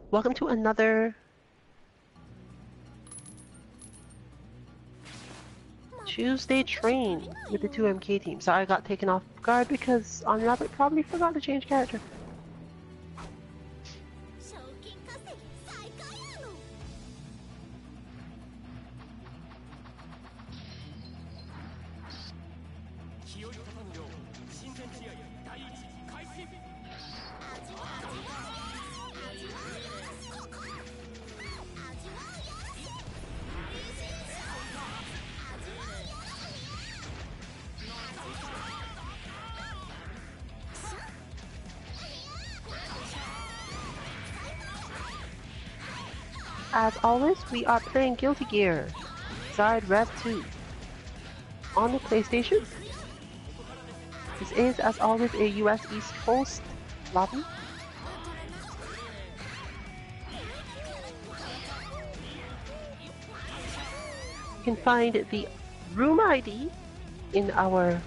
Welcome to another Tuesday train with the 2MK team. Sorry I got taken off guard because OnRabbit probably forgot to change character. As always, we are playing Guilty Gear Xrd Rev 2 on the PlayStation. This is, as always, a US East Coast lobby. You can find the room ID in our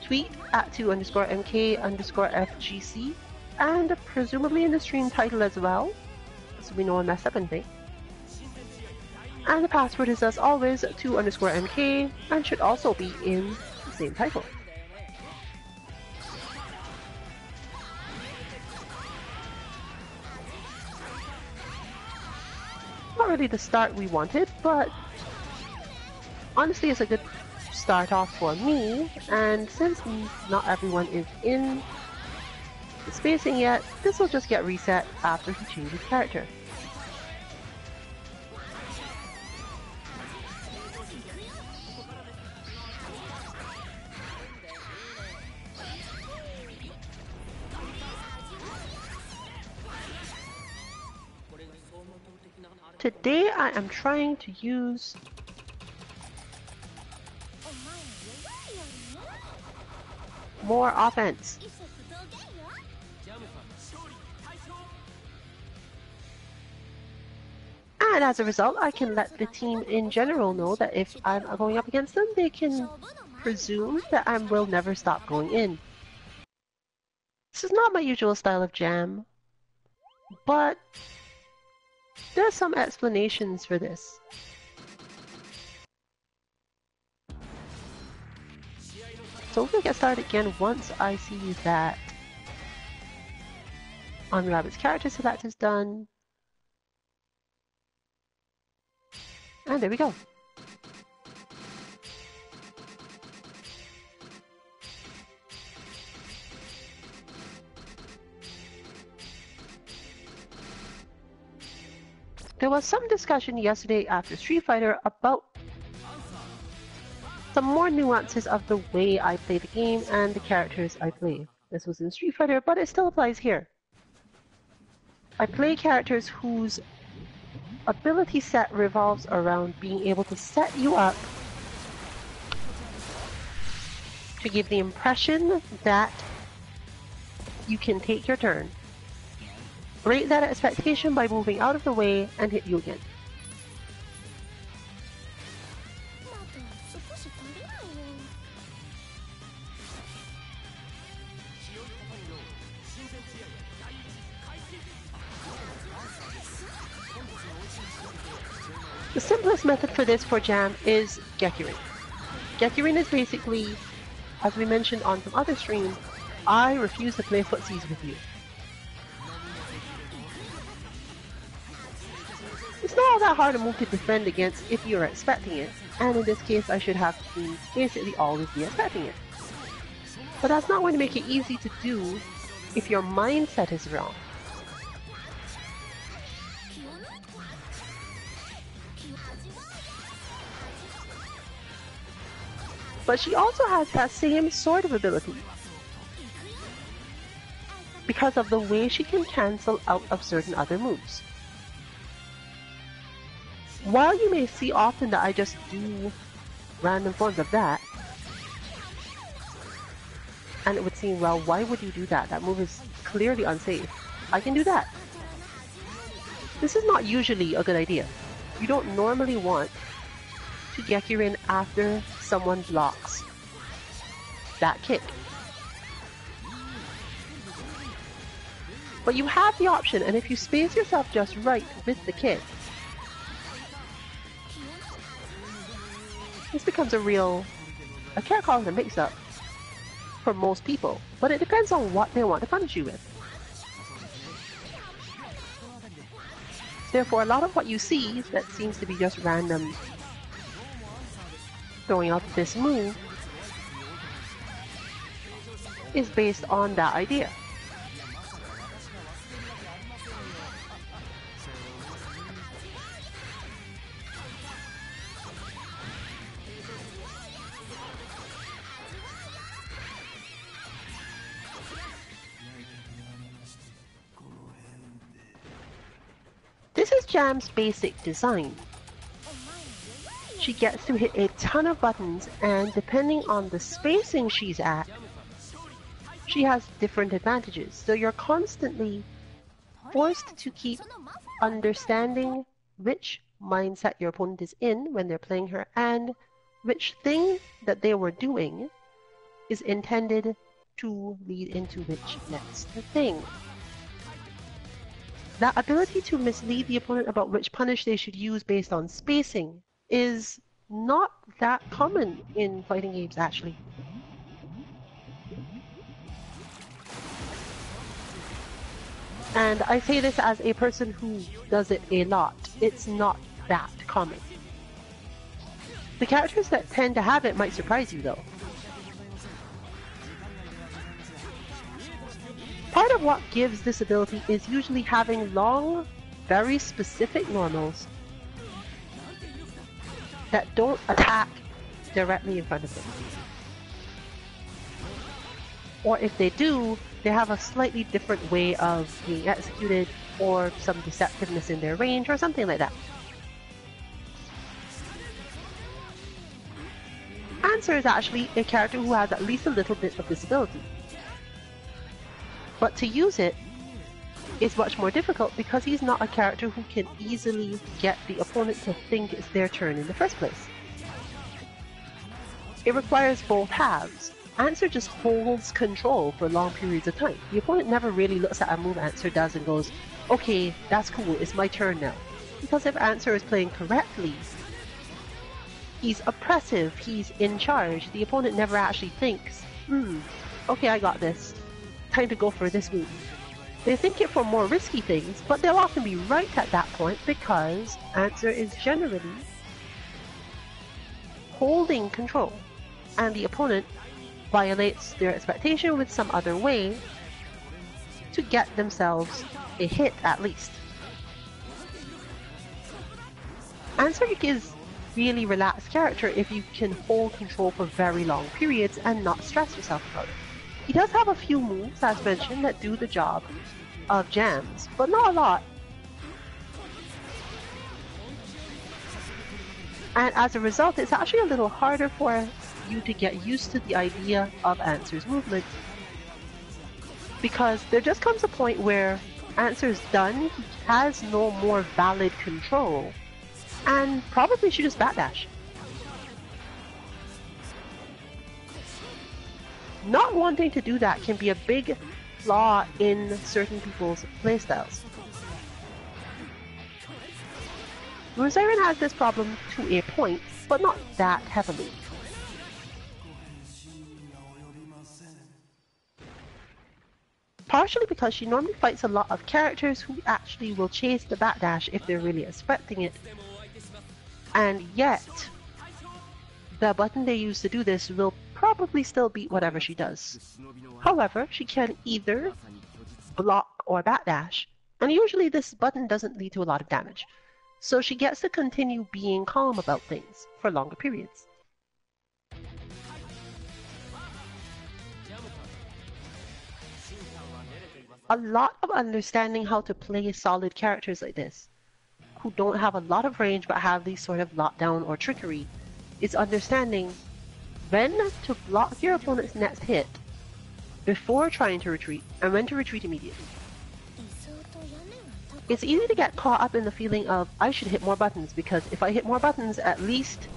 tweet at 2_MK_FGC and presumably in the stream title as well, so we know I messed up anything. And the password is, as always, 2_MK and should also be in the same title. Not really the start we wanted, but honestly it's a good start off for me, and since not everyone is in the spacing yet, this will just get reset after he changes character. Today I am trying to use more offense. And as a result, I can let the team in general know that if I'm going up against them, they can presume that I will never stop going in. This is not my usual style of jam, but there are some explanations for this. So we're going to get started again once I see that OnRabbit's character select is done. And there we go. There was some discussion yesterday after Street Fighter about some more nuances of the way I play the game and the characters I play. This was in Street Fighter, but it still applies here. I play characters whose ability set revolves around being able to set you up to give the impression that you can take your turn. Break that expectation by moving out of the way and hit you again. The simplest method for this for Jam is Gekirin. Gekirin is basically, as we mentioned on some other streams, I refuse to play footsies with you. It's not all that hard a move to defend against if you're expecting it, and in this case I should have to basically always be expecting it. But that's not going to make it easy to do if your mindset is wrong. But she also has that same sort of ability because of the way she can cancel out of certain other moves. While you may see often that I just do random forms of that, and it would seem, well, why would you do that? That move is clearly unsafe. I can do that. This is not usually a good idea. You don't normally want to Gekirin after someone blocks that kick. But you have the option, and if you space yourself just right with the kid, this becomes I can't call it a mix-up for most people, but it depends on what they want to punish you with. Therefore, a lot of what you see that seems to be just random throwing out this move is based on that idea. This is Jam's basic design. She gets to hit a ton of buttons, and depending on the spacing she's at, she has different advantages. So you're constantly forced to keep understanding which mindset your opponent is in when they're playing her, and which thing that they were doing is intended to lead into which next thing. That ability to mislead the opponent about which punish they should use based on spacing is not that common in fighting games, actually. And I say this as a person who does it a lot. It's not that common. The characters that tend to have it might surprise you, though. Part of what gives this ability is usually having long, very specific normals that don't attack directly in front of them. Or if they do, they have a slightly different way of being executed, or some deceptiveness in their range, or something like that. Answer is actually a character who has at least a little bit of this ability. But to use it is much more difficult because he's not a character who can easily get the opponent to think it's their turn in the first place. It requires both halves. Answer just holds control for long periods of time. The opponent never really looks at a move Answer does and goes, okay, that's cool, it's my turn now. Because if Answer is playing correctly, he's oppressive, he's in charge. The opponent never actually thinks, okay, I got this. Time to go for this move. They think it for more risky things, but they'll often be right at that point because Answer is generally holding control, and the opponent violates their expectation with some other way to get themselves a hit at least. Answer is really relaxed character if you can hold control for very long periods and not stress yourself about it. He does have a few moves, as mentioned, that do the job of jams, but not a lot. And as a result, it's actually a little harder for you to get used to the idea of Answer's movement. Because there just comes a point where Answer's done, he has no more valid control, and probably should just backdash. Not wanting to do that can be a big flaw in certain people's playstyles. Rosarian has this problem to a point, but not that heavily. Partially because she normally fights a lot of characters who actually will chase the backdash if they're really expecting it. And yet, the button they use to do this will probably still beat whatever she does. However, she can either block or backdash, and usually this button doesn't lead to a lot of damage. So she gets to continue being calm about things for longer periods. A lot of understanding how to play solid characters like this, who don't have a lot of range but have these sort of lockdown or trickery, is understanding when to block your opponent's next hit before trying to retreat, and when to retreat immediately. It's easy to get caught up in the feeling of, I should hit more buttons, because if I hit more buttons, at least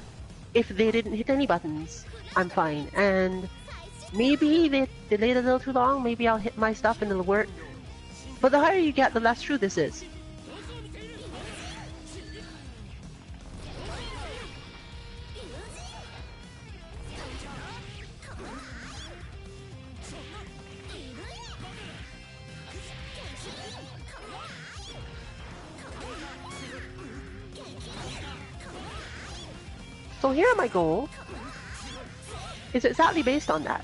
if they didn't hit any buttons, I'm fine. And maybe they delayed a little too long, maybe I'll hit my stuff and it'll work. But the higher you get, the less true this is. So here my goal is exactly based on that.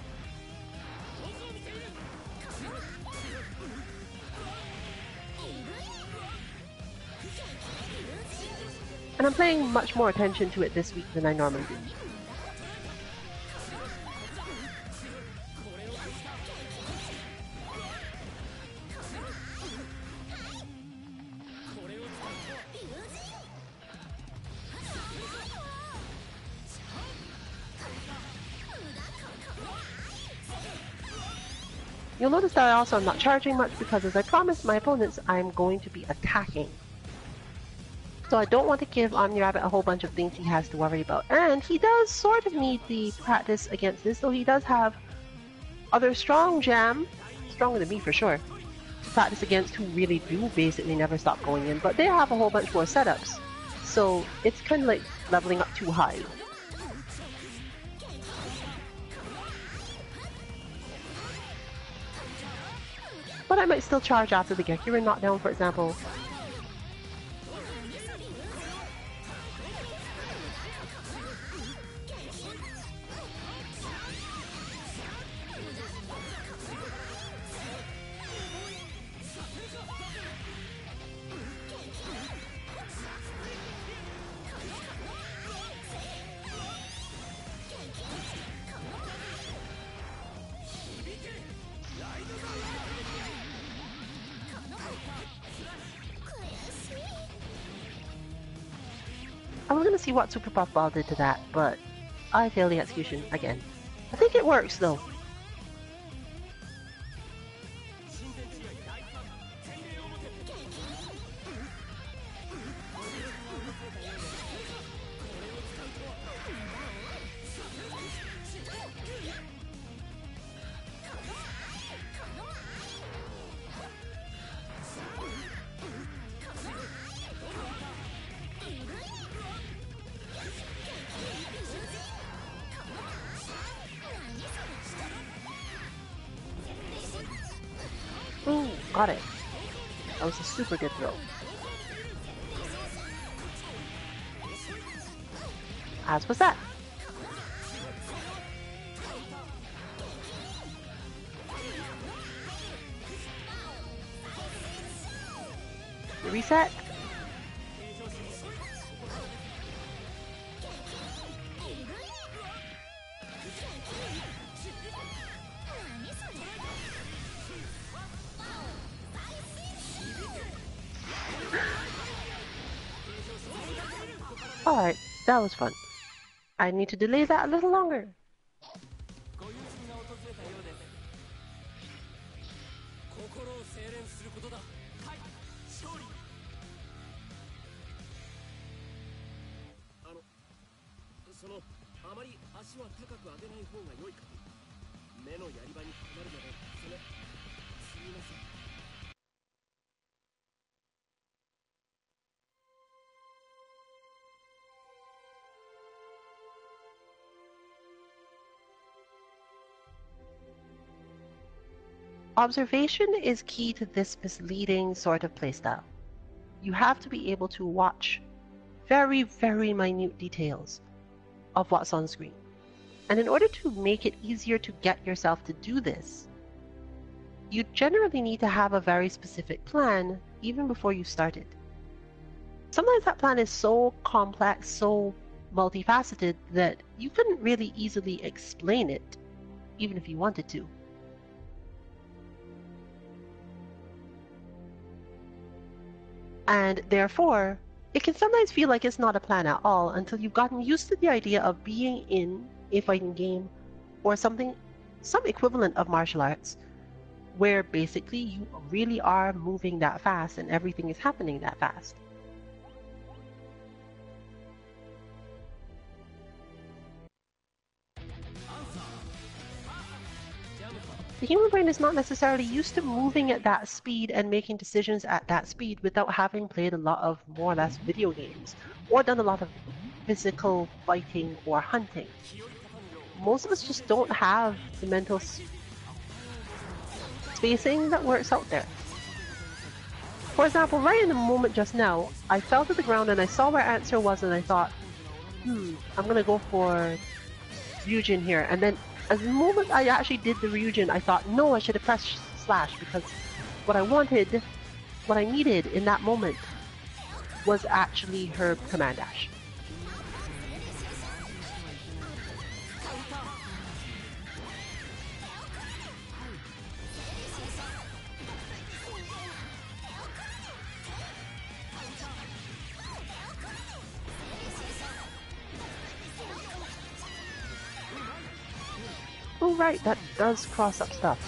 And I'm paying much more attention to it this week than I normally do. You'll notice that I also am not charging much because, as I promised my opponents, I'm going to be attacking. So I don't want to give OmniRabbit a whole bunch of things he has to worry about. And he does sort of need the practice against this, though he does have other strong jam, stronger than me for sure, to practice against, who really do basically never stop going in. But they have a whole bunch more setups. So it's kind of like leveling up too high. But I might still charge after the Gekirin knockdown, for example. I was gonna see what Super Puffball did to that, but I failed the execution again. I think it works though. Ooh, got it. That was a super good throw. As was that. Reset. Alright, that was fun. I need to delay that a little longer. Observation is key to this misleading sort of playstyle. You have to be able to watch very, very minute details of what's on screen. And in order to make it easier to get yourself to do this, you generally need to have a very specific plan even before you start it. Sometimes that plan is so complex, so multifaceted, that you couldn't really easily explain it, even if you wanted to. And therefore, it can sometimes feel like it's not a plan at all until you've gotten used to the idea of being in a fighting game or something, some equivalent of martial arts, where basically you really are moving that fast and everything is happening that fast. the human brain is not necessarily used to moving at that speed and making decisions at that speed without having played a lot of more or less video games or done a lot of physical fighting or hunting. Most of us just don't have the mental spacing that works out there. For example, right in the moment just now, I fell to the ground and I saw where answer was and I thought, I'm gonna go for Ryujin here. And then as the moment I actually did the Ryujin, I thought, no, I should have pressed slash because what I needed in that moment was actually her command dash. Oh right, that does cross up stuff.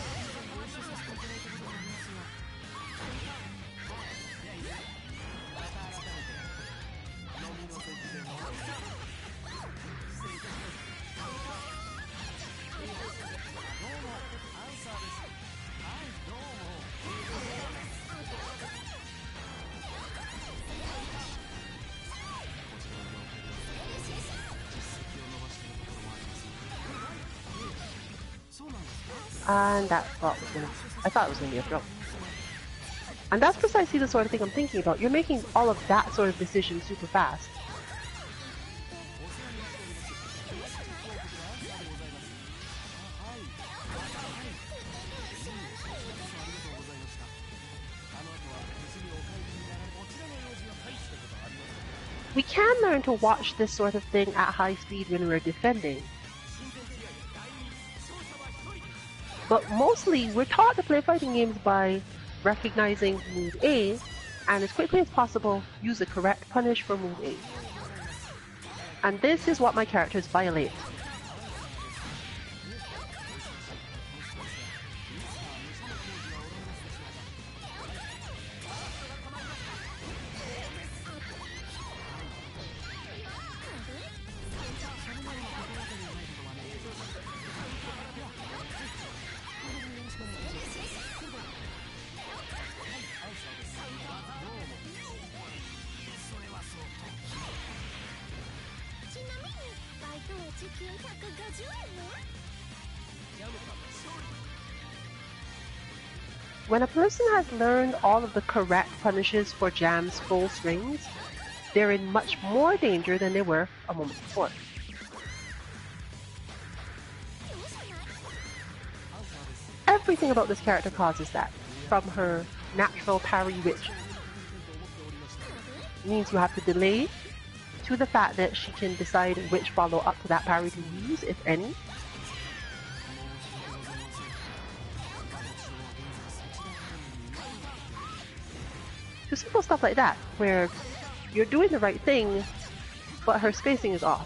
And I thought it was gonna be a throw. And that's precisely the sort of thing I'm thinking about. You're making all of that sort of decision super fast. We can learn to watch this sort of thing at high speed when we're defending. But mostly, we're taught to play fighting games by recognizing move A, and as quickly as possible, use the correct punish for move A. And this is what my characters violate. When a person has learned all of the correct punishes for Jam's full strings, they're in much more danger than they were a moment before. Everything about this character causes that, from her natural parry, which means you have to delay, to the fact that she can decide which follow-up to that parry to use, if any. To simple stuff like that, where you're doing the right thing, but her spacing is off.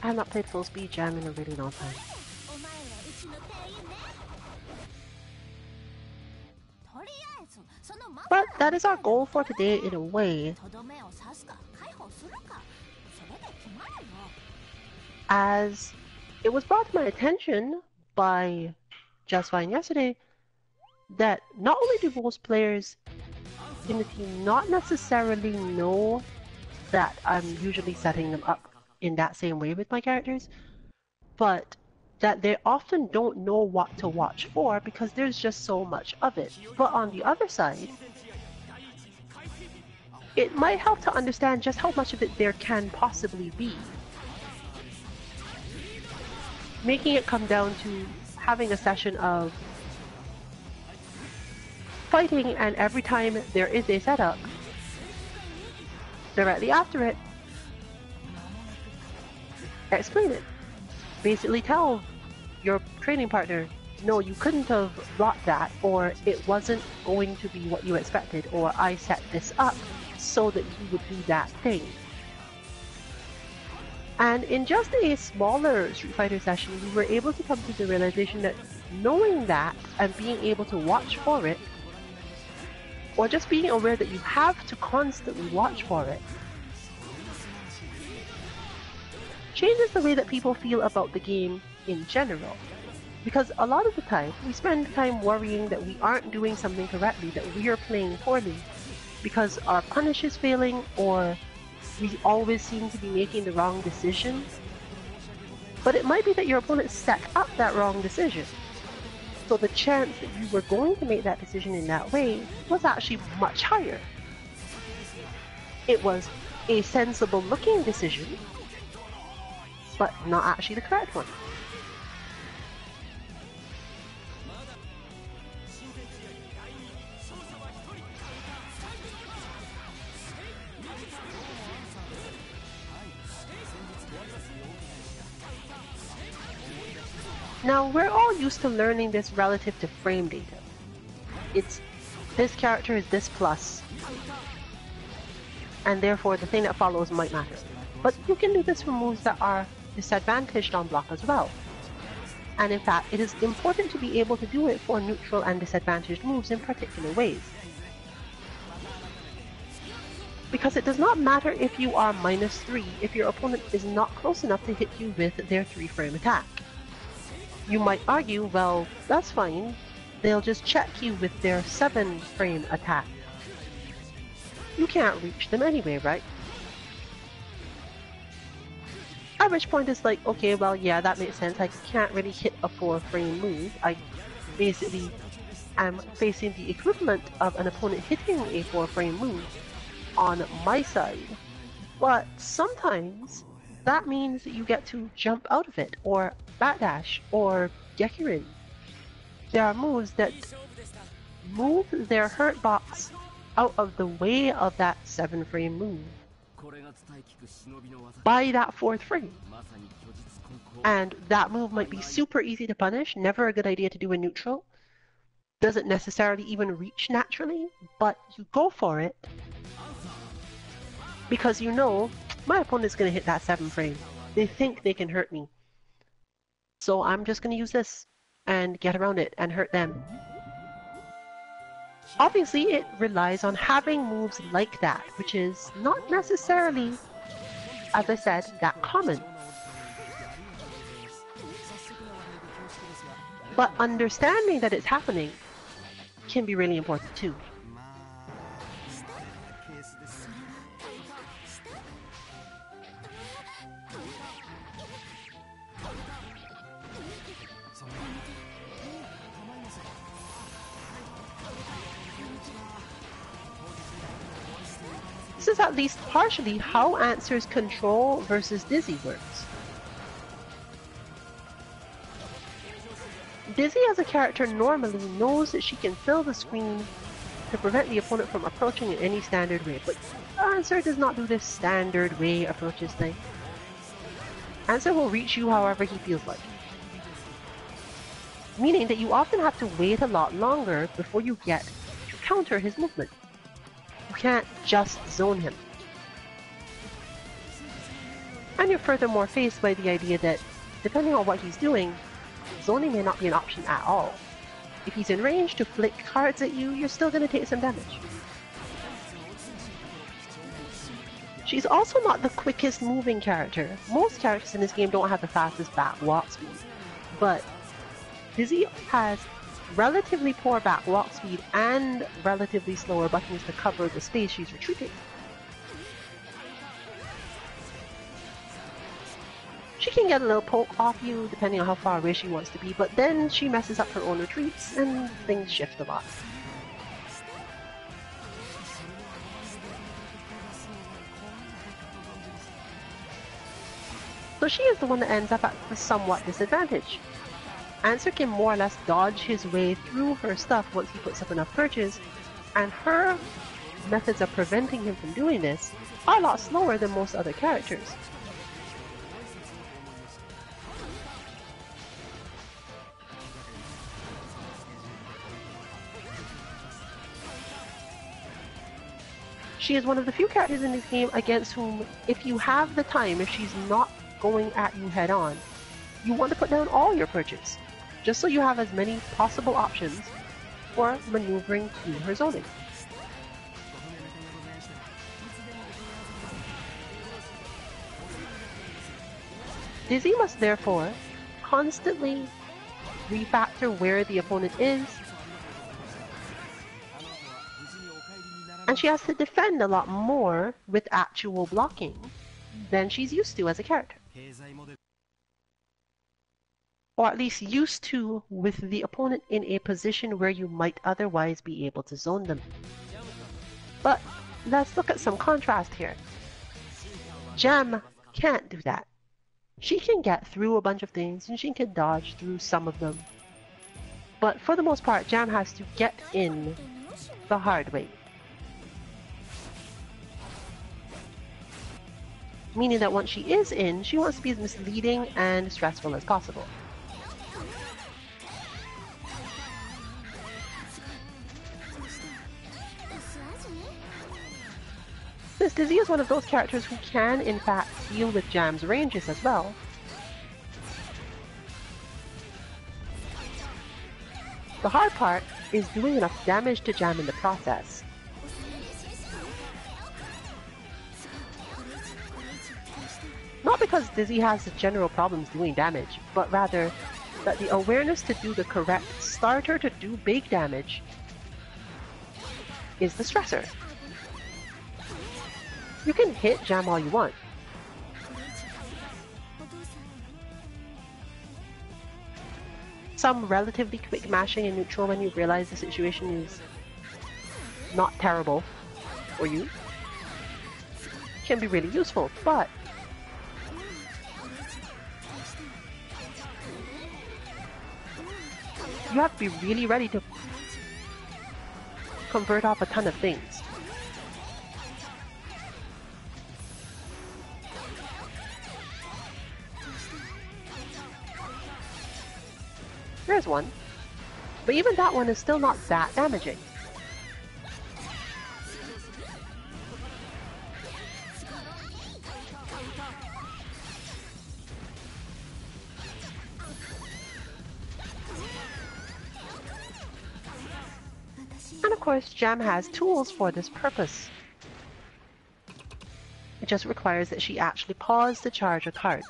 I have not played full speed Jam in a really long time. But that is our goal for today in a way. As it was brought to my attention by Just Fine yesterday that not only do most players in the team not necessarily know that I'm usually setting them up in that same way with my characters, but that they often don't know what to watch for because there's just so much of it. But on the other side, it might help to understand just how much of it there can possibly be. Making it come down to having a session of fighting, and every time there is a setup, directly after it, explain it. Basically tell your training partner, no, you couldn't have brought that, or it wasn't going to be what you expected, or I set this up so that you would do that thing. And in just a smaller Street Fighter session, we were able to come to the realization that knowing that and being able to watch for it, or just being aware that you have to constantly watch for it, changes the way that people feel about the game in general. Because a lot of the time, we spend time worrying that we aren't doing something correctly, that we are playing poorly, because our punish is failing, or we always seem to be making the wrong decision. But it might be that your opponent set up that wrong decision. So the chance that you were going to make that decision in that way was actually much higher. It was a sensible looking decision, but not actually the correct one. Now, we're all used to learning this relative to frame data. It's this character is this plus, and therefore the thing that follows might matter. But you can do this for moves that are disadvantaged on block as well. And in fact, it is important to be able to do it for neutral and disadvantaged moves in particular ways. Because it does not matter if you are -3 if your opponent is not close enough to hit you with their 3-frame attack. You might argue, well, that's fine, they'll just check you with their 7-frame attack. You can't reach them anyway, right? At which point it's like, okay, well, yeah, that makes sense. I can't really hit a 4-frame move. I basically am facing the equivalent of an opponent hitting a 4-frame move on my side. But sometimes that means that you get to jump out of it, or backdash, or Gekirin. There are moves that move their hurt box out of the way of that 7-frame move by that 4th frame. And that move might be super easy to punish, never a good idea to do in neutral, doesn't necessarily even reach naturally, but you go for it because you know my opponent's going to hit that 7-frame. They think they can hurt me. So I'm just going to use this and get around it and hurt them. Obviously, it relies on having moves like that, which is not necessarily, as I said, that common. But understanding that it's happening can be really important too. This is at least partially how Answer's control versus Dizzy works. Dizzy as a character normally knows that she can fill the screen to prevent the opponent from approaching in any standard way, but Answer does not do this standard way approaches thing. Answer will reach you however he feels like, meaning that you often have to wait a lot longer before you get to counter his movement. You can't just zone him. And you're furthermore faced by the idea that, depending on what he's doing, zoning may not be an option at all. If he's in range to flick cards at you, you're still going to take some damage. She's also not the quickest moving character. Most characters in this game don't have the fastest back walk speed, but Dizzy has relatively poor back walk speed and relatively slower buttons to cover the space she's retreating. She can get a little poke off you depending on how far away she wants to be, but then she messes up her own retreats and things shift a lot. So she is the one that ends up at a somewhat disadvantage. Answer can more or less dodge his way through her stuff once he puts up enough purges, and her methods of preventing him from doing this are a lot slower than most other characters. She is one of the few characters in this game against whom, if you have the time, if she's not going at you head on, you want to put down all your purges, just so you have as many possible options for maneuvering through her zoning. Dizzy must therefore constantly refactor where the opponent is, and she has to defend a lot more with actual blocking than she's used to as a character. Or at least used to with the opponent in a position where you might otherwise be able to zone them. But let's look at some contrast here. Jam can't do that. She can get through a bunch of things and she can dodge through some of them. But for the most part, Jam has to get in the hard way. Meaning that once she is in, she wants to be as misleading and stressful as possible. Since Dizzy is one of those characters who can, in fact, deal with Jam's ranges as well, the hard part is doing enough damage to Jam in the process. Not because Dizzy has general problems doing damage, but rather that the awareness to do the correct starter to do big damage is the stressor. You can hit Jam all you want. Some relatively quick mashing in neutral when you realize the situation is not terrible for you can be really useful, but you have to be really ready to convert off a ton of things. There's one, but even that one is still not that damaging. And of course, Jam has tools for this purpose. It just requires that she actually pause to charge a card.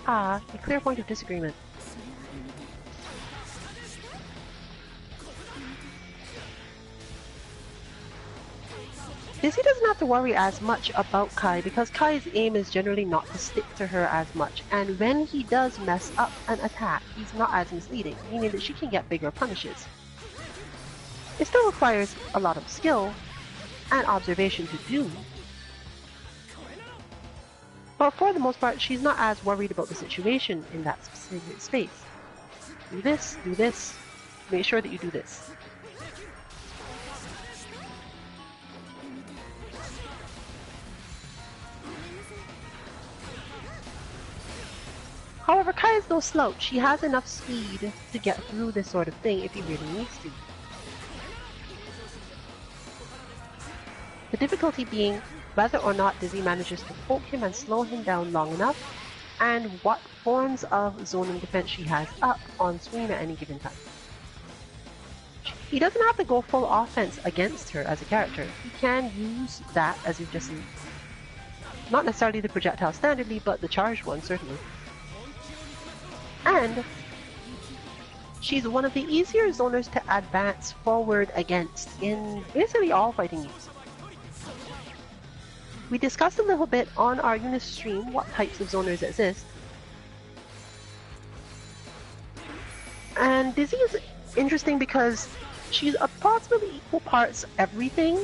Ah, a clear point of disagreement. Dizzy doesn't have to worry as much about Kai because Kai's aim is generally not to stick to her as much, and when he does mess up an attack, he's not as misleading, meaning that she can get bigger punishes. It still requires a lot of skill and observation to do, but for the most part, she's not as worried about the situation in that specific space. Do this, make sure that you do this. However, Kai is no slouch. He has enough speed to get through this sort of thing if he really needs to. The difficulty being whether or not Dizzy manages to poke him and slow him down long enough, and what forms of zoning defense she has up on screen at any given time. He doesn't have to go full offense against her as a character. He can use that, as you've just seen. Not necessarily the projectile standardly, but the charged one, certainly. And she's one of the easier zoners to advance forward against in basically all fighting games. We discussed a little bit on our Unis stream what types of zoners exist. And Dizzy is interesting because she's approximately equal parts everything.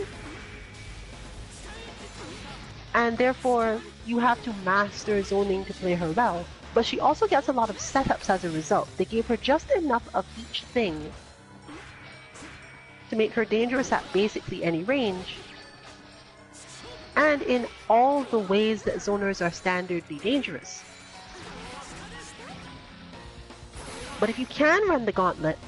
And therefore, you have to master zoning to play her well. But she also gets a lot of setups as a result. They gave her just enough of each thing to make her dangerous at basically any range. And in all the ways that zoners are standardly dangerous. But if you can run the gauntlet,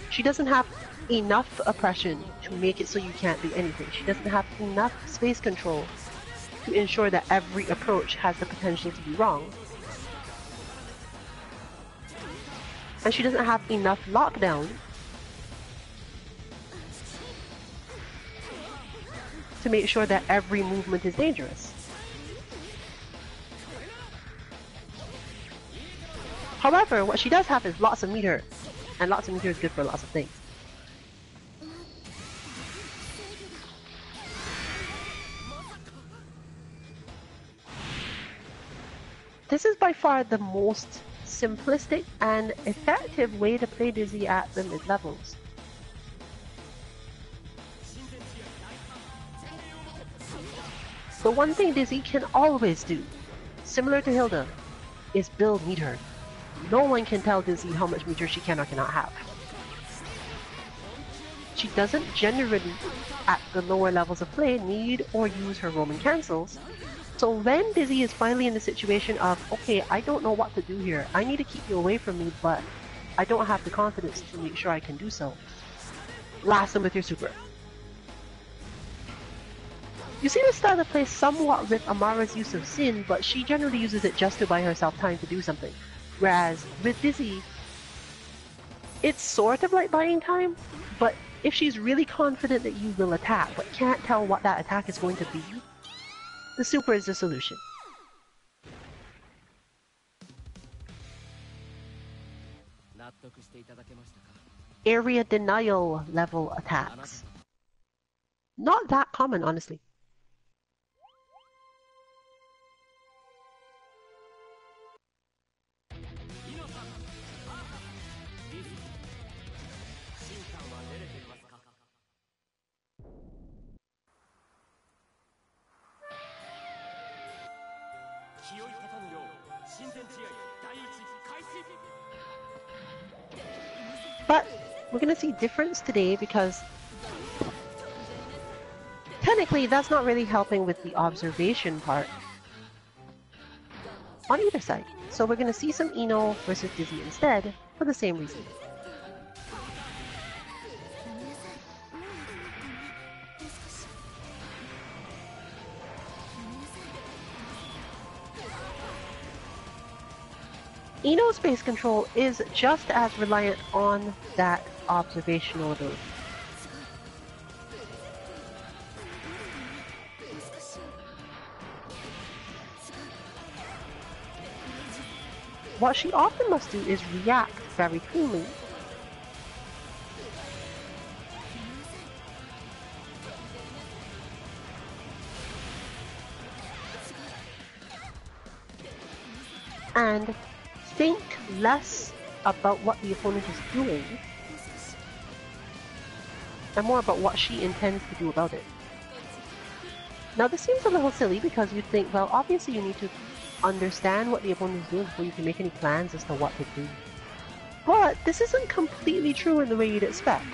she doesn't have enough oppression to make it so you can't do anything. She doesn't have enough space control to ensure that every approach has the potential to be wrong. And she doesn't have enough lockdown to make sure that every movement is dangerous. However, what she does have is lots of meter, and lots of meter is good for lots of things. This is by far the most simplistic and effective way to play Dizzy at the mid-levels. The one thing Dizzy can always do, similar to Hilda, is build meter. No one can tell Dizzy how much meter she can or cannot have. She doesn't generally, at the lower levels of play, need or use her roaming cancels. So when Dizzy is finally in the situation of, okay, I don't know what to do here, I need to keep you away from me, but I don't have the confidence to make sure I can do so. Blast them with your super. You see the style of play somewhat with Amara's use of Sin, but she generally uses it just to buy herself time to do something. Whereas with Dizzy, it's sort of like buying time, but if she's really confident that you will attack, but can't tell what that attack is going to be, the super is the solution. Area denial level attacks. Not that common, honestly. But we're going to see difference today because technically that's not really helping with the observation part on either side. So we're going to see some Ino versus Dizzy instead for the same reason. Ino's space control is just as reliant on that observational ability. What she often must do is react very cleanly. And think less about what the opponent is doing and more about what she intends to do about it. Now this seems a little silly because you think, well, obviously you need to understand what the opponent is doing before you can make any plans as to what to do. But this isn't completely true in the way you'd expect.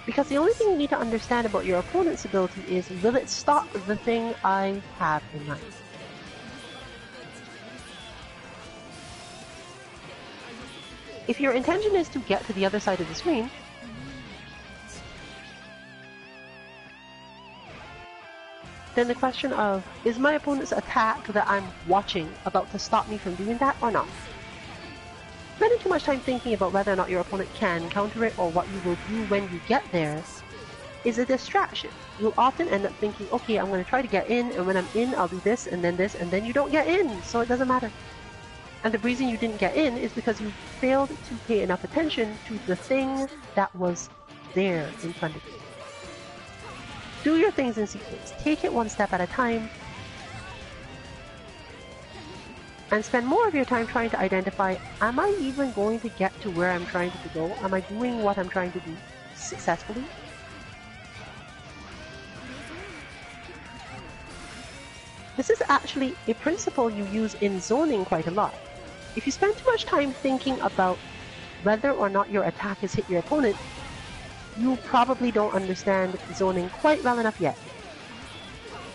Because the only thing you need to understand about your opponent's ability is, will it stop the thing I have in mind? If your intention is to get to the other side of the screen, then the question of, is my opponent's attack that I'm watching about to stop me from doing that or not? Spending too much time thinking about whether or not your opponent can counter it or what you will do when you get there is a distraction. You'll often end up thinking, okay, I'm going to try to get in, and when I'm in, I'll do this, and then you don't get in, so it doesn't matter. And the reason you didn't get in is because you failed to pay enough attention to the thing that was there in front of you. Do your things in sequence. Take it one step at a time, and spend more of your time trying to identify, am I even going to get to where I'm trying to go? Am I doing what I'm trying to do successfully? This is actually a principle you use in zoning quite a lot. If you spend too much time thinking about whether or not your attack has hit your opponent, you probably don't understand zoning quite well enough yet.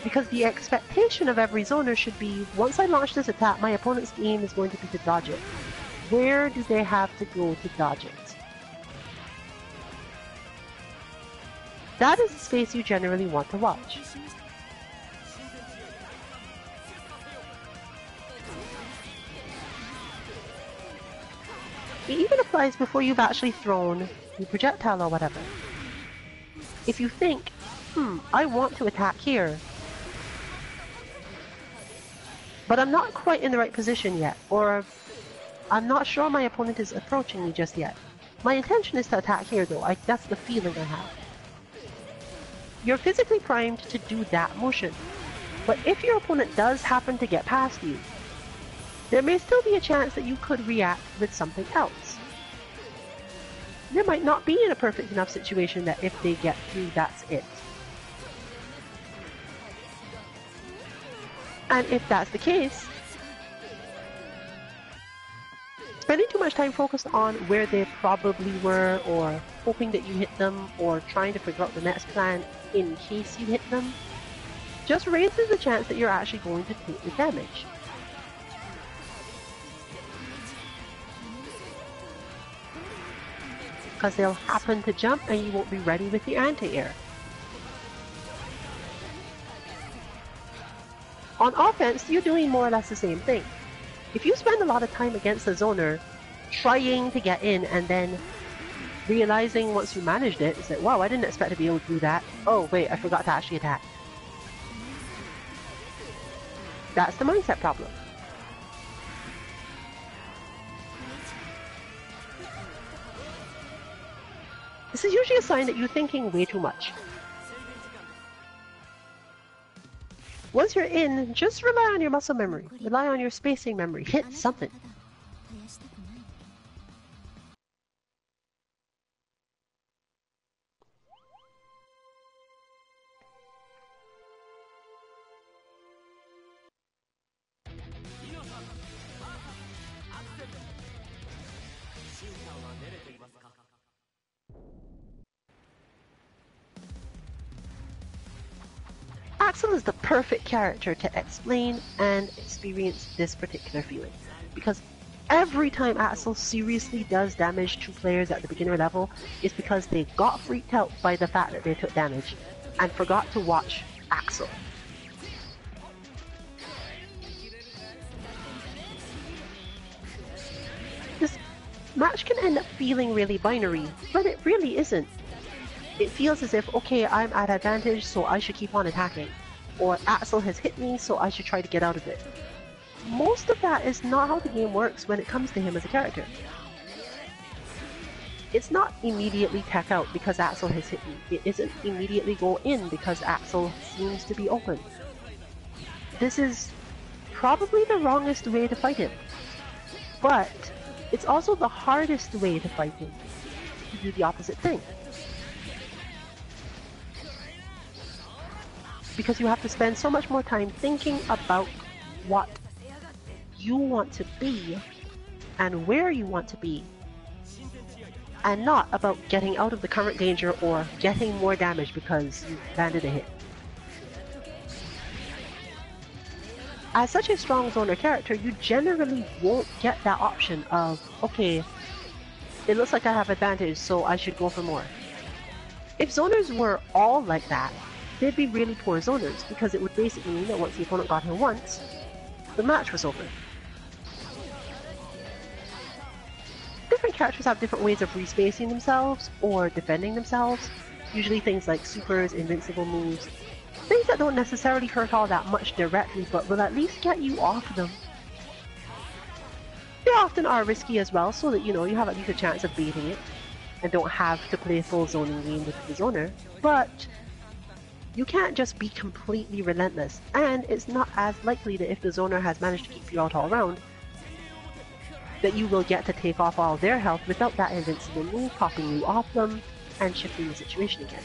Because the expectation of every zoner should be, once I launch this attack, my opponent's aim is going to be to dodge it. Where do they have to go to dodge it? That is the space you generally want to watch. It even applies before you've actually thrown your projectile or whatever. If you think, I want to attack here, but I'm not quite in the right position yet, or I'm not sure my opponent is approaching me just yet. My intention is to attack here though, that's the feeling I have. You're physically primed to do that motion, but if your opponent does happen to get past you, there may still be a chance that you could react with something else. There might not be in a perfect enough situation that if they get through, that's it. And if that's the case, spending too much time focused on where they probably were, or hoping that you hit them, or trying to figure out the next plan in case you hit them, just raises the chance that you're actually going to take the damage. Because they'll happen to jump and you won't be ready with the anti-air. On offense, you're doing more or less the same thing. If you spend a lot of time against a zoner, trying to get in and then realizing once you managed it, it's like, wow, I didn't expect to be able to do that. Oh wait, I forgot to actually attack. That's the mindset problem. This is usually a sign that you're thinking way too much. Once you're in, just rely on your muscle memory. Rely on your spacing memory. Hit something. Axel is the perfect character to explain and experience this particular feeling, because every time Axel seriously does damage to players at the beginner level is because they got freaked out by the fact that they took damage and forgot to watch Axel. This match can end up feeling really binary, but it really isn't. It feels as if, okay, I'm at advantage, so I should keep on attacking. Or Axel has hit me, so I should try to get out of it. Most of that is not how the game works when it comes to him as a character. It's not immediately tech out because Axel has hit me. It isn't immediately go in because Axel seems to be open. This is probably the wrongest way to fight him. But it's also the hardest way to fight him. To do the opposite thing. Because you have to spend so much more time thinking about what you want to be and where you want to be and not about getting out of the current danger or getting more damage because you landed a hit. As such a strong zoner character, you generally won't get that option of, okay, it looks like I have advantage, so I should go for more. If zoners were all like that, they'd be really poor zoners, because it would basically mean that once the opponent got him once, the match was over. Different characters have different ways of respacing themselves or defending themselves, usually things like supers, invincible moves, things that don't necessarily hurt all that much directly but will at least get you off them. They often are risky as well, so that you have at least a chance of baiting it and don't have to play a full zoning game with the zoner, but you can't just be completely relentless, and it's not as likely that if the zoner has managed to keep you out all round, that you will get to take off all their health without that invincible move popping you off them and shifting the situation again.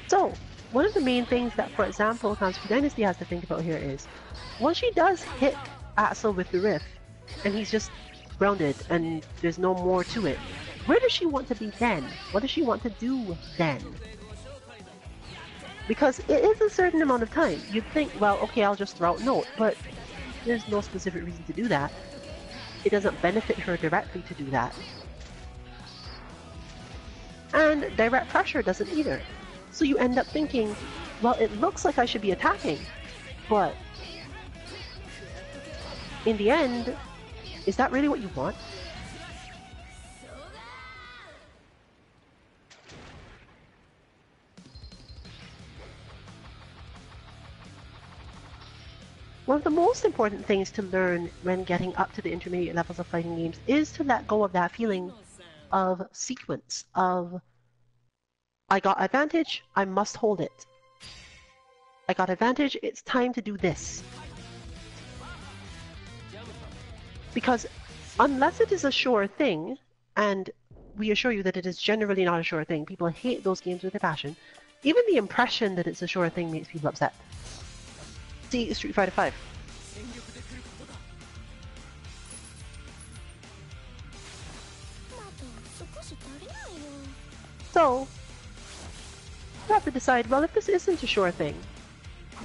So, one of the main things that, for example, Kansas Dynasty has to think about here is, once she does hit Axel with the Rift, and he's just grounded and there's no more to it, where does she want to be then? What does she want to do then? Because it is a certain amount of time. You'd think, well, okay, I'll just throw out Note, but there's no specific reason to do that. It doesn't benefit her directly to do that. And direct pressure doesn't either. So you end up thinking, well, it looks like I should be attacking, but in the end, is that really what you want? One of the most important things to learn when getting up to the intermediate levels of fighting games is to let go of that feeling of sequence, of I got advantage, I must hold it. I got advantage, it's time to do this. Because unless it is a sure thing, and we assure you that it is generally not a sure thing, people hate those games with a passion, even the impression that it's a sure thing makes people upset. See Street Fighter V. So, you have to decide, well, if this isn't a sure thing,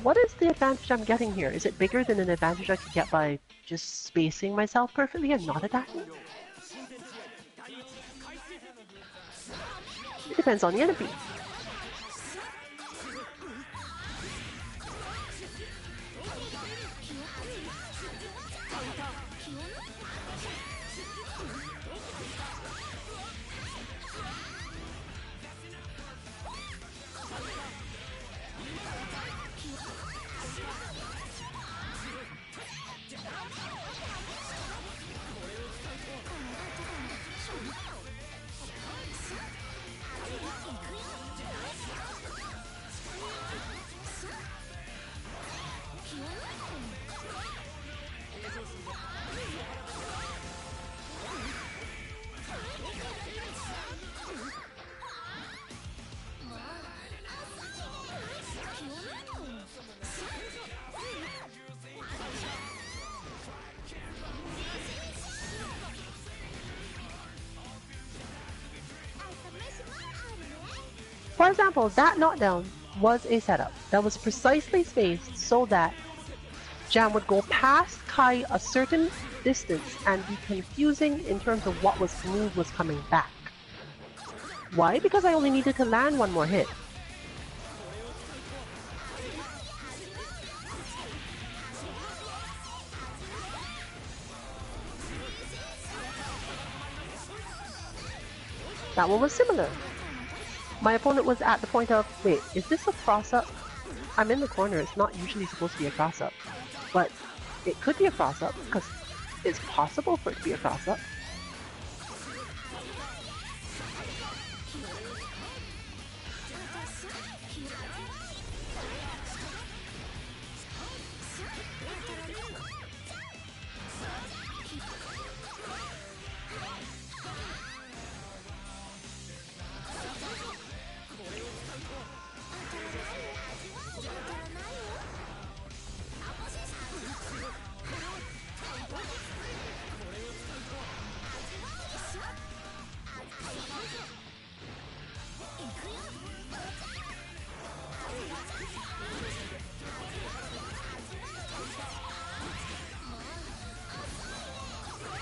what is the advantage I'm getting here? Is it bigger than an advantage I could get by just spacing myself perfectly and not attacking? It depends on the enemy. For example, that knockdown was a setup that was precisely spaced so that Jam would go past Kai a certain distance and be confusing in terms of what move was coming back. Why? Because I only needed to land one more hit. That one was similar. My opponent was at the point of, wait, is this a cross-up? I'm in the corner, it's not usually supposed to be a cross-up. But it could be a cross-up, because it's possible for it to be a cross-up.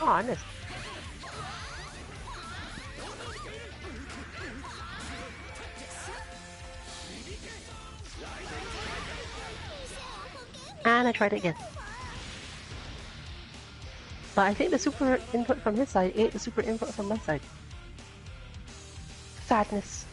Oh, I missed. And I tried it again. But I think the super input from his side ate the super input from my side. Sadness.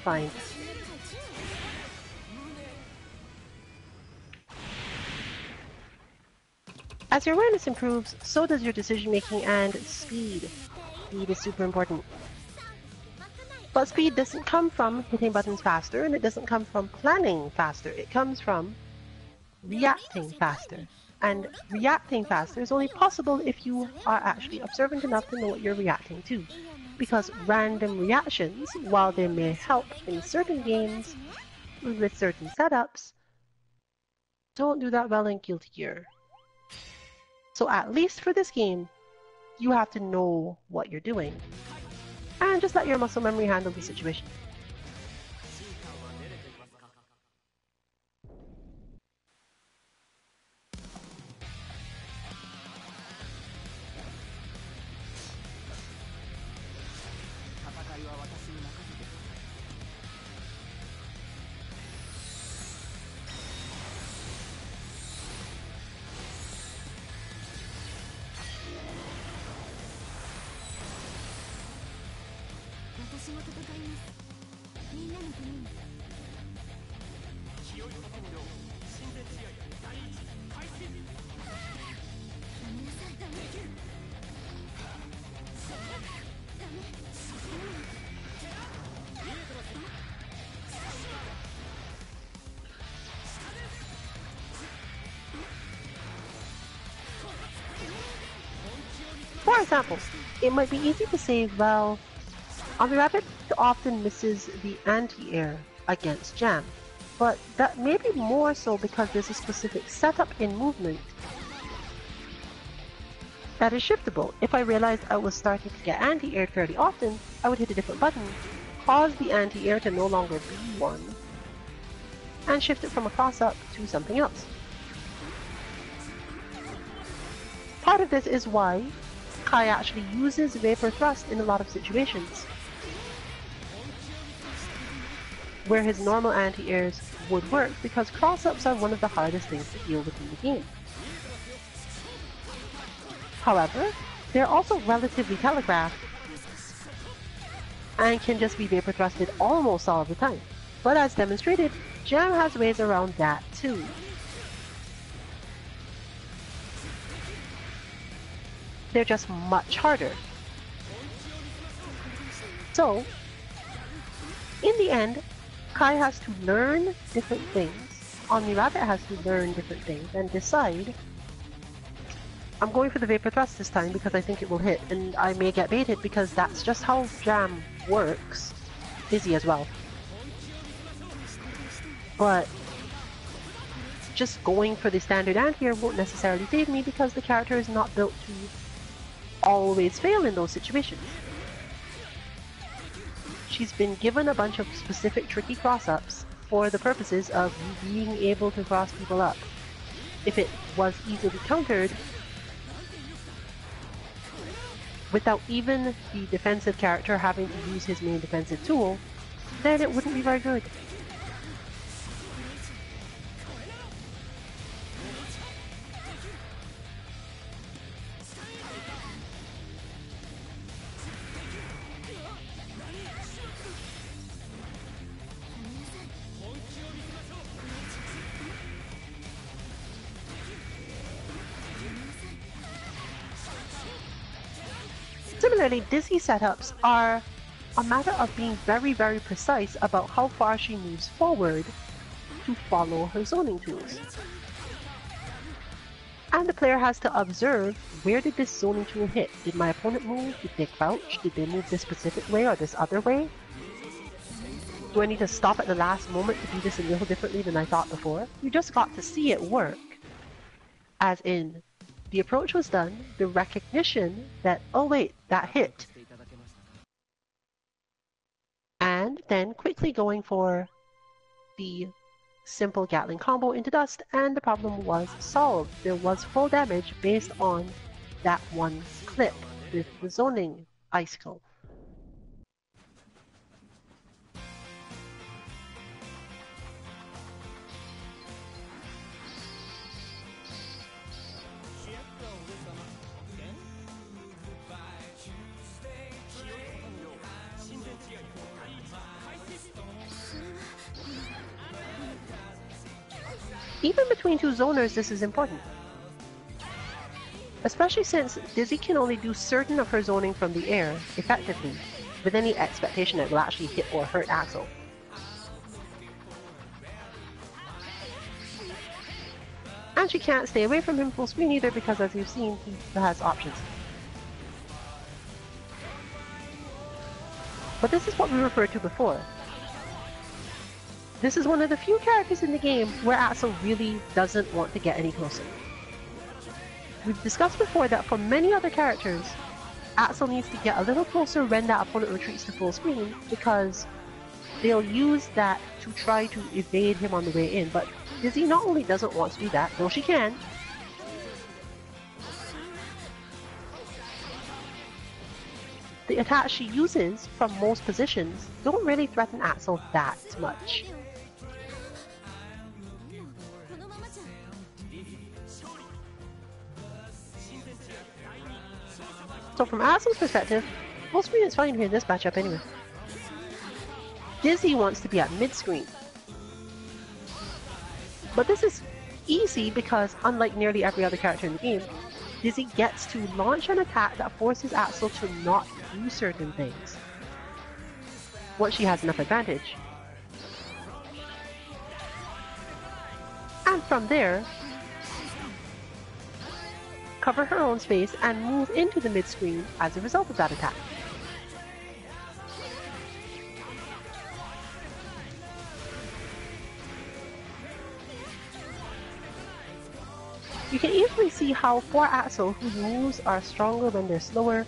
Fine. As your awareness improves, so does your decision making and speed. Speed is super important. But speed doesn't come from hitting buttons faster, and it doesn't come from planning faster. It comes from reacting faster. And reacting faster is only possible if you are actually observant enough to know what you're reacting to. Because random reactions, while they may help in certain games with certain setups, don't do that well in Guilty Gear. So at least for this game, you have to know what you're doing. And just let your muscle memory handle the situation. For example, it might be easy to say, well, Omnirabbit often misses the anti-air against Jam, but that may be more so because there's a specific setup in movement that is shiftable. If I realized I was starting to get anti-aired fairly often, I would hit a different button, cause the anti-air to no longer be one, and shift it from a cross-up to something else. Part of this is why Kai actually uses Vapor Thrust in a lot of situations, where his normal anti-airs would work, because cross-ups are one of the hardest things to deal with in the game. However, they're also relatively telegraphed and can just be Vapor Thrusted almost all of the time. But as demonstrated, Jam has ways around that too. They're just much harder. So, in the end, Kai has to learn different things, Omnirabbit has to learn different things, and decide, I'm going for the Vapor Thrust this time because I think it will hit, and I may get baited because that's just how Jam works. Busy as well. But just going for the standard anti-air won't necessarily save me because the character is not built to always fail in those situations. She's been given a bunch of specific tricky cross-ups for the purposes of you being able to cross people up. If it was easily countered, without even the defensive character having to use his main defensive tool, then it wouldn't be very good. Similarly, Dizzy setups are a matter of being very, very precise about how far she moves forward to follow her zoning tools. And the player has to observe, where did this zoning tool hit? Did my opponent move? Did they crouch? Did they move this specific way or this other way? Do I need to stop at the last moment to do this a little differently than I thought before? You just got to see it work. As in, the approach was done, the recognition that, oh wait, that hit. And then quickly going for the simple Gatling combo into dust, and the problem was solved. There was full damage based on that one clip with the zoning icicle. Even between two zoners, this is important. Especially since Dizzy can only do certain of her zoning from the air, effectively, with any expectation that it will actually hit or hurt Axel. And she can't stay away from him full screen either because, as you've seen, he has options. But this is what we referred to before. This is one of the few characters in the game where Axel really doesn't want to get any closer. We've discussed before that for many other characters, Axel needs to get a little closer when that opponent retreats to full screen because they'll use that to try to evade him on the way in. But Dizzy not only doesn't want to do that, though she can, the attacks she uses from most positions don't really threaten Axel that much. So from Axel's perspective, full screen is fine here in this matchup anyway. Dizzy wants to be at mid-screen. But this is easy because, unlike nearly every other character in the game, Dizzy gets to launch an attack that forces Axel to not do certain things once she has enough advantage. And from there, cover her own space and move into the mid-screen as a result of that attack. You can easily see how for Axel, whose moves are stronger when they're slower,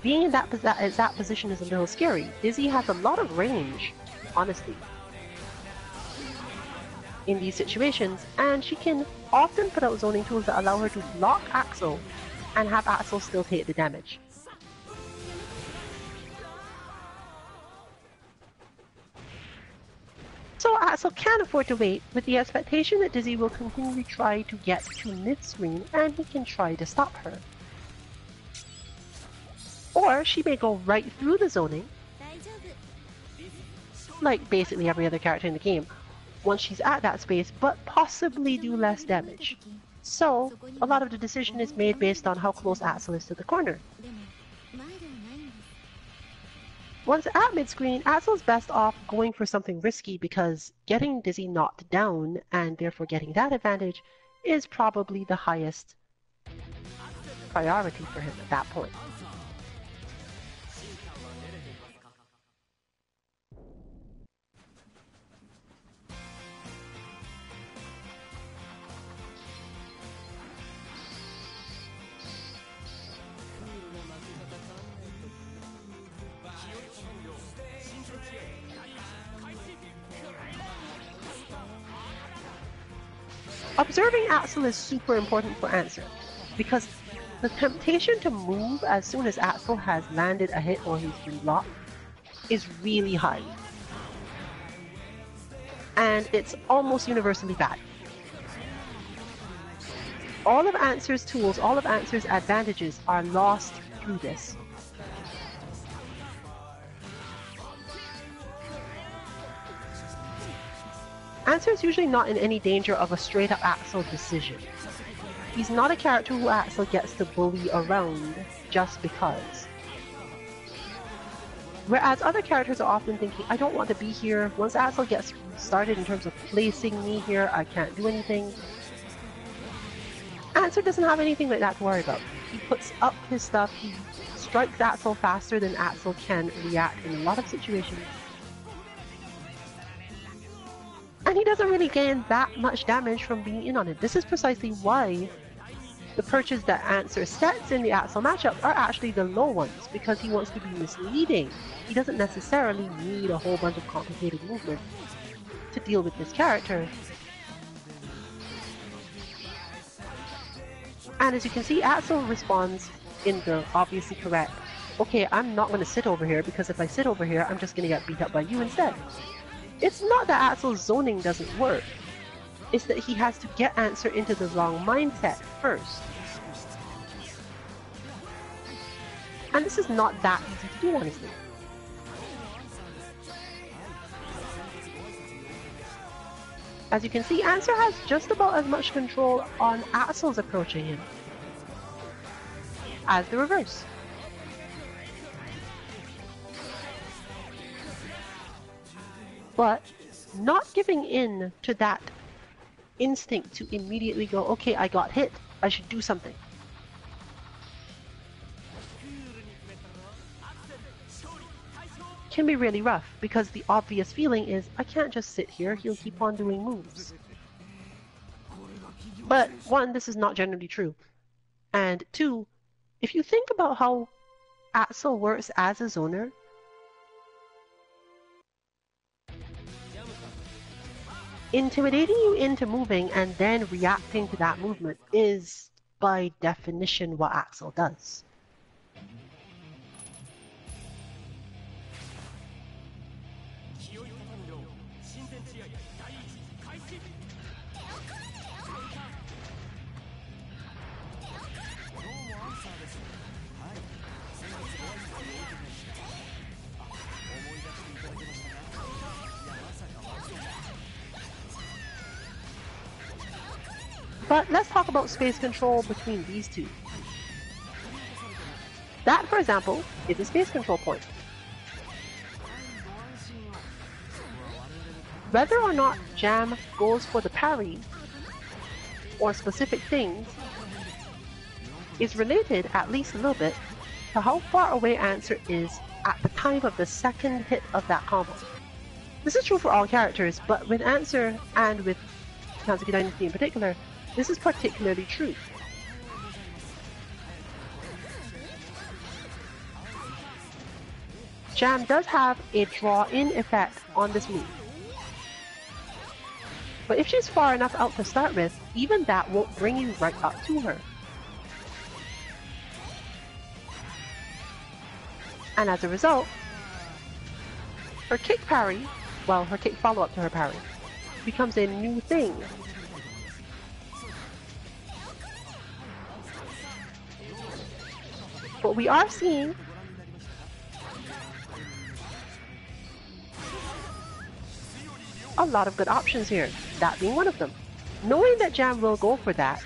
being in that position is a little scary. Dizzy has a lot of range, honestly, in these situations, and she can often put out zoning tools that allow her to block Axel and have Axel still take the damage. So Axel can afford to wait with the expectation that Dizzy will continually try to get to mid-screen and he can try to stop her. Or she may go right through the zoning, like basically every other character in the game, once she's at that space, but possibly do less damage. So, a lot of the decision is made based on how close Axel is to the corner. Once at mid-screen, Axel's best off going for something risky because getting Dizzy knocked down, and therefore getting that advantage, is probably the highest priority for him at that point. Observing Axel is super important for Answer, because the temptation to move as soon as Axel has landed a hit or he's been blocked is really high. And it's almost universally bad. All of Answer's tools, all of Answer's advantages are lost through this. Answer is usually not in any danger of a straight-up Axel decision. He's not a character who Axel gets to bully around just because. Whereas other characters are often thinking, I don't want to be here. Once Axel gets started in terms of placing me here, I can't do anything. Axel doesn't have anything like that to worry about. He puts up his stuff, he strikes Axel faster than Axel can react in a lot of situations. And he doesn't really gain that much damage from being in on it. This is precisely why the perches that Answer sets in the Axel matchup are actually the low ones, because he wants to be misleading. He doesn't necessarily need a whole bunch of complicated movement to deal with this character. And as you can see, Axel responds in the obviously correct, okay, I'm not going to sit over here, because if I sit over here, I'm just going to get beat up by you instead. It's not that Axel's zoning doesn't work. It's that he has to get Answer into the wrong mindset first. And this is not that easy to do, honestly. As you can see, Answer has just about as much control on Axel's approaching him as the reverse. But not giving in to that instinct to immediately go, okay, I got hit, I should do something. Can be really rough, because the obvious feeling is, I can't just sit here, he'll keep on doing moves. But one, this is not generally true. And two, if you think about how Axel works as a zoner, intimidating you into moving and then reacting to that movement is, by definition, what Axel does. But let's talk about space control between these two. That, for example, is a space control point. Whether or not Jam goes for the parry or specific things is related, at least a little bit, to how far away Answer is at the time of the second hit of that combo. This is true for all characters, but with Answer and with Kanzuki Dynasty in particular, this is particularly true. Jam does have a draw-in effect on this move. But if she's far enough out to start with, even that won't bring you right up to her. And as a result, her kick parry, well, her kick follow-up to her parry, becomes a new thing. But we are seeing a lot of good options here, that being one of them. Knowing that Jam will go for that,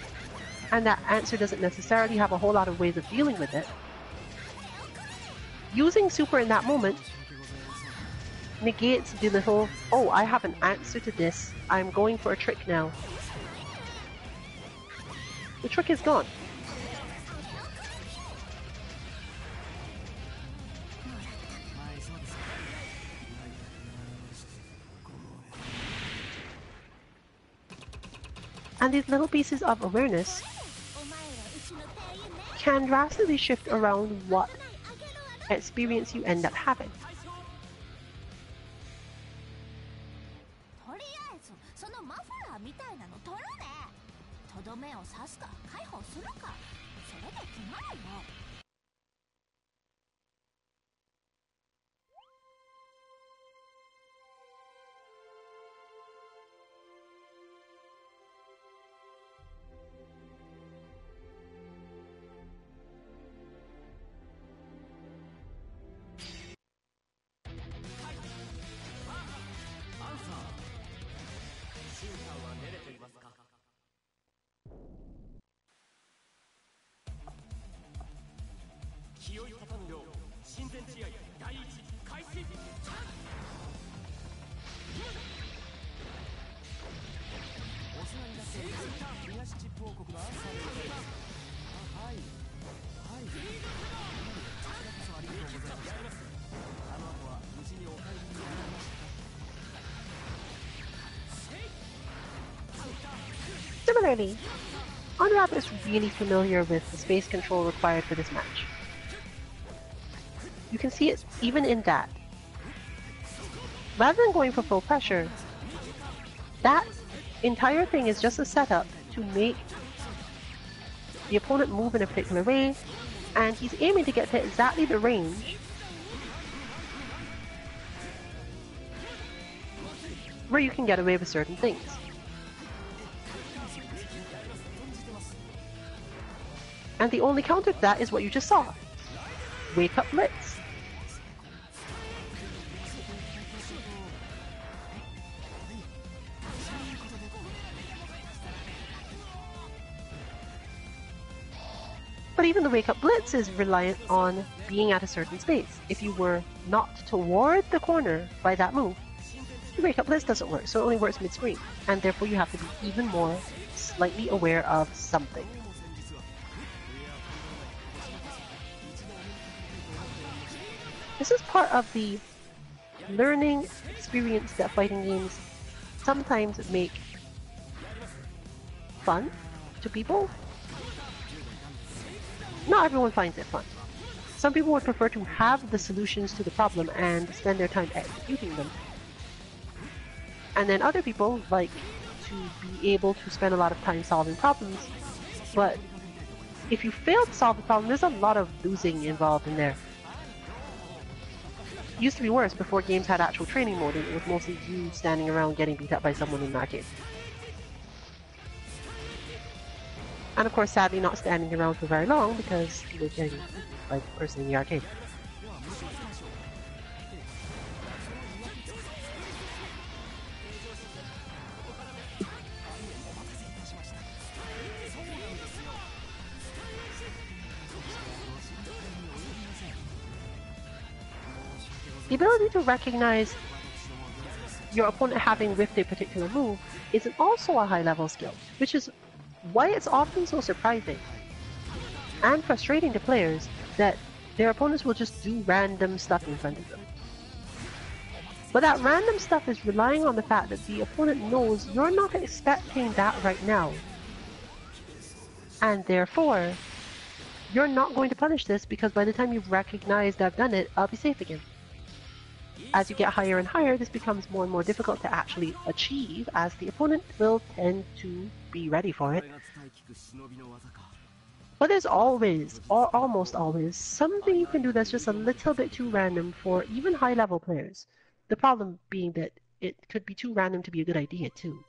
and that Answer doesn't necessarily have a whole lot of ways of dealing with it, using Super in that moment negates the little, oh, I have an answer to this, I'm going for a trick now. The trick is gone. And these little pieces of awareness can drastically shift around what experience you end up having. Similarly, Onrap is really familiar with the space control required for this match. You can see it even in that. Rather than going for full pressure, that entire thing is just a setup to make the opponent move in a particular way, and he's aiming to get to exactly the range where you can get away with certain things. And the only counter to that is what you just saw. Wake Up Blitz. But even the Wake Up Blitz is reliant on being at a certain space. If you were not toward the corner by that move, the Wake Up Blitz doesn't work, so it only works mid-screen. And therefore you have to be even more slightly aware of something. This is part of the learning experience that fighting games sometimes make fun to people. Not everyone finds it fun. Some people would prefer to have the solutions to the problem and spend their time executing them. And then other people like to be able to spend a lot of time solving problems, but if you fail to solve the problem, there's a lot of losing involved in there. It used to be worse before games had actual training mode, and it was mostly you standing around getting beat up by someone in the arcade. And of course, sadly, not standing around for very long because you were getting beat by the person in the arcade. The ability to recognize your opponent having whiffed a particular move is also a high-level skill, which is why it's often so surprising and frustrating to players that their opponents will just do random stuff in front of them. But that random stuff is relying on the fact that the opponent knows you're not expecting that right now. And therefore, you're not going to punish this because by the time you've recognized I've done it, I'll be safe again. As you get higher and higher, this becomes more and more difficult to actually achieve, as the opponent will tend to be ready for it. But there's always, or almost always, something you can do that's just a little bit too random for even high-level players. The problem being that it could be too random to be a good idea, too.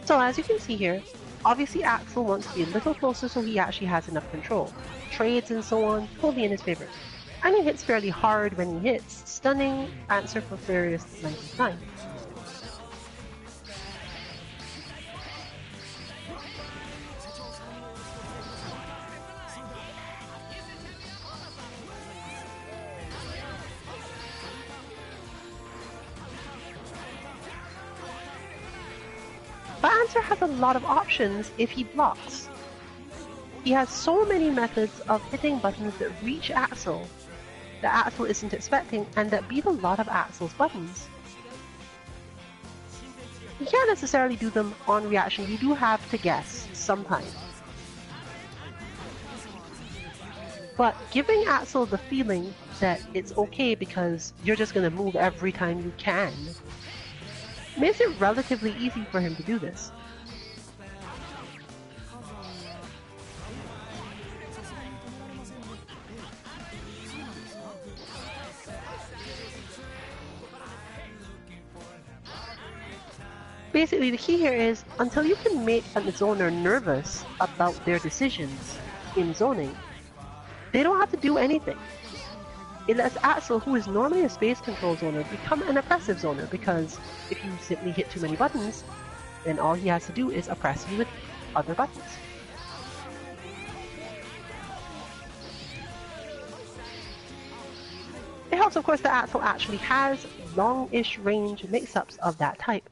So as you can see here, obviously Axel wants to be a little closer so he actually has enough control. Trades and so on, totally in his favor. And he hits fairly hard when he hits, stunning, answer for various length of time. Lancer has a lot of options if he blocks. He has so many methods of hitting buttons that reach Axel that Axel isn't expecting and that beat a lot of Axel's buttons. You can't necessarily do them on reaction, you do have to guess sometimes. But giving Axel the feeling that it's okay because you're just going to move every time you can makes it relatively easy for him to do this. Basically, the key here is, until you can make a zoner nervous about their decisions in zoning, they don't have to do anything. It lets Axel, who is normally a space control zoner, become an oppressive zoner, because if you simply hit too many buttons, then all he has to do is oppress you with other buttons. It helps, of course, that Axel actually has long-ish range mix-ups of that type,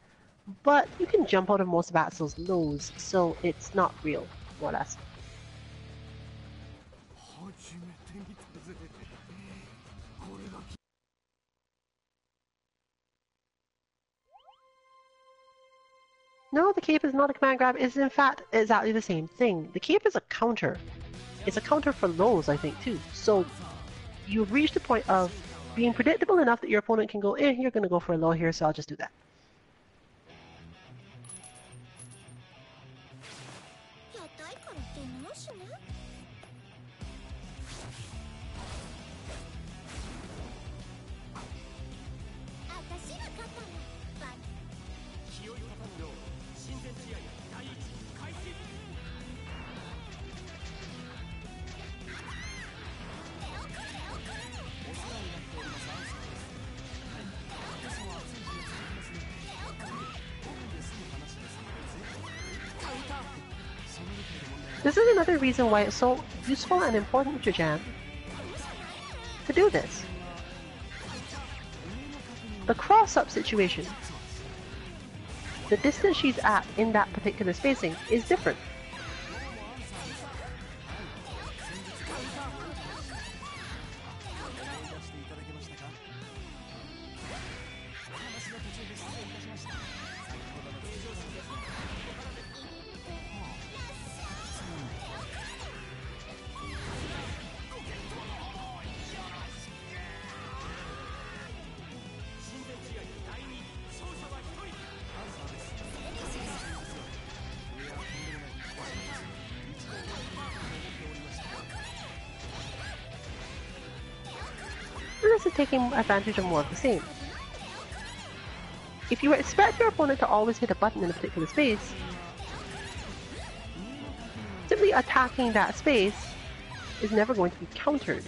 but you can jump out of most of Axel's lows, so it's not real, more or less. No, the cape is not a command grab. It's in fact exactly the same thing. The cape is a counter. It's a counter for lows, I think, too. So you've reached the point of being predictable enough that your opponent can go, you're going to go for a low here, so I'll just do that. This is another reason why it's so useful and important to Jam to do this. The cross-up situation, the distance she's at in that particular spacing is different. This is taking advantage of more of the same. If you expect your opponent to always hit a button in a particular space, simply attacking that space is never going to be countered.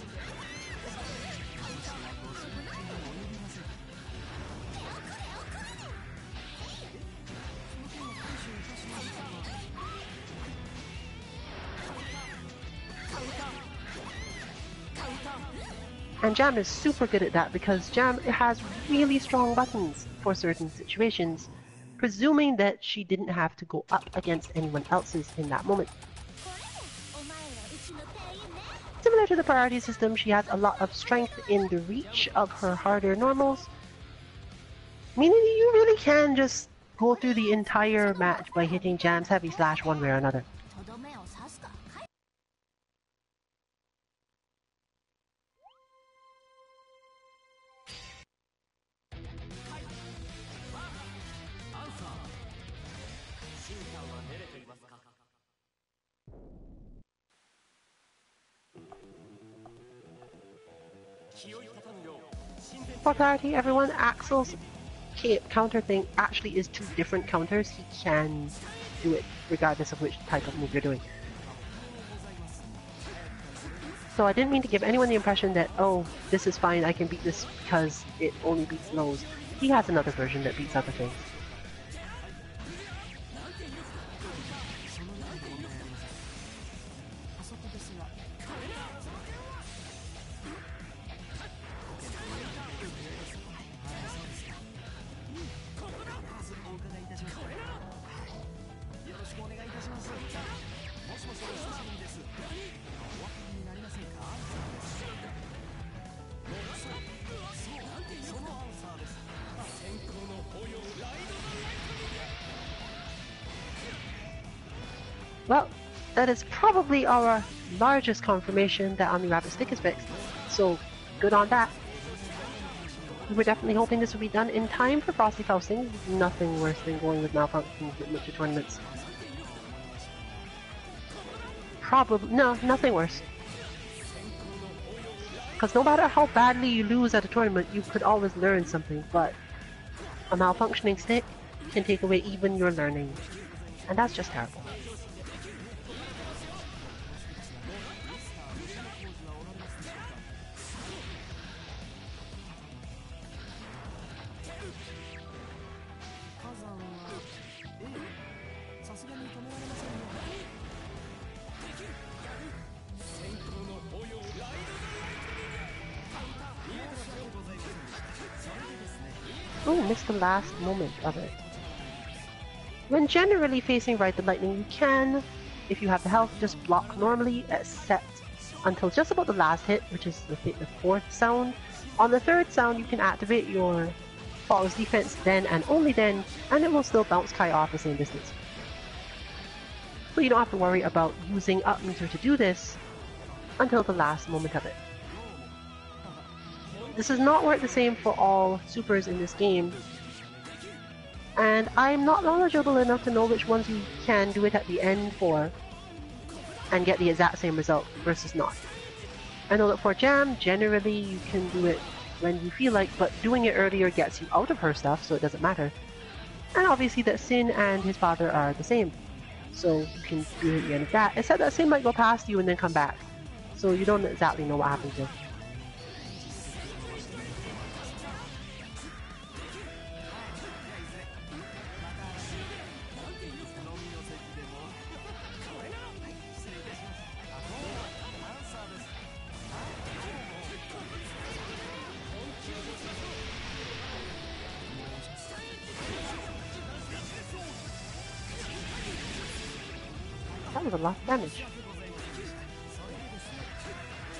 And Jam is super good at that because Jam has really strong buttons for certain situations, presuming that she didn't have to go up against anyone else's in that moment. Similar to the priority system, she has a lot of strength in the reach of her harder normals, meaning that you really can just go through the entire match by hitting Jam's heavy slash one way or another. For clarity, everyone, Axel's cape counter thing actually is two different counters. He can do it regardless of which type of move you're doing. So I didn't mean to give anyone the impression that, oh, this is fine, I can beat this because it only beats lows. He has another version that beats other things. Well, that is probably our largest confirmation that Omni Rabbit Stick is fixed. So, good on that. We were definitely hoping this would be done in time for Frosty Fausting. Nothing worse than going with malfunctions to tournaments. Probably, no, nothing worse. Because no matter how badly you lose at a tournament, you could always learn something, but a malfunctioning stick can take away even your learning. And that's just terrible. Oh, missed the last moment of it. When generally facing right the lightning, you can, if you have the health, just block normally, except until just about the last hit, which is the 4th sound. On the 3rd sound, you can activate your Fall's defense then and only then, and it will still bounce Kai off the same distance. So you don't have to worry about using up meter to do this until the last moment of it. This does not work the same for all supers in this game, and I'm not knowledgeable enough to know which ones you can do it at the end for and get the exact same result versus not. I know that for Jam, generally you can do it when you feel like, but doing it earlier gets you out of her stuff, so it doesn't matter. And obviously that Sin and his father are the same, so you can do it at the end of that, except that Sin might go past you and then come back, so you don't exactly know what happens there. That was a lot of damage.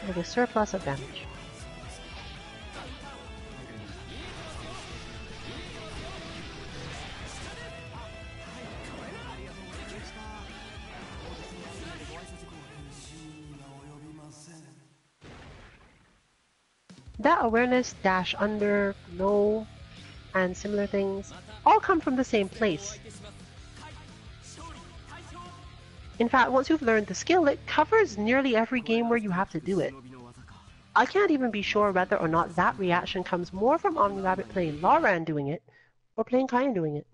With a surplus of damage. That awareness, dash under, no, and similar things all come from the same place. In fact, once you've learned the skill, it covers nearly every game where you have to do it. I can't even be sure whether or not that reaction comes more from Omni Rabbit playing Lauren doing it, or playing Kyan doing it.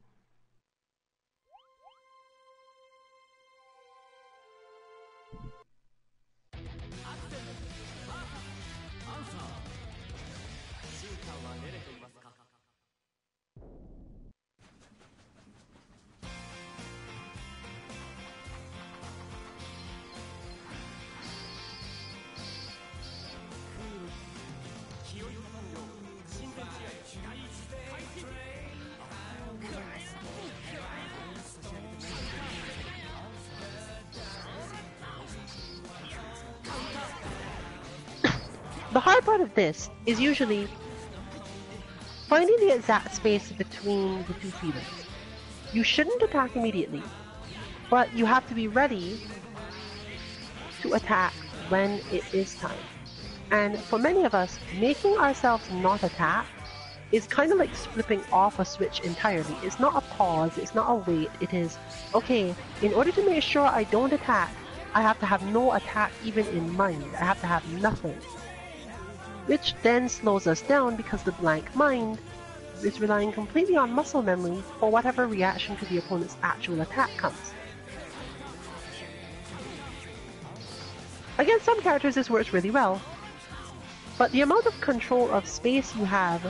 The hard part of this is usually finding the exact space between the two feelings. You shouldn't attack immediately, but you have to be ready to attack when it is time. And for many of us, making ourselves not attack is kind of like flipping off a switch entirely. It's not a pause, it's not a wait, it is, okay, in order to make sure I don't attack, I have to have no attack even in mind. I have to have nothing. Which then slows us down because the blank mind is relying completely on muscle memory for whatever reaction to the opponent's actual attack comes. Against some characters this works really well, but the amount of control of space you have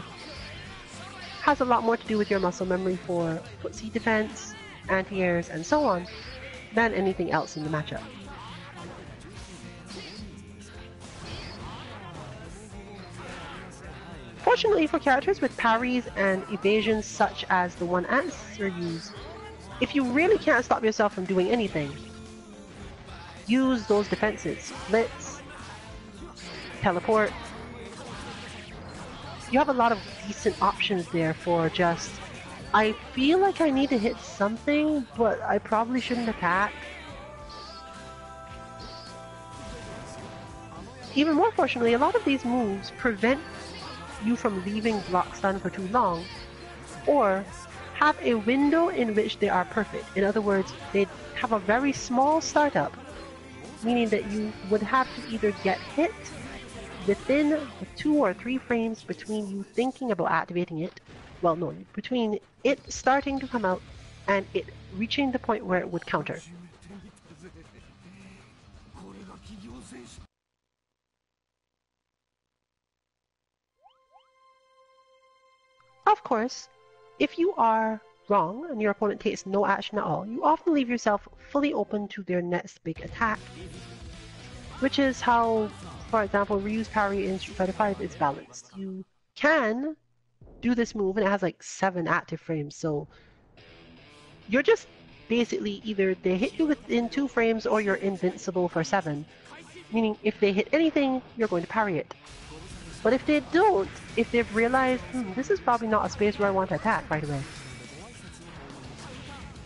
has a lot more to do with your muscle memory for footsie defense, anti-airs, and so on, than anything else in the matchup. Fortunately for characters with parries and evasions such as the one Answer used, if you really can't stop yourself from doing anything, use those defenses. Blitz, teleport. You have a lot of decent options there for just, I feel like I need to hit something, but I probably shouldn't attack. Even more fortunately, a lot of these moves prevent you from leaving blocks stun for too long, or have a window in which they are perfect. In other words, they have a very small startup, meaning that you would have to either get hit within the 2 or 3 frames between you thinking about activating it, well, no, between it starting to come out and it reaching the point where it would counter. Of course, if you are wrong and your opponent takes no action at all, you often leave yourself fully open to their next big attack, which is how, for example, Ryu's parry in Street Fighter V is balanced. You can do this move and it has like 7 active frames, so you're just basically either they hit you within 2 frames or you're invincible for 7, meaning if they hit anything, you're going to parry it. But if they don't, if they've realized, this is probably not a space where I want to attack right away,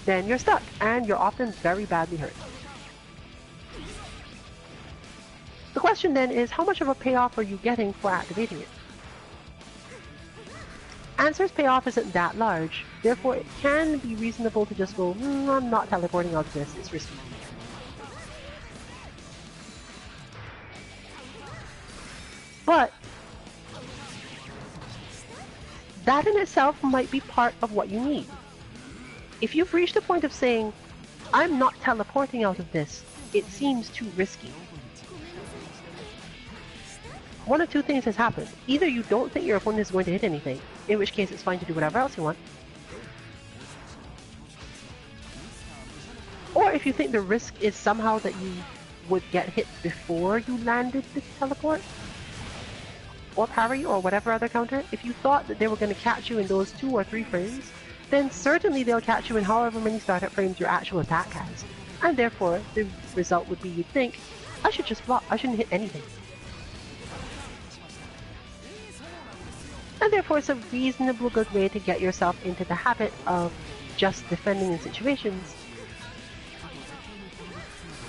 then you're stuck, and you're often very badly hurt. The question then is, how much of a payoff are you getting for activating it? Answer's payoff isn't that large, therefore it can be reasonable to just go, I'm not teleporting out of this, it's risky. But that in itself might be part of what you need. If you've reached a point of saying, I'm not teleporting out of this, it seems too risky. One of two things has happened. Either you don't think your opponent is going to hit anything, in which case it's fine to do whatever else you want. Or if you think the risk is somehow that you would get hit before you landed the teleport, or parry, or whatever other counter, if you thought that they were going to catch you in those 2 or 3 frames, then certainly they'll catch you in however many startup frames your actual attack has. And therefore, the result would be you'd think, I should just block, I shouldn't hit anything. And therefore it's a reasonable good way to get yourself into the habit of just defending in situations,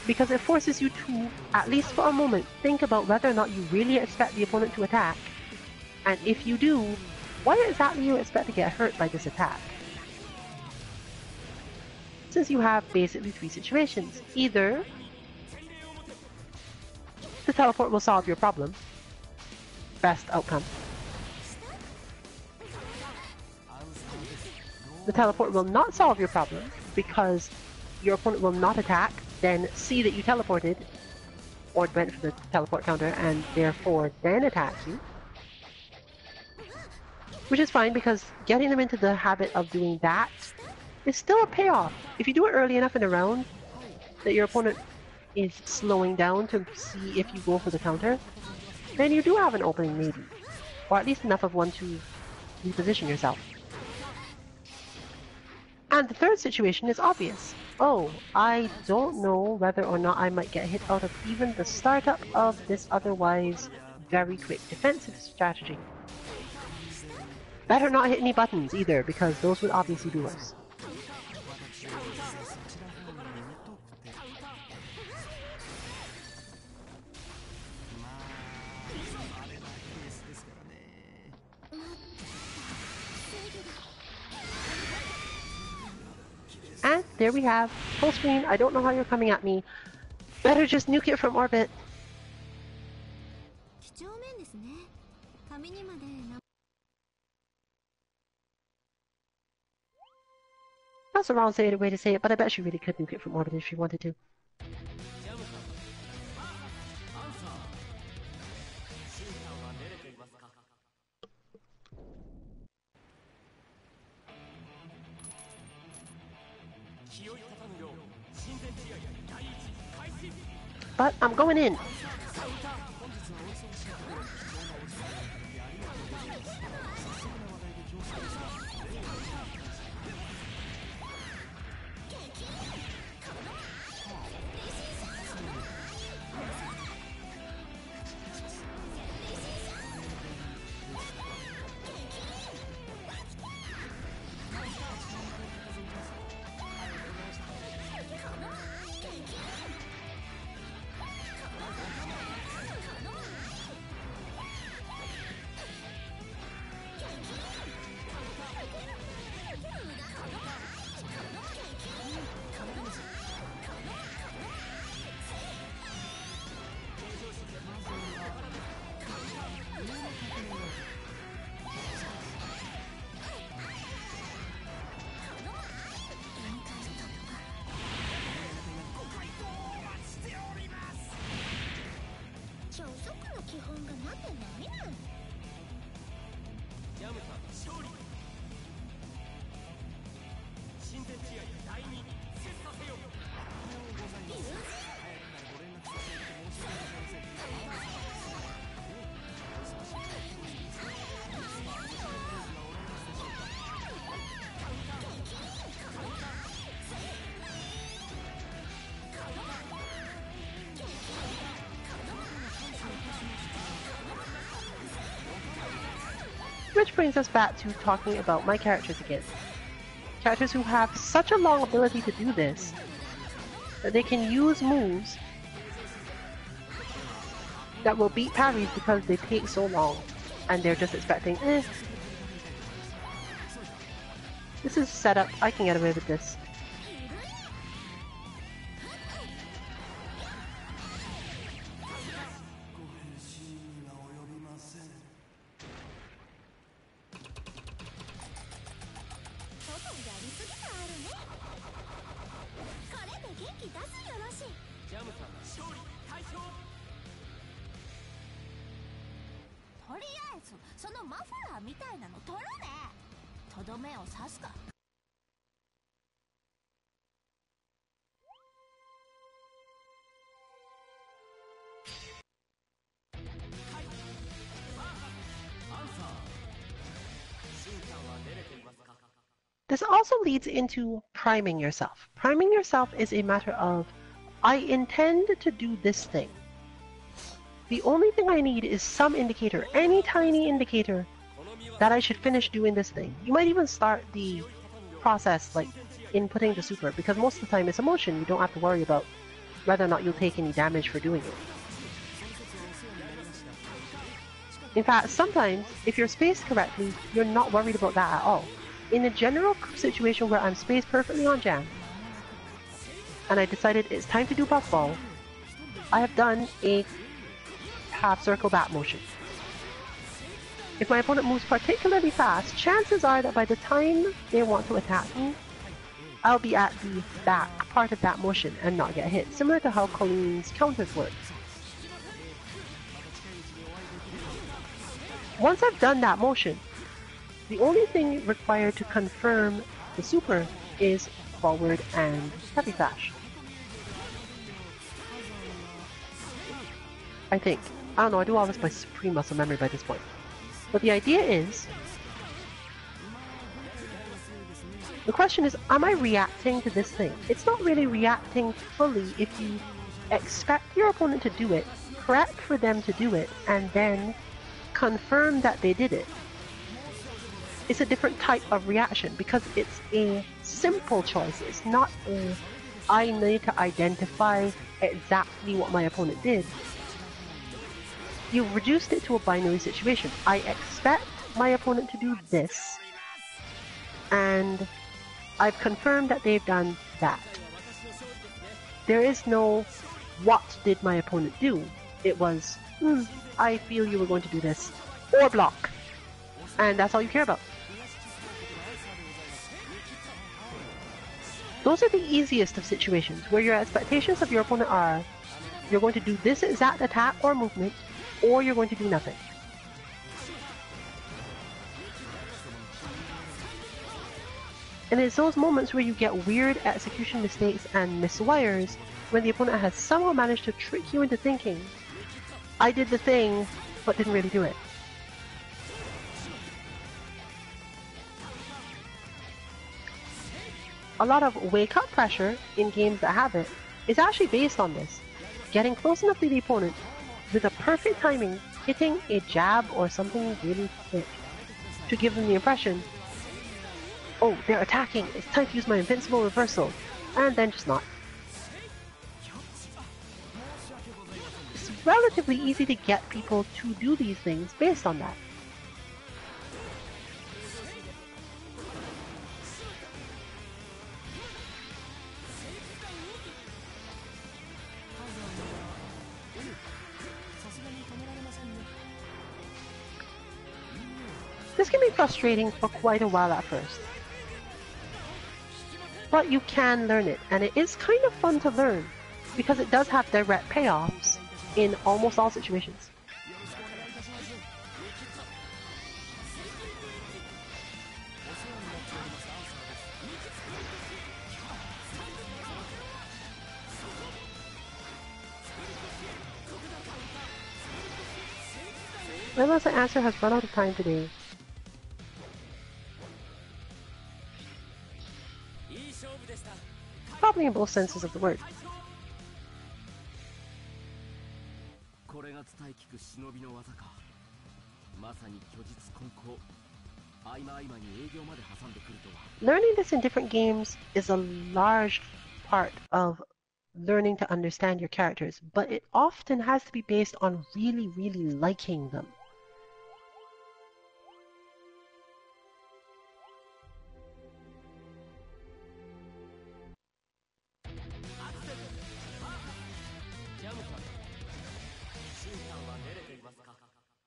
because it forces you to, at least for a moment, think about whether or not you really expect the opponent to attack, and if you do, why exactly you expect to get hurt by this attack. Since you have basically 3 situations. Either the teleport will solve your problem, best outcome. The teleport will not solve your problem because your opponent will not attack, then see that you teleported or went for the teleport counter and therefore then attack you. Which is fine because getting them into the habit of doing that is still a payoff. If you do it early enough in a round that your opponent is slowing down to see if you go for the counter, then you do have an opening maybe. Or at least enough of one to reposition yourself. And the third situation is obvious. Oh, I don't know whether or not I might get hit out of even the startup of this otherwise very quick defensive strategy. Better not hit any buttons either, because those would obviously do worse. And there we have, full screen. I don't know how you're coming at me. Better just nuke it from orbit. That's the wrong way to say it, but I bet she really could nuke it from orbit if she wanted to. But I'm going in. Which brings us back to talking about my characters again. Characters who have such a long ability to do this, that they can use moves that will beat parries because they take so long, and they're just expecting, this is set up, I can get away with this. This also leads into priming yourself. Priming yourself is a matter of, I intend to do this thing. The only thing I need is some indicator, any tiny indicator, that I should finish doing this thing. You might even start the process like inputting the super, because most of the time it's a motion, you don't have to worry about whether or not you'll take any damage for doing it. In fact, sometimes, if you're spaced correctly, you're not worried about that at all. In a general situation where I'm spaced perfectly on jam, and I decided it's time to do buff ball, I have done a half circle back motion. If my opponent moves particularly fast, chances are that by the time they want to attack me, I'll be at the back part of that motion and not get hit, similar to how Colleen's counters work. Once I've done that motion, the only thing required to confirm the super is forward and heavy flash. I think. I don't know, I do all this by supreme muscle memory by this point. But the idea is, the question is, am I reacting to this thing? It's not really reacting fully if you expect your opponent to do it, prep for them to do it, and then confirm that they did it. It's a different type of reaction because it's a simple choice. It's not a, I need to identify exactly what my opponent did. You've reduced it to a binary situation. I expect my opponent to do this, and I've confirmed that they've done that. There is no, what did my opponent do? It was, I feel you were going to do this, or block. And that's all you care about. Those are the easiest of situations, where your expectations of your opponent are, you're going to do this exact attack or movement, or you're going to do nothing. And it's those moments where you get weird execution mistakes and miswires, when the opponent has somehow managed to trick you into thinking, I did the thing, but didn't really do it. A lot of wake-up pressure in games that have it is actually based on this. Getting close enough to the opponent with a perfect timing, hitting a jab or something really quick to give them the impression, oh, they're attacking, it's time to use my invincible reversal, and then just not. It's relatively easy to get people to do these things based on that. This can be frustrating for quite a while at first. But you can learn it, and it is kind of fun to learn, because it does have direct payoffs in almost all situations. Layla's answer has run out of time today. Probably in both senses of the word. Learning this in different games is a large part of learning to understand your characters, but it often has to be based on really, really liking them.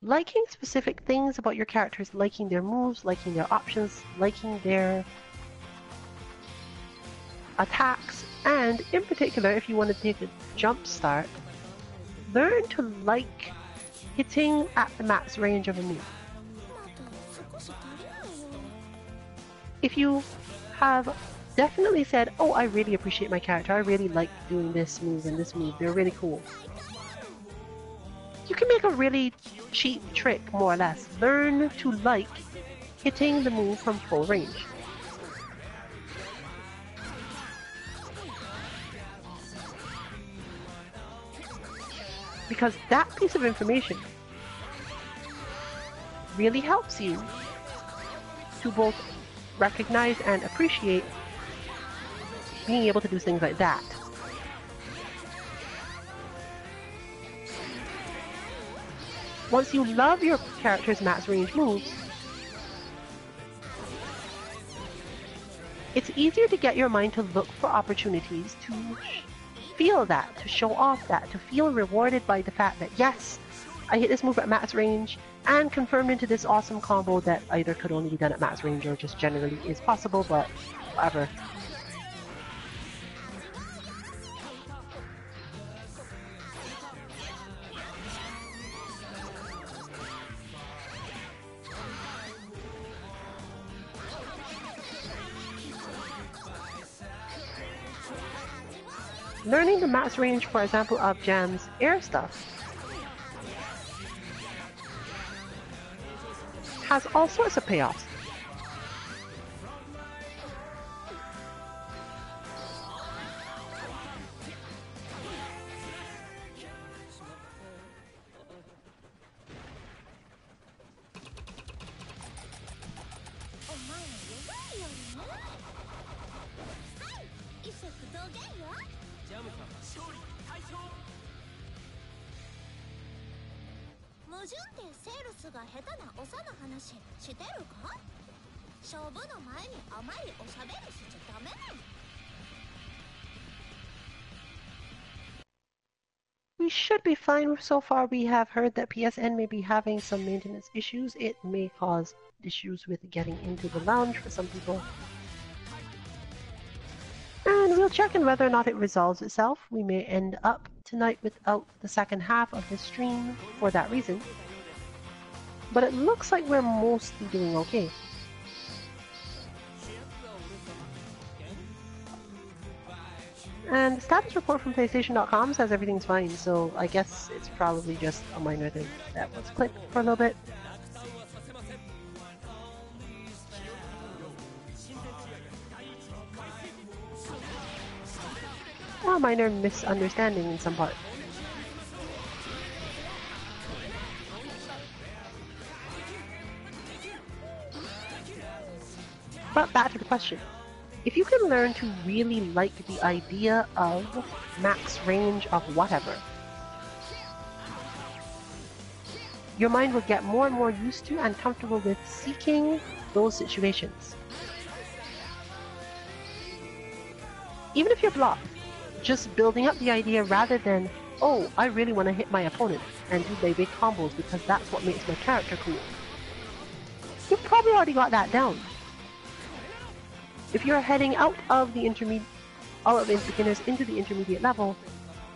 Liking specific things about your characters, liking their moves, liking their options, liking their attacks, and in particular, if you want to take a jump start, learn to like hitting at the max range of a move. If you have definitely said, oh, I really appreciate my character, I really like doing this move and this move, they're really cool. You can make a really cheap trick, more or less. Learn to like hitting the move from full range. Because that piece of information really helps you to both recognize and appreciate being able to do things like that. Once you love your character's max range moves, it's easier to get your mind to look for opportunities to feel that, to show off that, to feel rewarded by the fact that, yes, I hit this move at max range and confirmed into this awesome combo that either could only be done at max range or just generally is possible, but whatever. Learning the max range, for example, of Jam's air stuff has all sorts of payoffs. We should be fine so far. We have heard that PSN may be having some maintenance issues. It may cause issues with getting into the lounge for some people. And we'll check on whether or not it resolves itself. We may end up tonight without the second half of this stream for that reason. But it looks like we're mostly doing okay. And the status report from PlayStation.com says everything's fine, so I guess it's probably just a minor thing that was clicked for a little bit. Or a minor misunderstanding in some part. But back to the question. If you can learn to really like the idea of max range of whatever, your mind will get more and more used to and comfortable with seeking those situations. Even if you're blocked, just building up the idea rather than, oh, I really want to hit my opponent and do my big combos because that's what makes my character cool. You've probably already got that down. If you're heading out of the beginners into the intermediate level,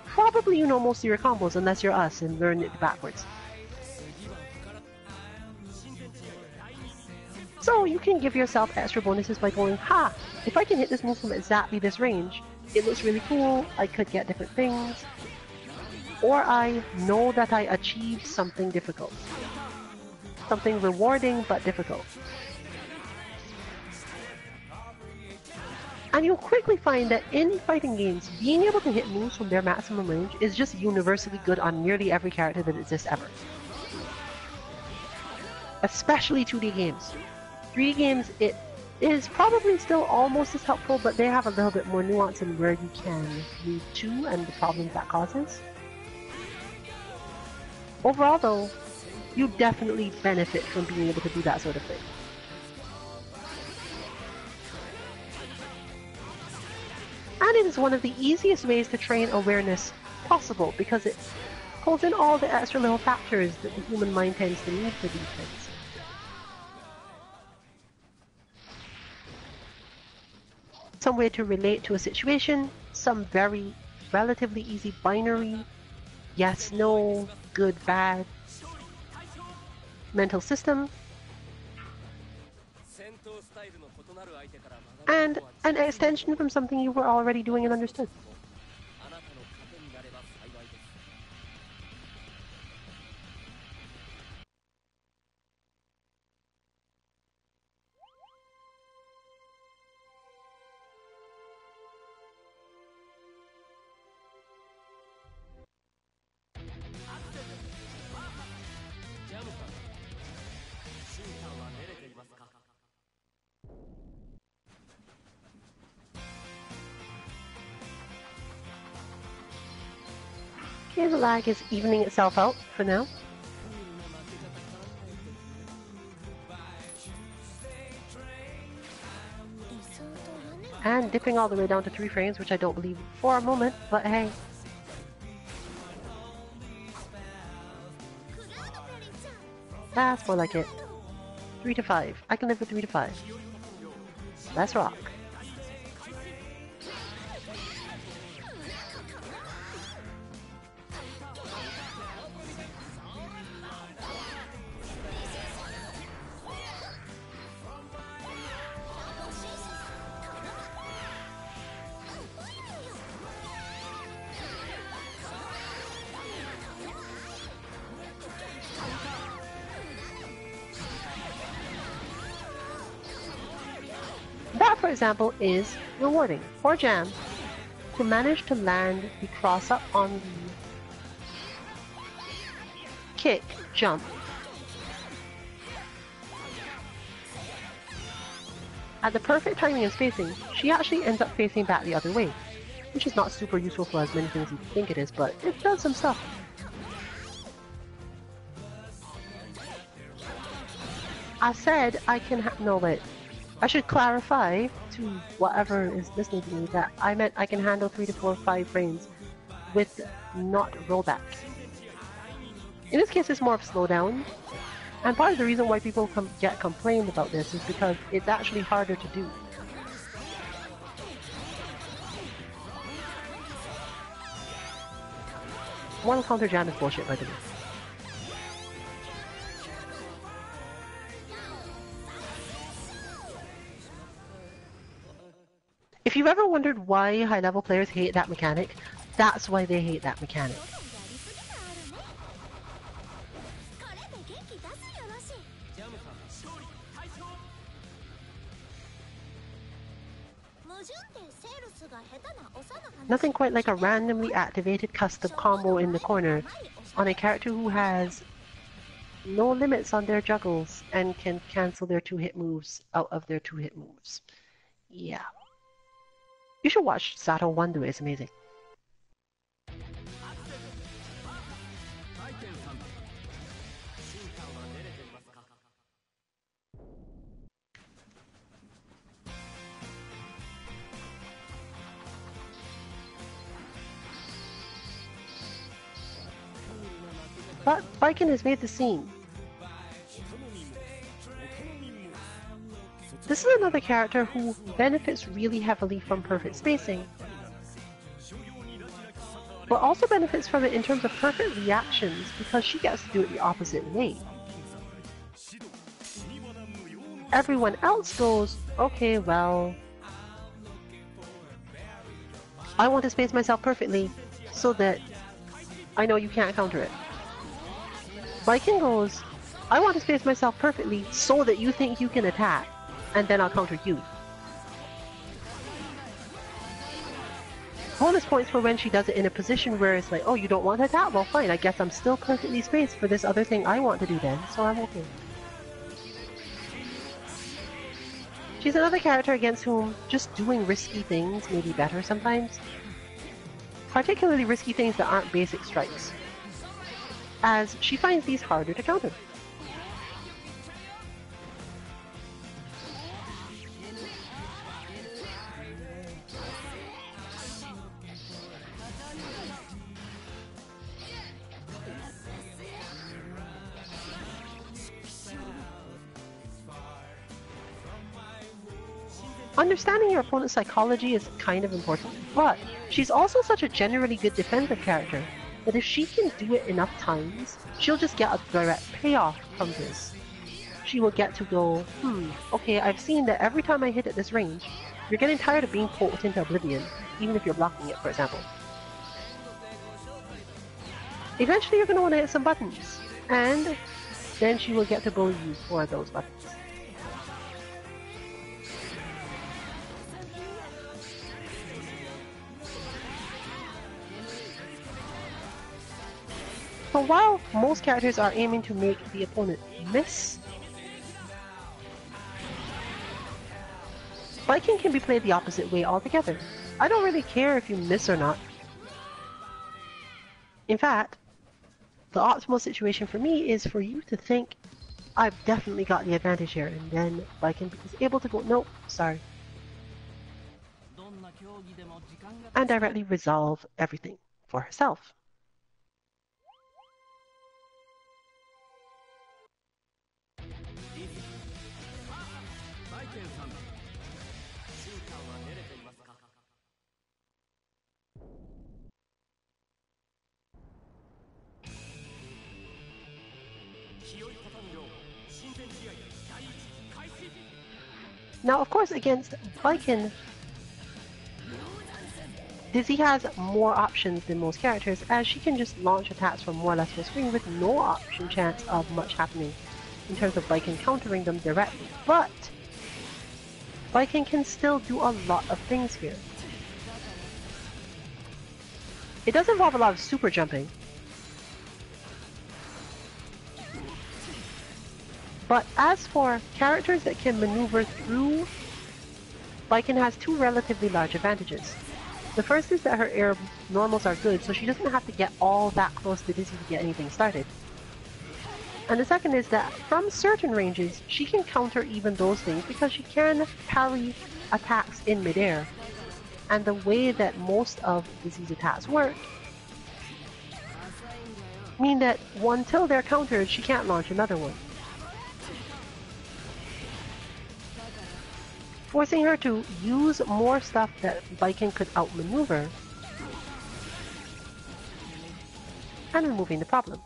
probably you know most of your combos unless you're us and learn it backwards. So you can give yourself extra bonuses by going, ha, if I can hit this move from exactly this range, it looks really cool, I could get different things, or I know that I achieved something difficult. something rewarding but difficult. And you'll quickly find that in fighting games, being able to hit moves from their maximum range is just universally good on nearly every character that exists ever. Especially 2D games. 3D games, it is probably still almost as helpful, but they have a little bit more nuance in where you can move to and the problems that causes. Overall though, you definitely benefit from being able to do that sort of thing. And it is one of the easiest ways to train awareness possible because it pulls in all the extra little factors that the human mind tends to need for these things. Some way to relate to a situation, some very relatively easy binary, yes, no, good, bad, mental system, and an extension from something you were already doing and understood. Okay, the lag is evening itself out for now. And dipping all the way down to 3 frames, which I don't believe for a moment, but hey. That's more like it. 3 to 5. I can live with 3 to 5. Let's rock. That, for example, is rewarding for Jam to manage to land the cross-up on the kick, jump. At the perfect timing and spacing, she actually ends up facing back the other way, which is not super useful for as many things as you think it is, but it does some stuff. I said I can no wait. I should clarify to whatever is listening to me that I meant I can handle 3 to 4, 5 frames with not rollback. In this case, it's more of slowdown, and part of the reason why people get complained about this is because it's actually harder to do. One counter jam is bullshit, by the way. If you've ever wondered why high-level players hate that mechanic, that's why they hate that mechanic. Nothing quite like a randomly activated custom combo in the corner on a character who has no limits on their juggles and can cancel their 2-hit moves out of their 2-hit moves. Yeah. You should watch Sato 1 do it, it's amazing. But Baiken has made the scene. This is another character who benefits really heavily from perfect spacing, but also benefits from it in terms of perfect reactions because she gets to do it the opposite way. Everyone else goes, okay, well, I want to space myself perfectly so that I know you can't counter it. Baiken goes, I want to space myself perfectly so that you think you can attack, and then I'll counter you. Bonus points for when she does it in a position where it's like, oh, you don't want to attack? Well, fine, I guess I'm still perfectly spaced for this other thing I want to do then, so I'm okay. She's another character against whom just doing risky things may be better sometimes. Particularly risky things that aren't basic strikes, as she finds these harder to counter. Understanding your opponent's psychology is kind of important, but she's also such a generally good defensive character that if she can do it enough times, she'll just get a direct payoff from this. She will get to go, okay, I've seen that every time I hit at this range, you're getting tired of being poked into oblivion, even if you're blocking it, for example. Eventually you're going to want to hit some buttons, and then she will get to bully you for those buttons. So while most characters are aiming to make the opponent miss, Viking can be played the opposite way altogether. I don't really care if you miss or not. In fact, the optimal situation for me is for you to think, I've definitely got the advantage here, and then Viking is able to go, nope, sorry. And directly resolve everything for herself. Now, of course, against Viking, Dizzy has more options than most characters, as she can just launch attacks from more or less full screen with no option chance of much happening in terms of Viking countering them directly. But Viking can still do a lot of things here. It does involve a lot of super jumping, but as for characters that can maneuver through, Viking has two relatively large advantages. The first is that her air normals are good, so she doesn't have to get all that close to Dizzy to get anything started. And the second is that from certain ranges, she can counter even those things because she can parry attacks in midair. And the way that most of Dizzy's attacks work mean that until they're countered, she can't launch another one, forcing her to use more stuff that Viking could outmaneuver and removing the problem.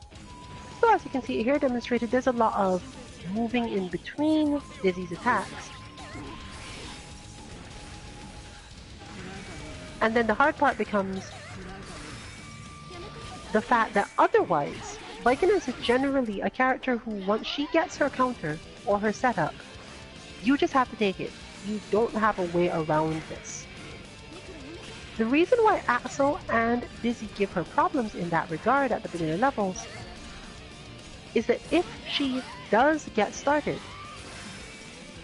So as you can see here demonstrated, there's a lot of moving in between Dizzy's attacks. And then the hard part becomes the fact that otherwise, Viking is generally a character who, once she gets her counter or her setup, you just have to take it. You don't have a way around this. The reason why Axel and Dizzy give her problems in that regard at the beginner levels is that if she does get started,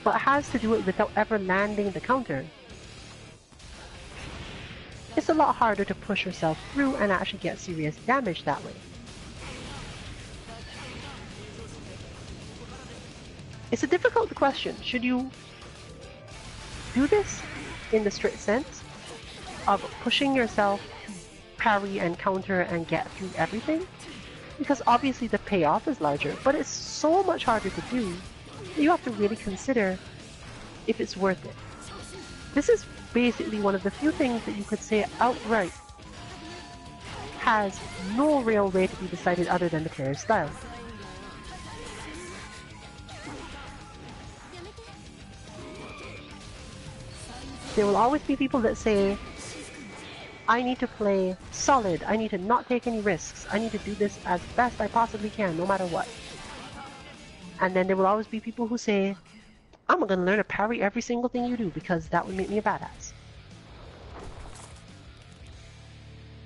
but has to do it without ever landing the counter, it's a lot harder to push herself through and actually get serious damage that way. It's a difficult question. Should you do this in the strict sense of pushing yourself to parry and counter and get through everything? Because obviously the payoff is larger, but it's so much harder to do that you have to really consider if it's worth it. This is basically one of the few things that you could say outright has no real way to be decided other than the player's style. There will always be people that say, I need to play solid, I need to not take any risks, I need to do this as best I possibly can, no matter what. And then there will always be people who say, I'm going to learn to parry every single thing you do because that would make me a badass.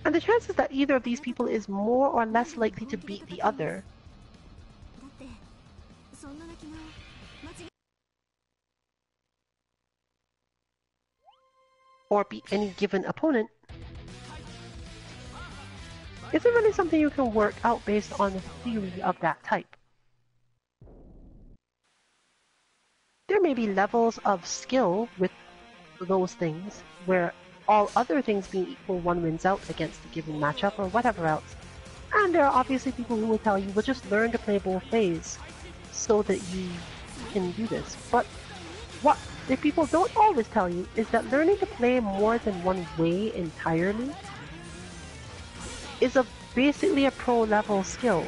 And the chances that either of these people is more or less likely to beat the other or beat any given opponent isn't really something you can work out based on the theory of that type. There may be levels of skill with those things where all other things being equal, one wins out against a given matchup or whatever else. And there are obviously people who will tell you, well, just learn to play both ways so that you can do this. But what the people don't always tell you is that learning to play more than one way entirely is basically a pro-level skill.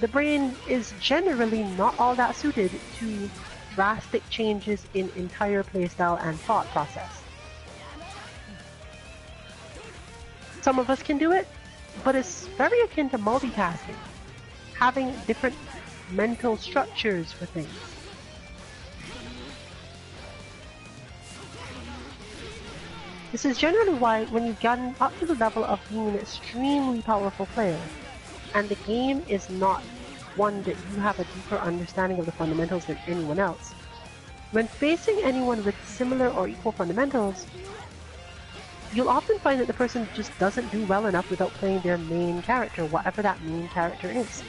The brain is generally not all that suited to drastic changes in entire playstyle and thought process. Some of us can do it, but it's very akin to multitasking, having different mental structures for things. This is generally why when you've gotten up to the level of being an extremely powerful player, and the game is not one that you have a deeper understanding of the fundamentals than anyone else, when facing anyone with similar or equal fundamentals, you'll often find that the person just doesn't do well enough without playing their main character, whatever that main character is.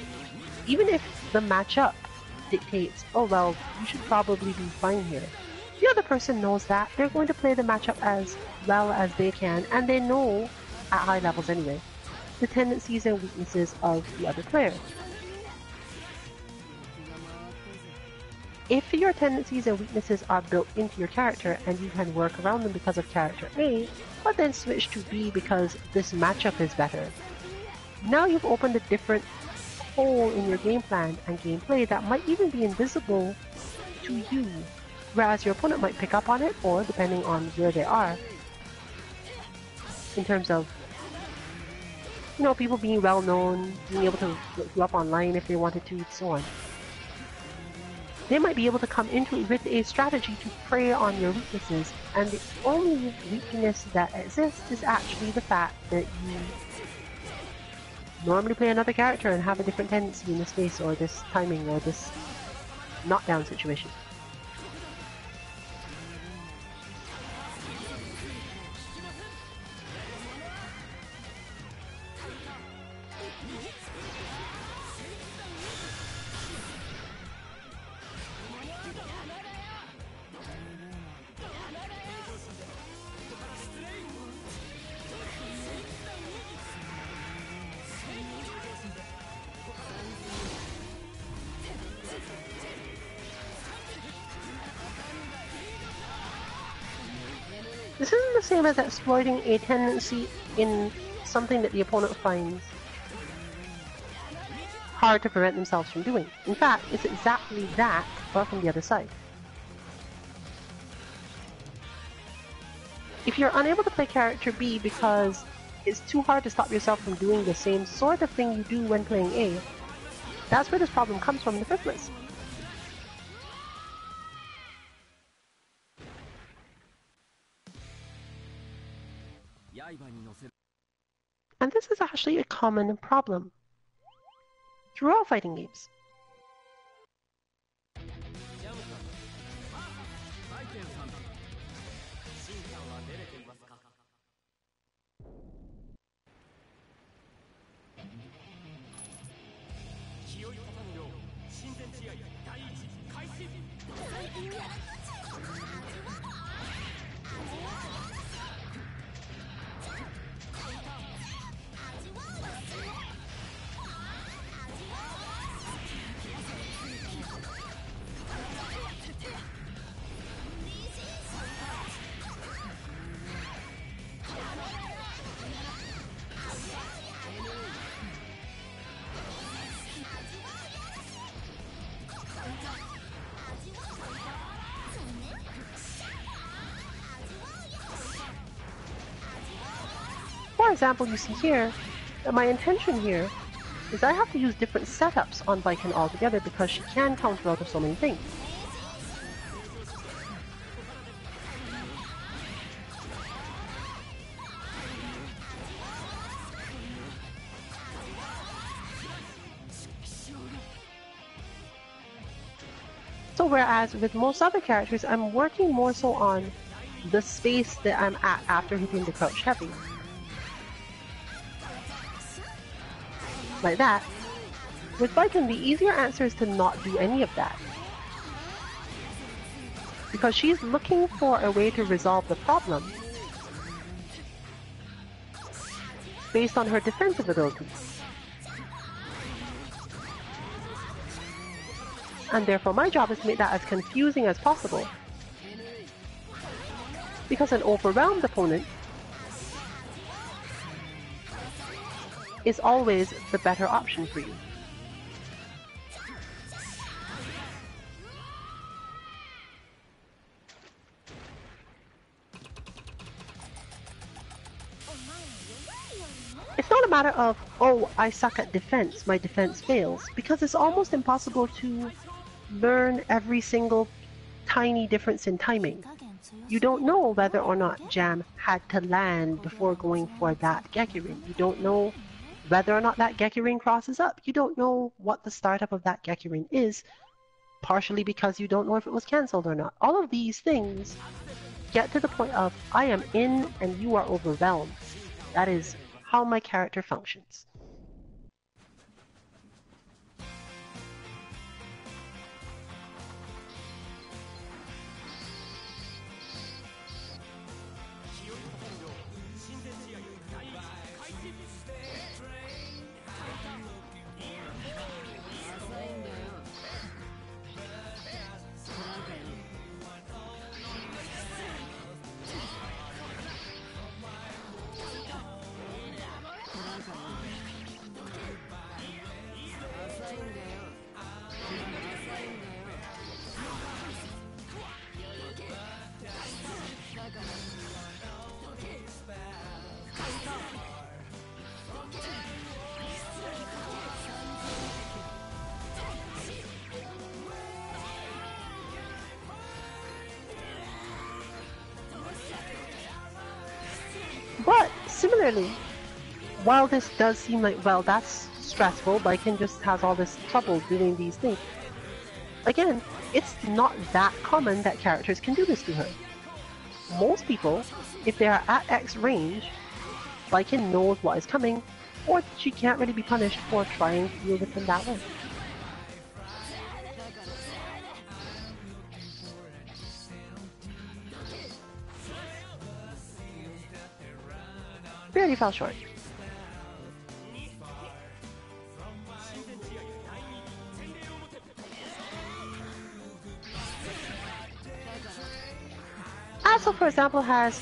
Even if the matchup dictates, oh well, you should probably be fine here. The other person knows that, they're going to play the matchup as well as they can, and they know, at high levels anyway, the tendencies and weaknesses of the other player. If your tendencies and weaknesses are built into your character and you can work around them because of character A, but then switch to B because this matchup is better, now you've opened a different hole in your game plan and gameplay that might even be invisible to you, whereas your opponent might pick up on it, or depending on where they are, in terms of, you know, people being well known, being able to look you up online if they wanted to, and so on. They might be able to come into it with a strategy to prey on your weaknesses, and the only weakness that exists is actually the fact that you normally play another character and have a different tendency in this space, or this timing, or this knockdown situation. This isn't the same as exploiting a tendency in something that the opponent finds hard to prevent themselves from doing. In fact, it's exactly that, but from the other side. If you're unable to play character B because it's too hard to stop yourself from doing the same sort of thing you do when playing A, that's where this problem comes from in the first place. And this is actually a common problem throughout fighting games. For example, you see here that my intention here is I have to use different setups on Baiken altogether because she can counter out of so many things. So whereas with most other characters, I'm working more so on the space that I'm at after hitting the crouch heavy. Like that. With Baiken, the easier answer is to not do any of that. Because she's looking for a way to resolve the problem based on her defensive abilities. And therefore my job is to make that as confusing as possible. Because an overwhelmed opponent is always the better option for you. It's not a matter of, oh, I suck at defense, my defense fails, because it's almost impossible to learn every single tiny difference in timing. You don't know whether or not Jam had to land before going for that Gekirin. You don't know whether or not that Gekirin crosses up. You don't know what the startup of that Gekirin is, partially because you don't know if it was cancelled or not. All of these things get to the point of, I am in and you are overwhelmed. That is how my character functions. But similarly, while this does seem like, well, that's stressful, Baiken just has all this trouble doing these things. Again, it's not that common that characters can do this to her. Most people, if they are at X range, Baiken knows what is coming, or she can't really be punished for trying to deal with them that way. Barely fell short. Aso, for example, has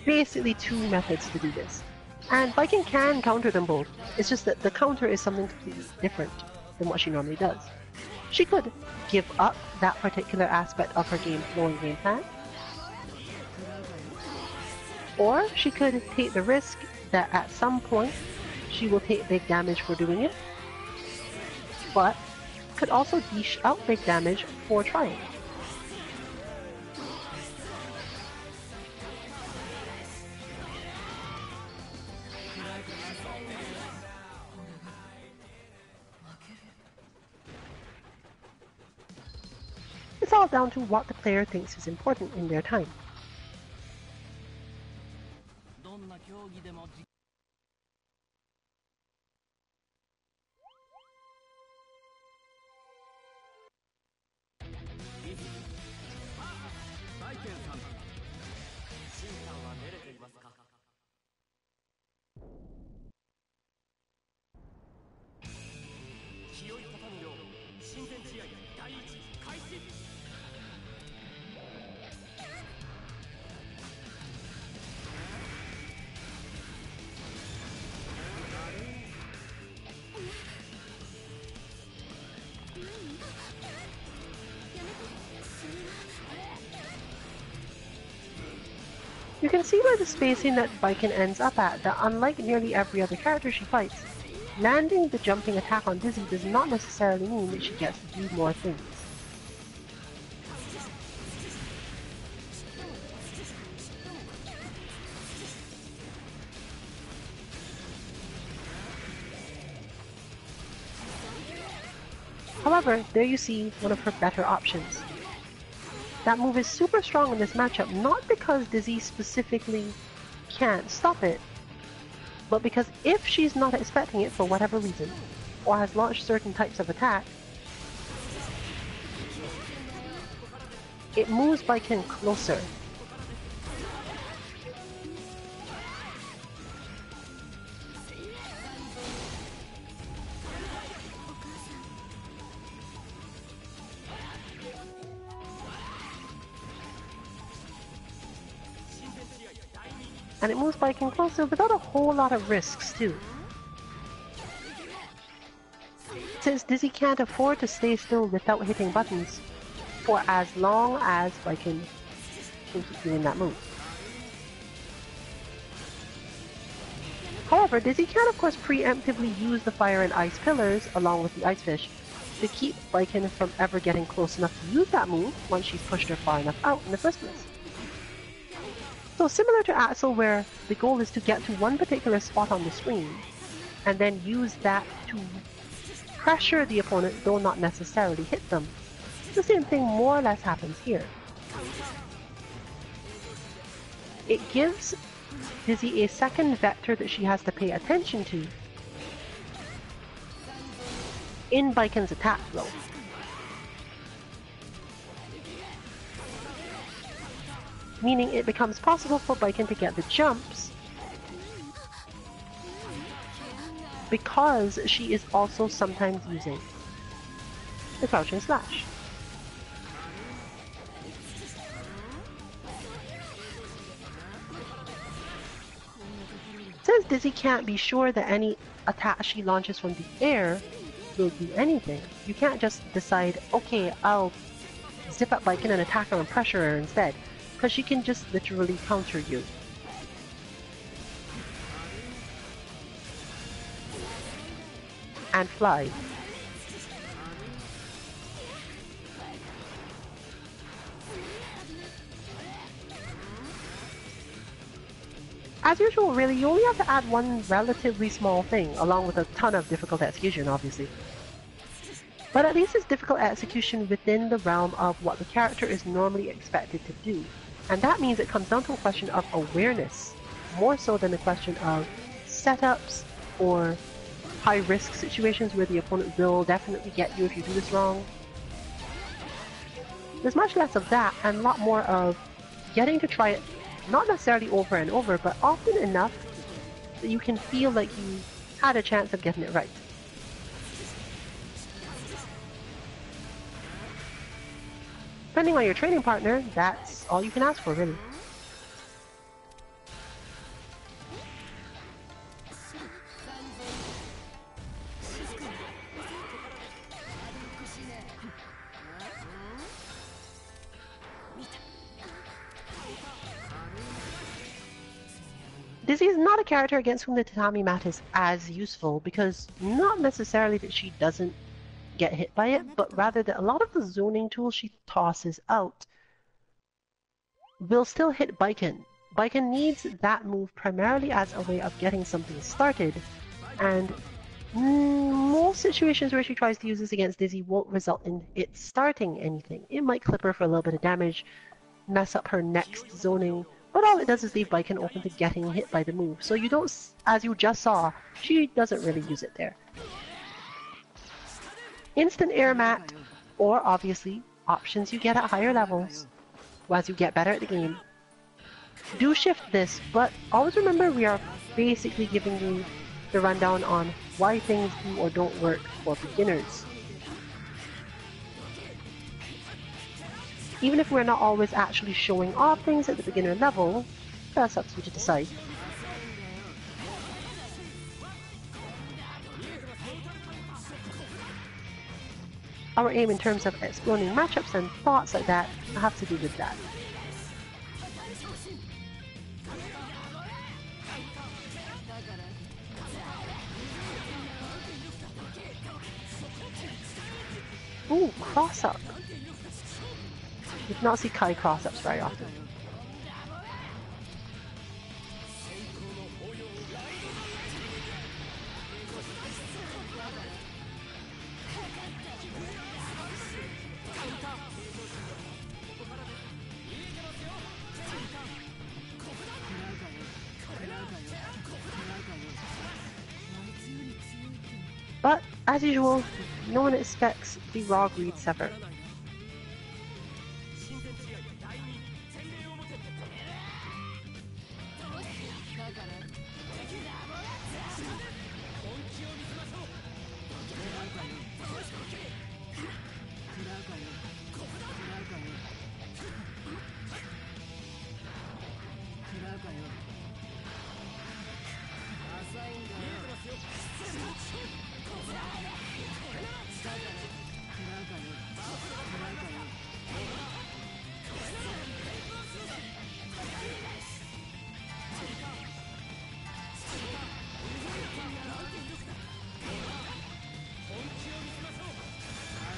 basically two methods to do this. And Baiken can counter them both. It's just that the counter is something completely different than what she normally does. She could give up that particular aspect of her game flow and game plan, or she could take the risk that at some point she will take big damage for doing it, but could also dish out big damage for trying. It's all down to what the player thinks is important in their time. You can see by the spacing that Baiken ends up at that unlike nearly every other character she fights, landing the jumping attack on Dizzy does not necessarily mean that she gets to do more things. However, there you see one of her better options. That move is super strong in this matchup, not because Dizzy specifically can't stop it, but because if she's not expecting it for whatever reason, or has launched certain types of attack, it moves Baiken closer. And it moves Baiken closer without a whole lot of risks too. Since Dizzy can't afford to stay still without hitting buttons for as long as Baiken can keep doing that move. However, Dizzy can of course preemptively use the fire and ice pillars along with the ice fish to keep Baiken from ever getting close enough to use that move once she's pushed her far enough out in the first place. So similar to Axel, where the goal is to get to one particular spot on the screen and then use that to pressure the opponent, though not necessarily hit them. The same thing more or less happens here. It gives Dizzy a second vector that she has to pay attention to in Baiken's attack flow. Meaning it becomes possible for Baiken to get the jumps because she is also sometimes using the crouching slash. Since Dizzy can't be sure that any attack she launches from the air will do anything, you can't just decide, okay, I'll zip up Baiken and attack her and pressure her instead, because she can just literally counter you. And fly. As usual, really, you only have to add one relatively small thing, along with a ton of difficult execution, obviously. But at least it's difficult execution within the realm of what the character is normally expected to do. And that means it comes down to a question of awareness, more so than a question of setups or high-risk situations where the opponent will definitely get you if you do this wrong. There's much less of that and a lot more of getting to try it, not necessarily over and over, but often enough that you can feel like you had a chance of getting it right. Depending on your training partner, that's all you can ask for, really. Dizzy is not a character against whom the tatami mat is as useful, because not necessarily that she doesn't get hit by it, but rather that a lot of the zoning tools she tosses out will still hit Baiken. Baiken needs that move primarily as a way of getting something started, and most situations where she tries to use this against Dizzy won't result in it starting anything. It might clip her for a little bit of damage, mess up her next zoning, but all it does is leave Baiken open to getting hit by the move. So you don't, as you just saw, she doesn't really use it there. Instant air mat, or obviously, options you get at higher levels as you get better at the game. Do shift this, but always remember we are basically giving you the rundown on why things do or don't work for beginners. Even if we're not always actually showing off things at the beginner level, that's up to you to decide. Our aim in terms of exploring matchups and thoughts like that have to do with that. Ooh, cross-up. You do not see Kai cross-ups very often. But, as usual, no one expects the raw greed sever.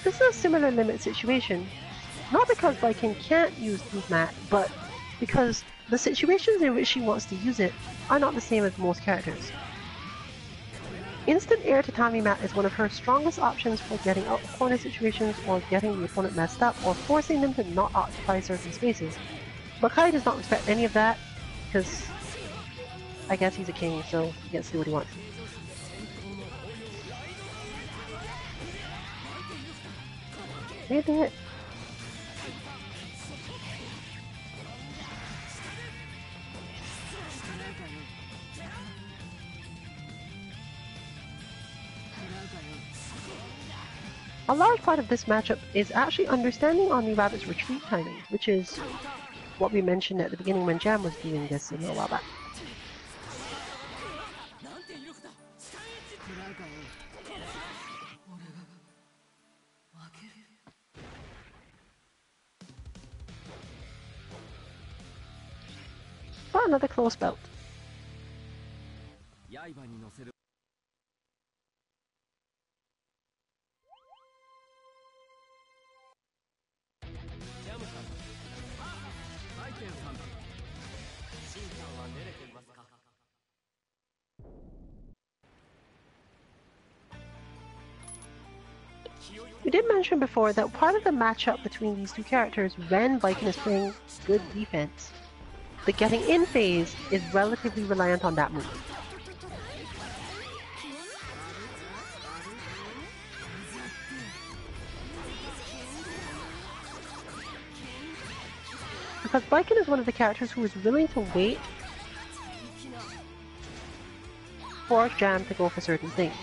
This is a similar limit situation, not because Baiken can't use Move Mat, but because the situations in which she wants to use it are not the same as most characters. Instant air tatami mat is one of her strongest options for getting out of corner situations or getting the opponent messed up or forcing them to not occupy certain spaces. But Kai does not respect any of that, because I guess he's a king, so he gets to do what he wants. Read it. A large part of this matchup is actually understanding on the rabbit's retreat timing, which is what we mentioned at the beginning when Jam was doing this a little while back. But another close belt. We did mention before that part of the matchup between these two characters when Baiken is playing good defense, the getting in phase is relatively reliant on that move. Because Baiken is one of the characters who is willing to wait for Jam to go for certain things.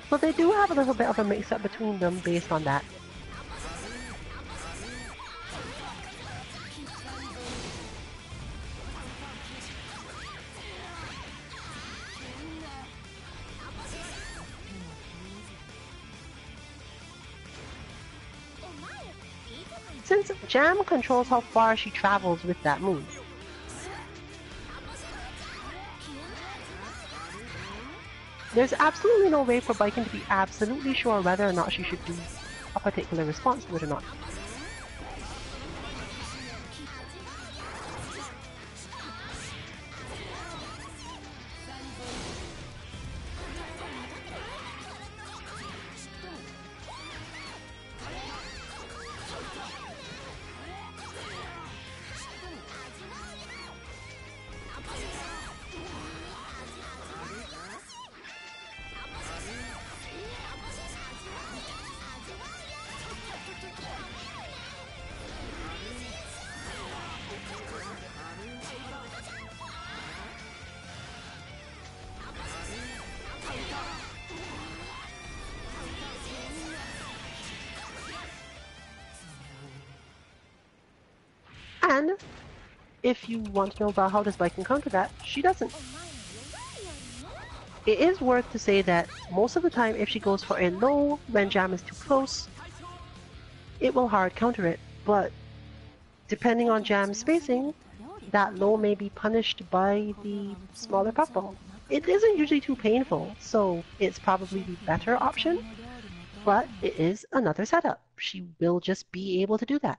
So they do have a little bit of a mix-up between them based on that. Since Jam controls how far she travels with that move. There's absolutely no way for Baiken to be absolutely sure whether or not she should do a particular response to it or not. And if you want to know about how does Baiken counter that, she doesn't. It is worth to say that most of the time if she goes for a low when jam is too close, it will hard counter it, but depending on jam spacing, that low may be punished by the smaller puffball. It isn't usually too painful, so it's probably the better option, but it is another setup. She will just be able to do that.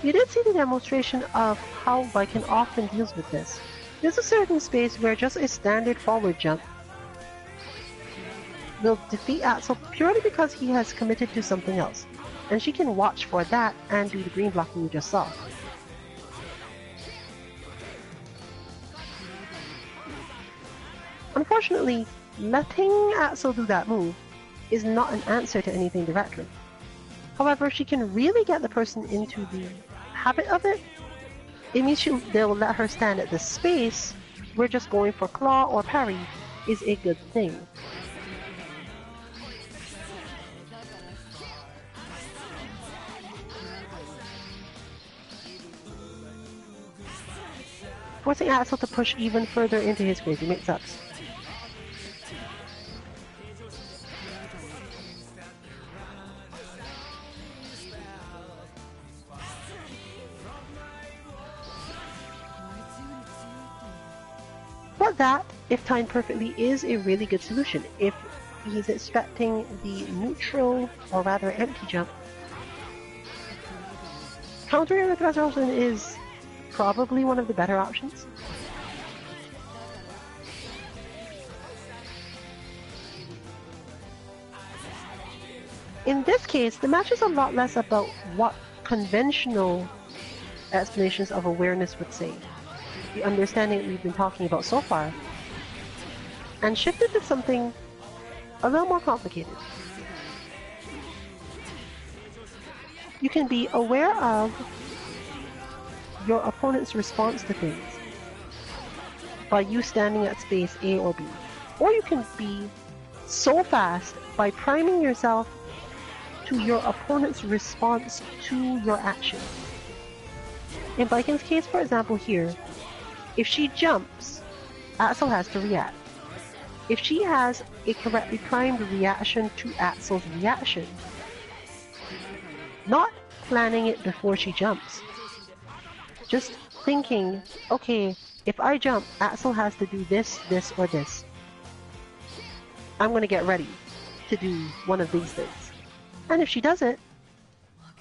You did see the demonstration of how Viking often deals with this. There's a certain space where just a standard forward jump will defeat Axel purely because he has committed to something else, and she can watch for that and do the green blocking you just saw. Unfortunately, letting Axel do that move is not an answer to anything directly. However, if she can really get the person into the habit of it, it means they'll let her stand at the space where just going for claw or parry is a good thing. Forcing Axel to push even further into his crazy mix-ups. But that, if timed perfectly, is a really good solution. If he's expecting the neutral, or rather empty jump, countering with Resurrection is probably one of the better options. In this case, the match is a lot less about what conventional explanations of awareness would say, the understanding that we've been talking about so far, and shifted to something a little more complicated. You can be aware of your opponent's response to things by you standing at space A or B. Or you can be so fast by priming yourself to your opponent's response to your action. In Viking's case, for example here, if she jumps, Axel has to react. If she has a correctly primed reaction to Axel's reaction, not planning it before she jumps, just thinking, okay, if I jump, Axel has to do this, this, or this. I'm going to get ready to do one of these things. And if she does it,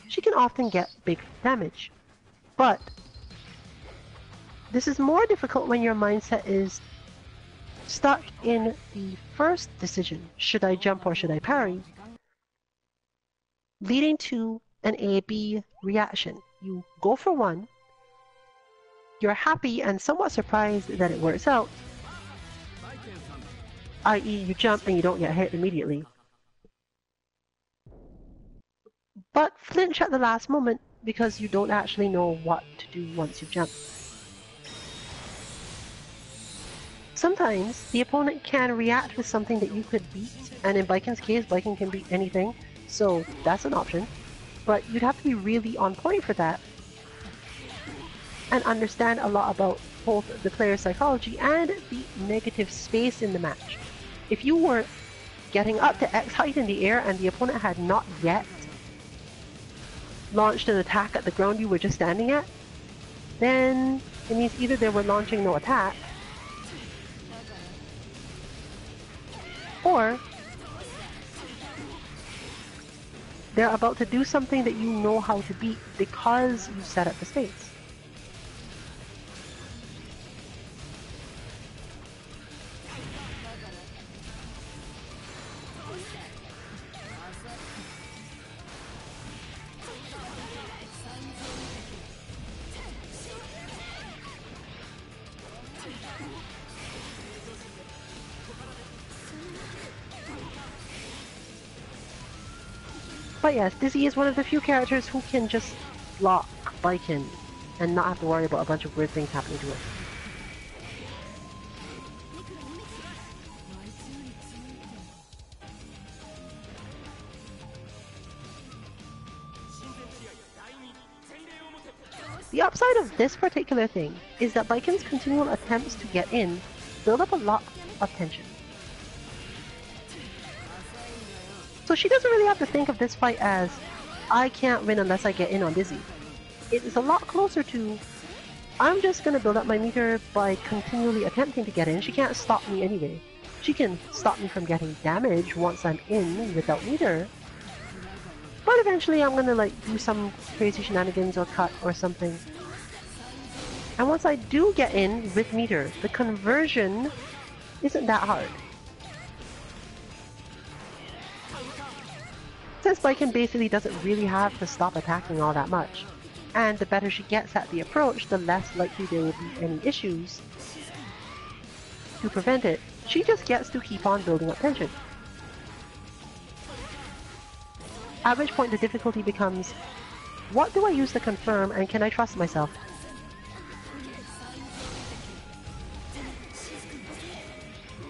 she can often get big damage. But this is more difficult when your mindset is stuck in the first decision, should I jump or should I parry, leading to an A-B reaction. You go for one, you're happy and somewhat surprised that it works out, i.e. you jump and you don't get hit immediately, but flinch at the last moment because you don't actually know what to do once you've jumped. Sometimes the opponent can react with something that you could beat, and in Viking's case, Viking can beat anything, so that's an option, but you'd have to be really on point for that and understand a lot about both the player's psychology and the negative space in the match. If you were getting up to X height in the air and the opponent had not yet launched an attack at the ground you were just standing at, then it means either they were launching no attack, Or they're about to do something that you know how to beat because you set up the space. But yes, Dizzy is one of the few characters who can just block Baiken and not have to worry about a bunch of weird things happening to her. The upside of this particular thing is that Baiken's continual attempts to get in build up a lot of tension. So she doesn't really have to think of this fight as, I can't win unless I get in on Dizzy. It is a lot closer to, I'm just gonna build up my meter by continually attempting to get in. She can't stop me anyway. She can stop me from getting damage once I'm in without meter. But eventually I'm gonna like do some crazy shenanigans or cut or something. And once I do get in with meter, the conversion isn't that hard. Since Baiken basically doesn't really have to stop attacking all that much, and the better she gets at the approach, the less likely there will be any issues to prevent it. She just gets to keep on building up tension. At which point the difficulty becomes, what do I use to confirm and can I trust myself?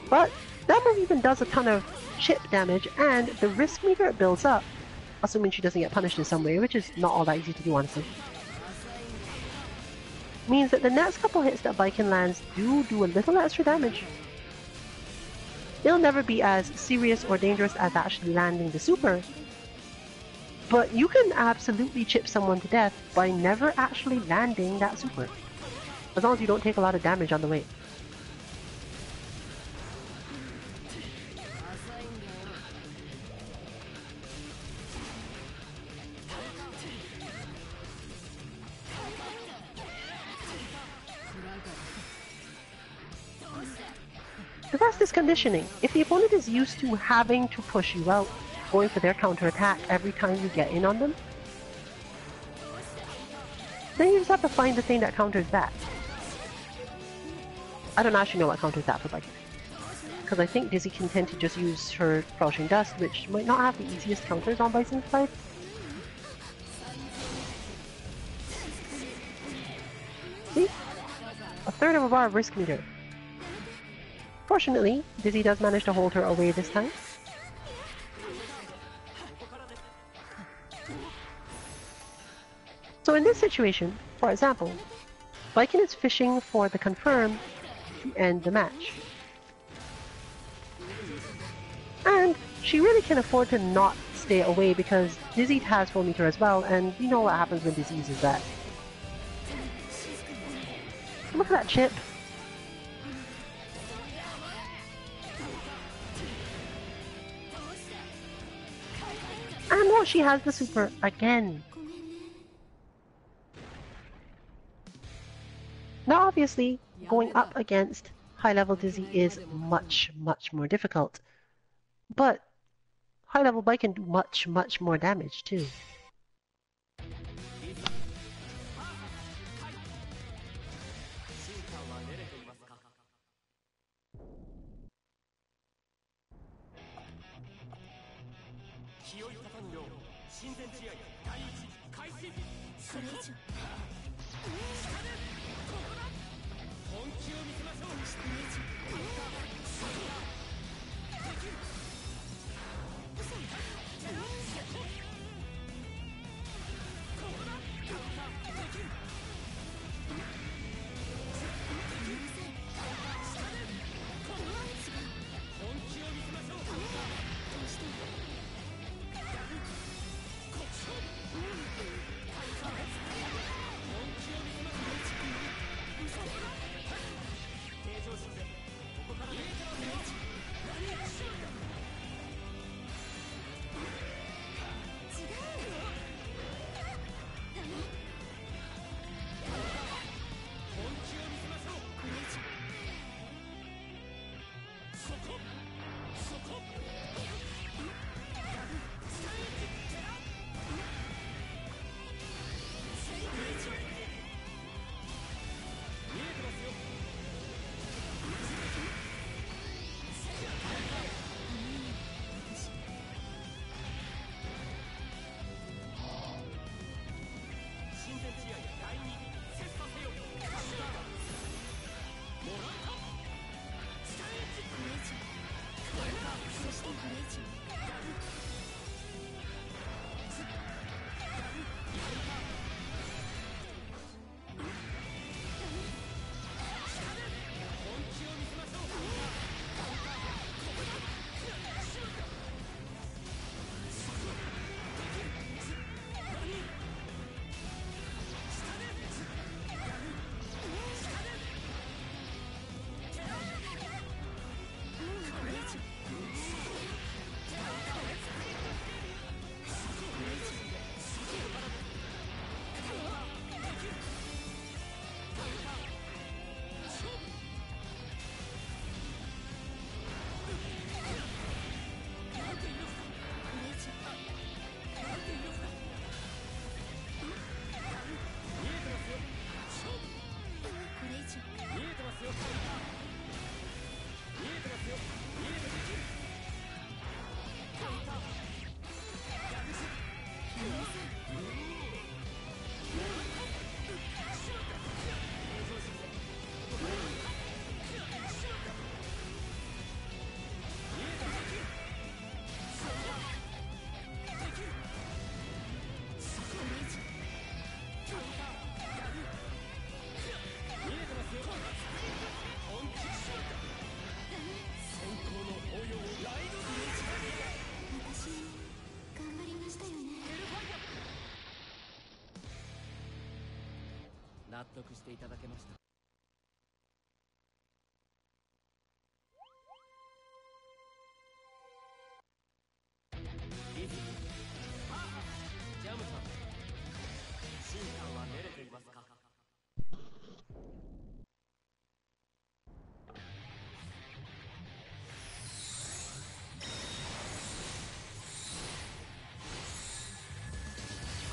But that move even does a ton of chip damage, and the risk meter it builds up, assuming she doesn't get punished in some way, which is not all that easy to do honestly, means that the next couple hits that Baiken lands do a little extra damage. It'll never be as serious or dangerous as actually landing the super, but you can absolutely chip someone to death by never actually landing that super, as long as you don't take a lot of damage on the way. The rest is conditioning. If the opponent is used to having to push you out, going for their counterattack every time you get in on them, then you just have to find the thing that counters that. I don't actually know what counters that for Baiken, because I think Dizzy can tend to just use her Crouching Dust, which might not have the easiest counters on Baiken's side. See? A third of a bar of risk meter. Fortunately, Dizzy does manage to hold her away this time. So in this situation, for example, Baiken is fishing for the confirm to end the match. And she really can afford to not stay away because Dizzy has full meter as well, and you know what happens when Dizzy uses that. Look at that chip. And now she has the super again. Now obviously, going up against high-level Dizzy is much more difficult. But high-level Baiken can do much more damage too.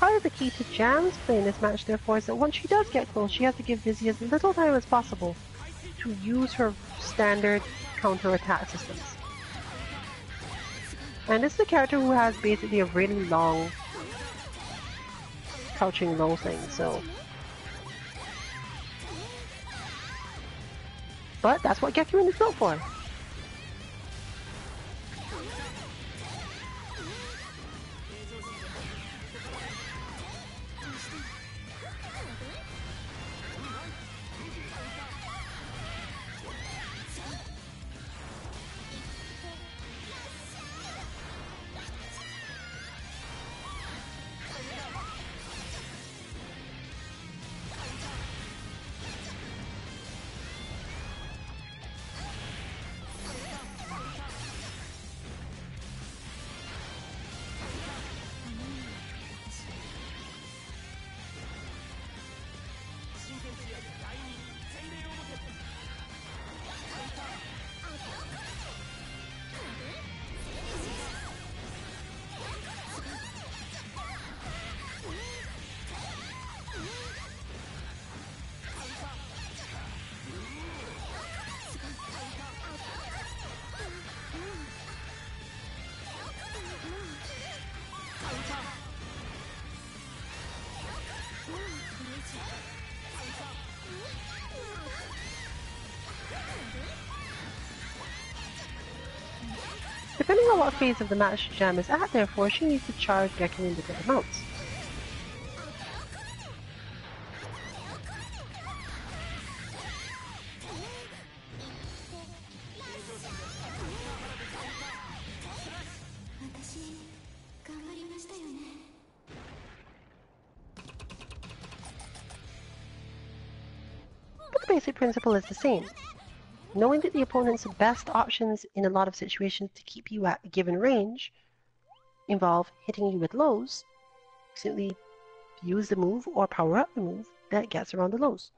Part of the key to Jam's play in this match, therefore, is that once she does get close, she has to give Vizzy as little time as possible to use her standard counter-attack systems. And this is a character who has basically a really long crouching low thing, so... But that's what Gekuin is built for. Depending on what phase of the match Jam is at, therefore, she needs to charge Gekuin in different amounts. But the basic principle is the same. Knowing that the opponent's best options in a lot of situations to keep you at a given range involve hitting you with lows, simply use the move or power up the move that gets around the lows.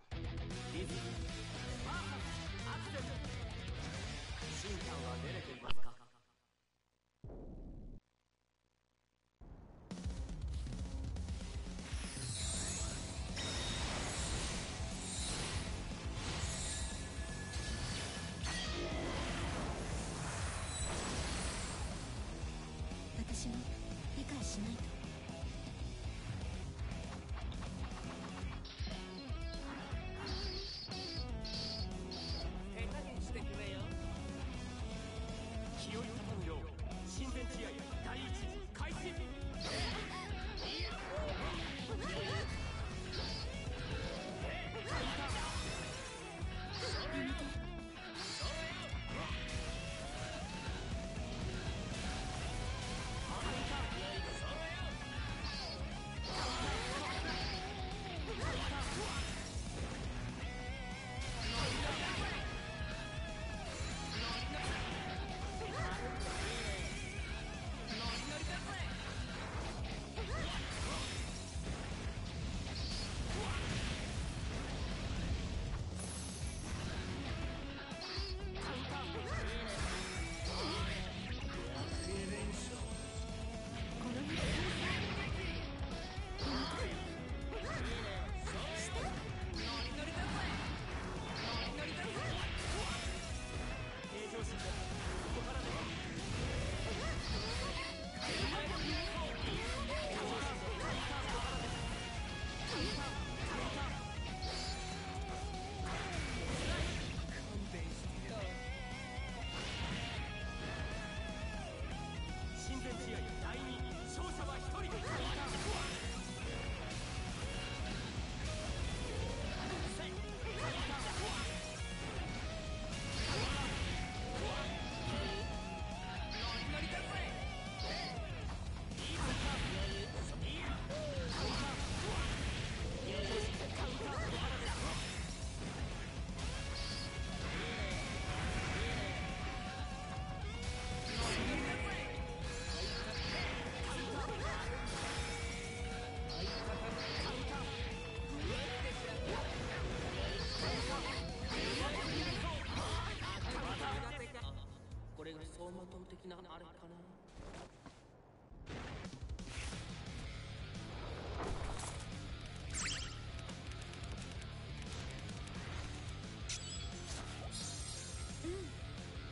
相当的なあれかな。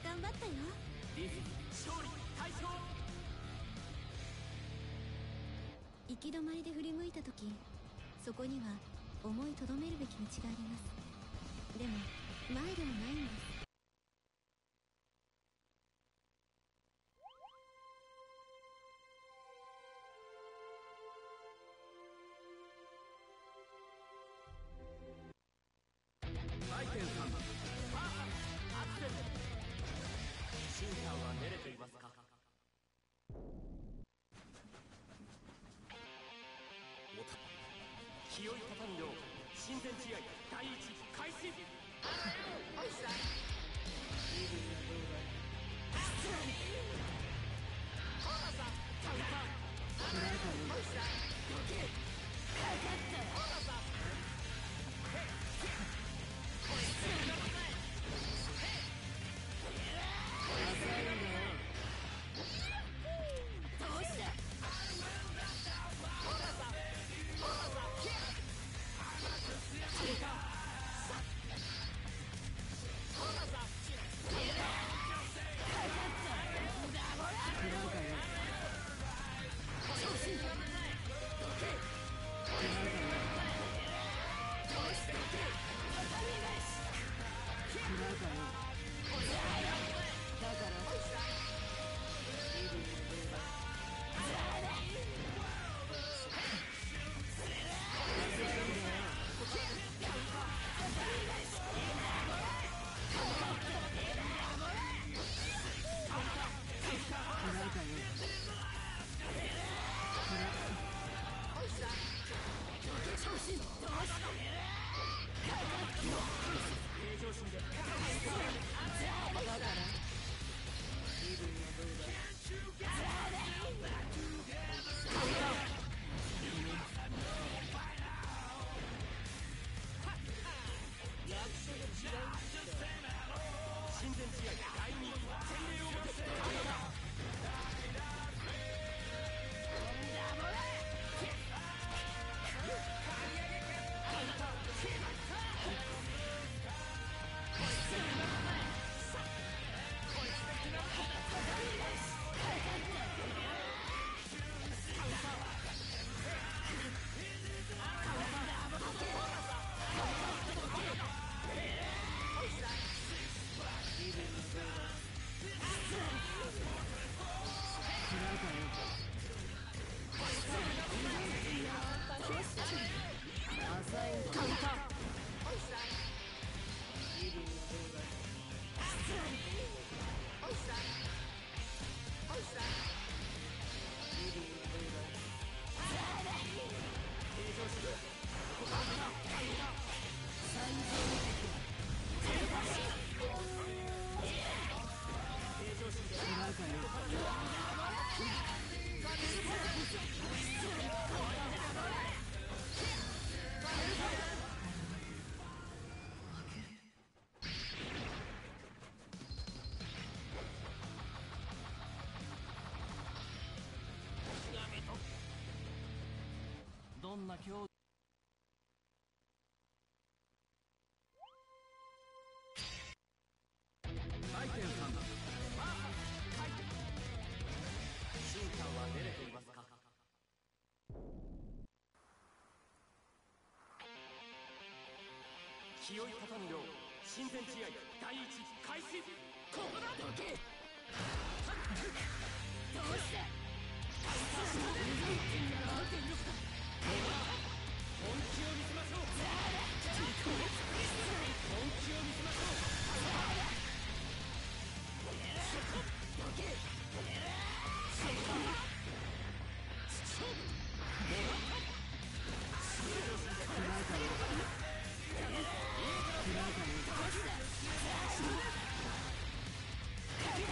頑張ったよ。ディズニー勝利大勝。行き止まりで振り向いた時、そこには思いとどめるべき道があります。でも前でもないんです。回転3アクセル。シンさんは練れていますか。気負いたたん量親善試合第一開始。おいしさ気分はどうだい。ほらさカウンター。おいしさどけかかったほらさこいつがまない。どうしたほらさほらさ親善試合第2洗礼を持ててどんな競技回転3回転。シンさんは練れていますか。気負いたたん量親善試合第一開始。ここだどけどうして本気を見せましょう。本気を見せましょう。どけど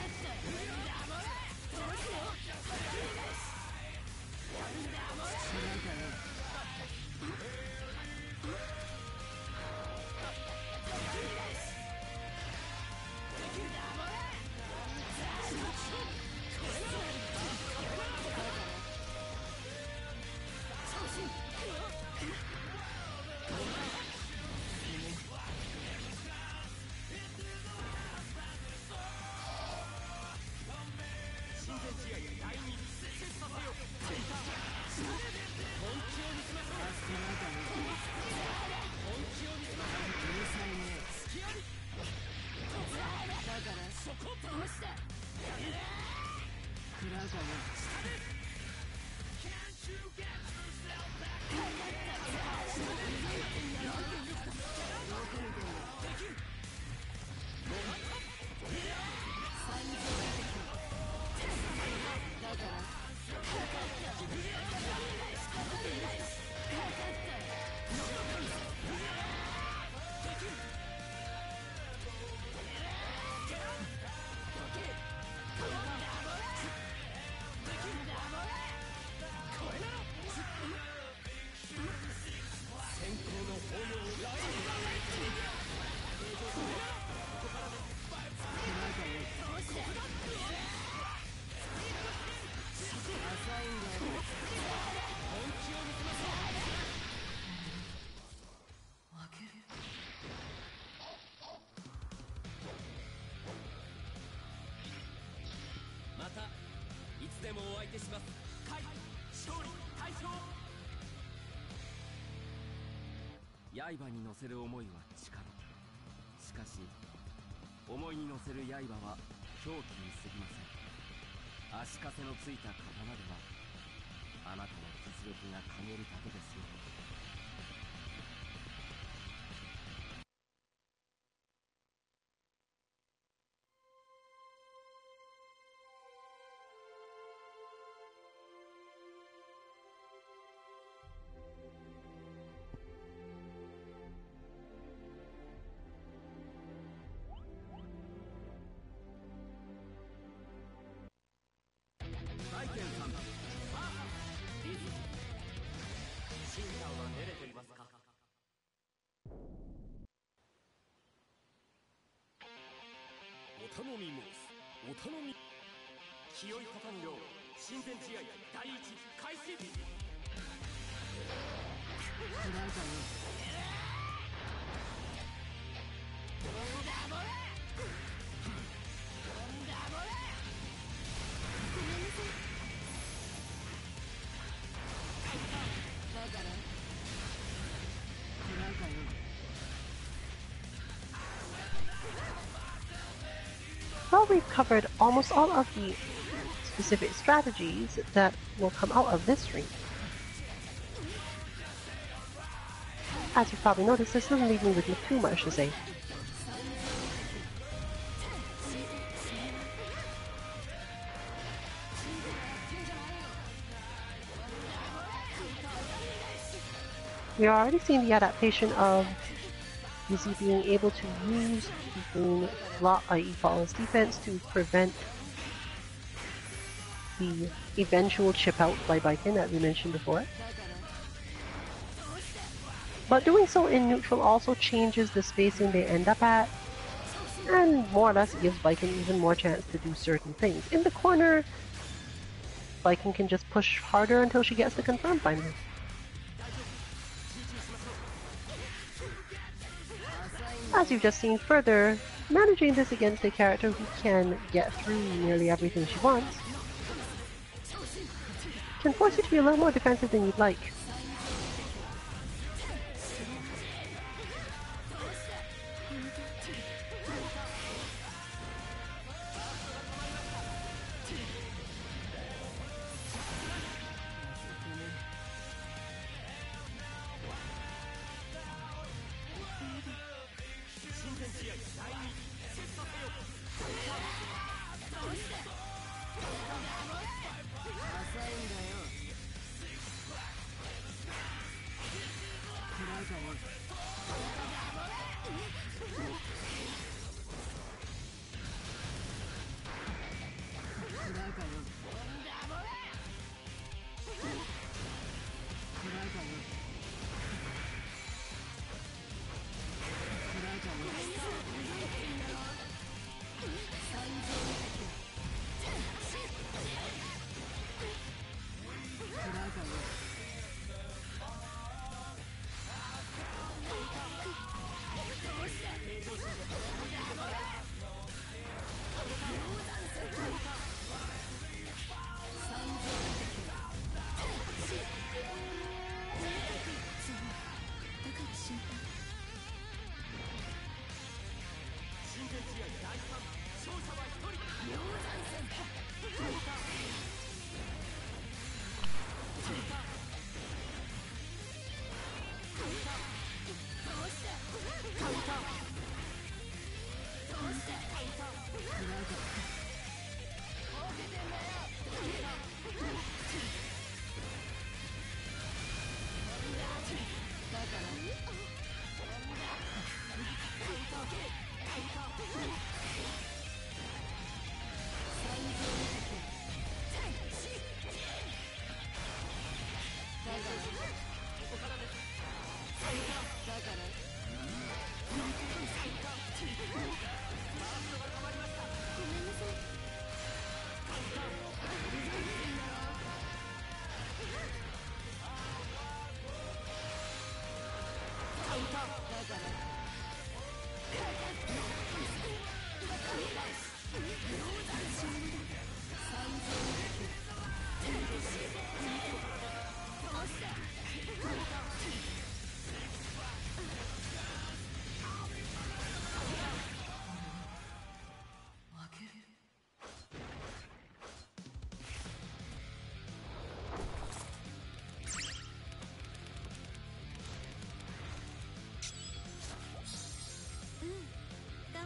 でもお相手します。勝利大将。刃に乗せる思いは力。しかし思いに乗せる刃は狂気に過ぎません。足かせのついた刀ではあなたの実力が陰るだけですよ。お頼み申す。お頼み。気負い立たぬよう親善試合第一開始。Well, we've covered almost all of the specific strategies that will come out of this ring. As you probably noticed, this doesn't leave me with too much to say. We are already seeing the adaptation of Yuzi being able to use the block, i.e. Flawless defense, to prevent the eventual chip out by Baiken, as we mentioned before. But doing so in neutral also changes the spacing they end up at, and more or less gives Baiken even more chance to do certain things. In the corner, Baiken can just push harder until she gets the confirm finder. As you've just seen further, managing this against a character who can get through nearly everything she wants can force you to be a little more defensive than you'd like.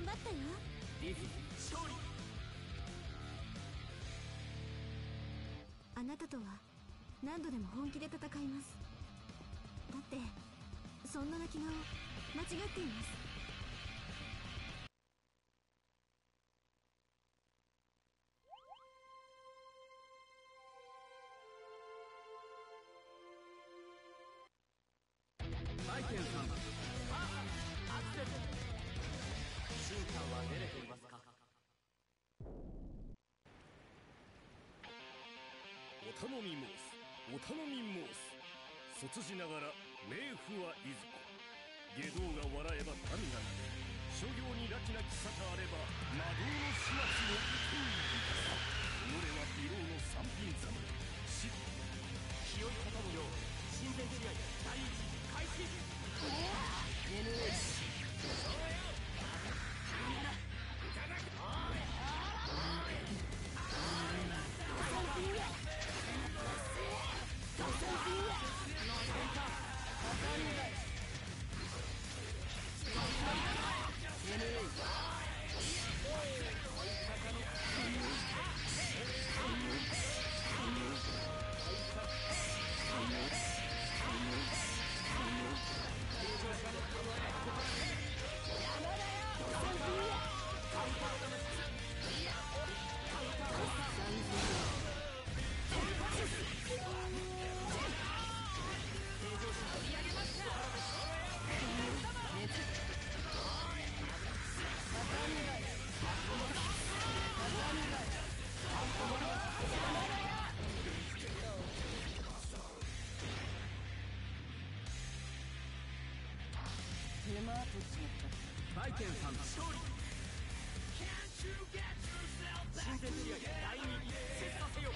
頑張ったよ。ディフィ勝利。あなたとは何度でも本気で戦います。だってそんな泣き顔間違っています。バイケンさん、アクセル。シンさんは出れていますか？お頼み申す、お頼み申す。卒じながら冥府はいずこ。外道が笑えば民がなり、諸行に拉致なき沙汰あれば魔道の始末を己は美老の三品侍。気負い方むよう親善試合第一開始。バイケンさん勝利。親善試合第2切磋せよ。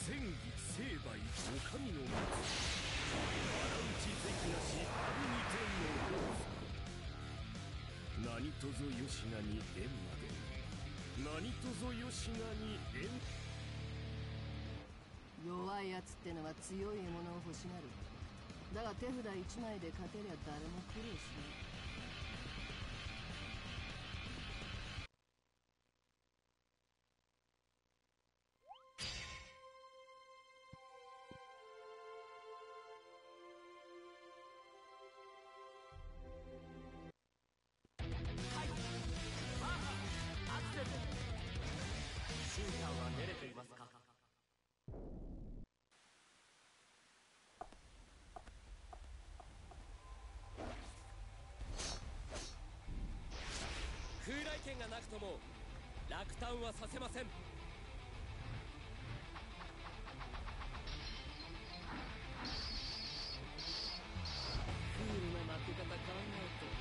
戦義成敗お上の持つ腹打ち敵なし春に天の何とぞよしなに縁まで、何とぞよしなに縁。弱いやつってのは強い獲物を欲しがる。だが手札1枚で勝てりゃ誰も苦労しない。風来剣がなくとも落胆はさせません。クールな負け方考えて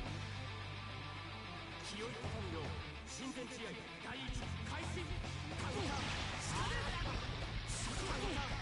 気負い畳むよう親善試合第一開始。カウンター下でカウンター見えてますよ。これなら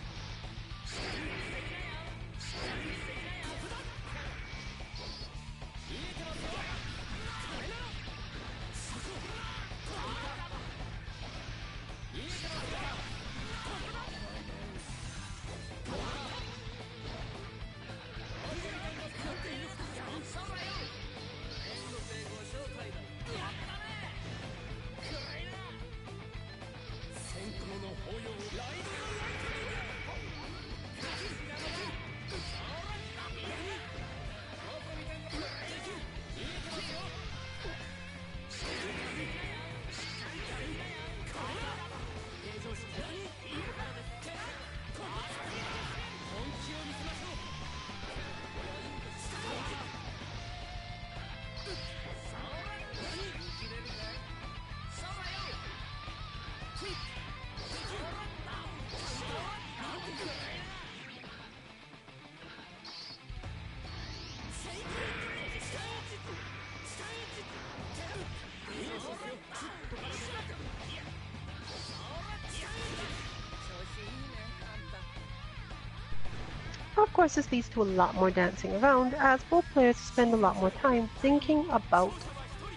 Of course, this leads to a lot more dancing around, as both players spend a lot more time thinking about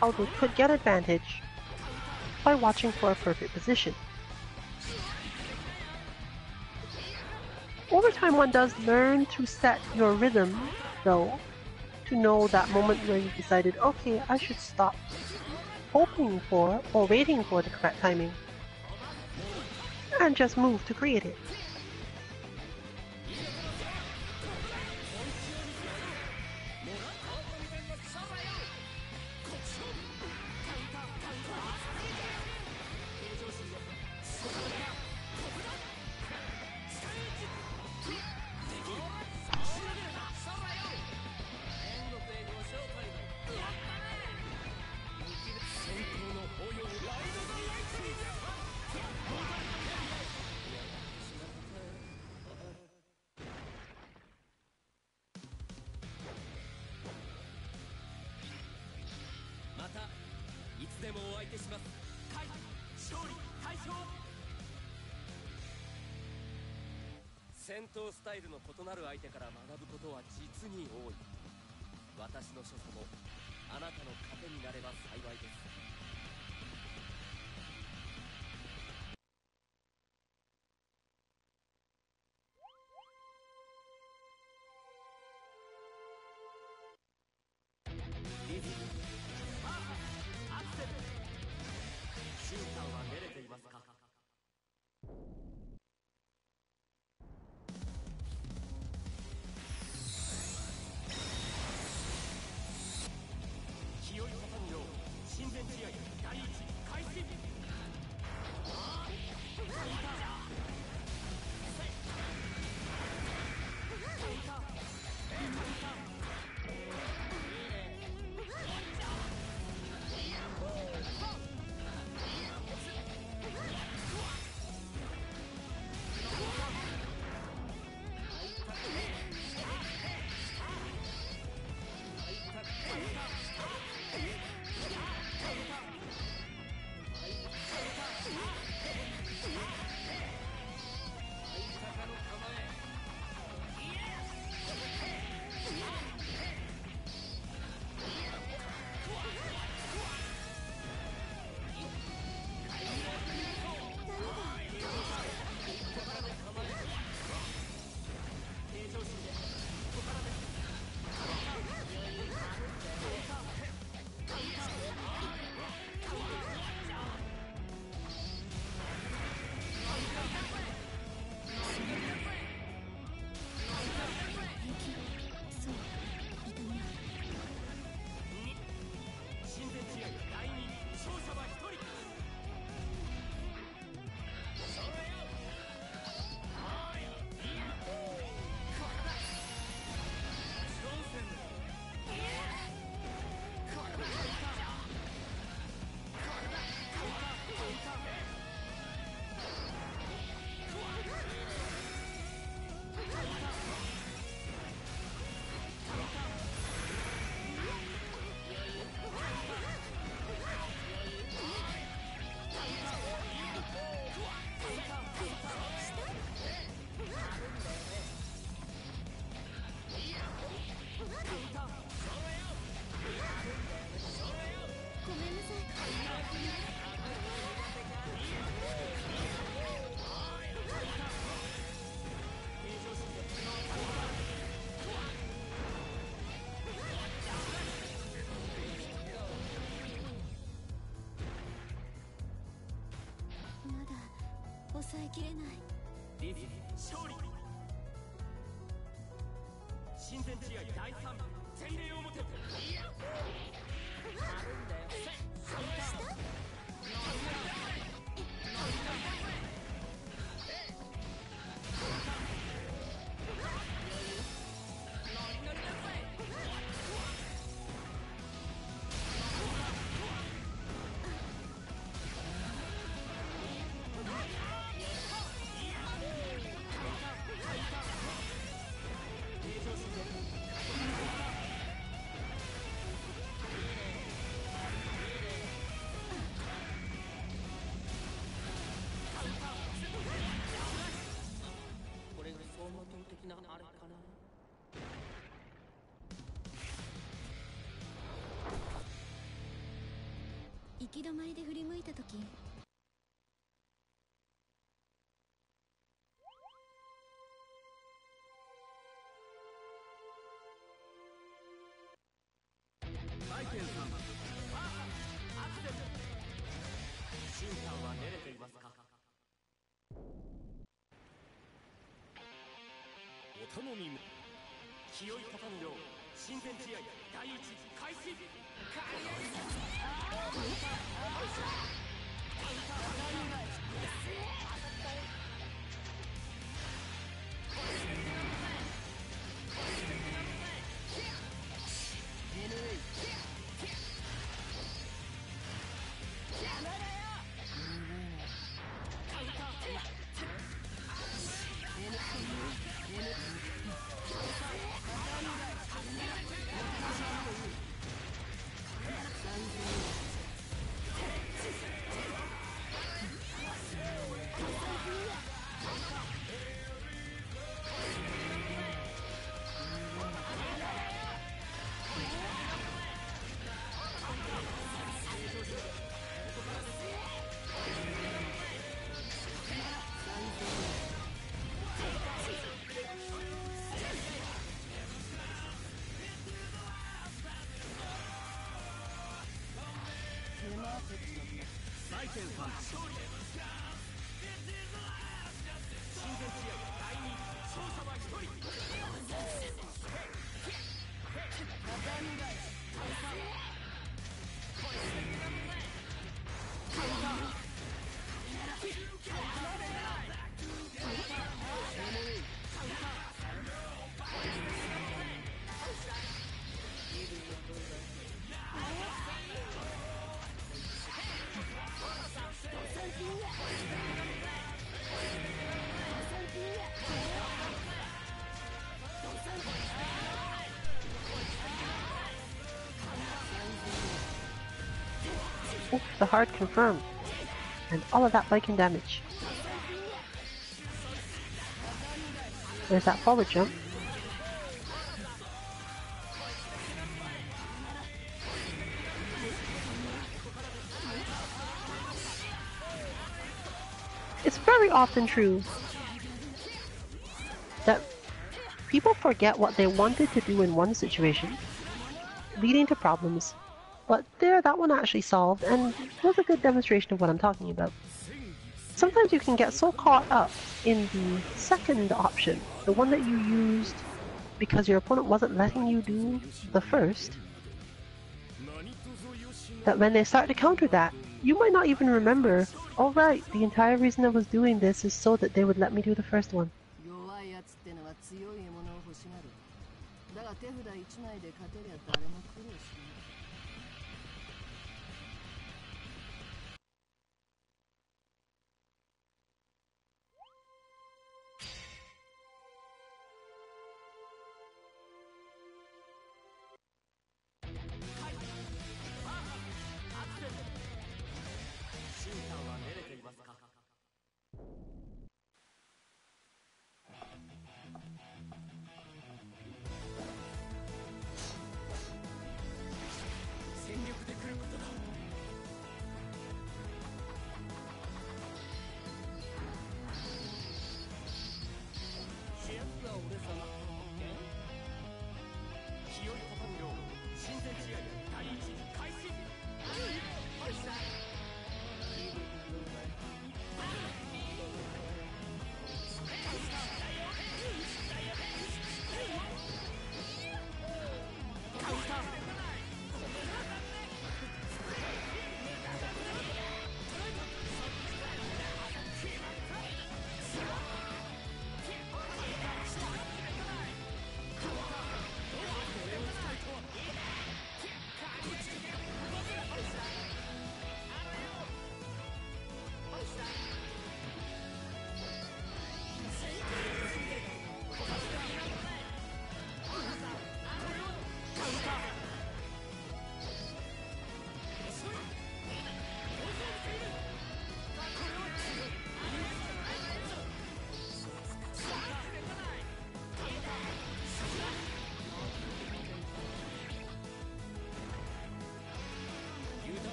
how they could get advantage by watching for a perfect position. Over time, one does learn to set your rhythm, though, to know that moment where you decided, okay, I should stop hoping for or waiting for the correct timing and just move to create it.戦闘スタイルの異なる相手から学ぶことは実に多い。私の所作もあなたの糧になれば幸いです。リズム、パー、アクセル。シューターは練れていますか？気負い畳むよう親善試抑えきれない。リンス勝利。親善試合第3部洗礼表。行き止まりで振り向いた時、バイケンさん、アクセル。シンさんは寝れていますか？お頼みも。気負い立たぬよう親善試合第1開始。バイケンさん勝利。親善試合第2勝者は1人。Oh, the hard confirmed. And all of that Viking damage. There's that forward jump. It's very often true that people forget what they wanted to do in one situation, leading to problems. But there, that one actually solved, and was a good demonstration of what I'm talking about. Sometimes you can get so caught up in the second option, the one that you used because your opponent wasn't letting you do the first, that when they start to counter that, you might not even remember, oh right, the entire reason I was doing this is so that they would let me do the first one. 弱いやつってのは強い獲物を欲しがる。だが手札1枚で勝てりゃ誰も苦労しない。シンさんは寝れていますか？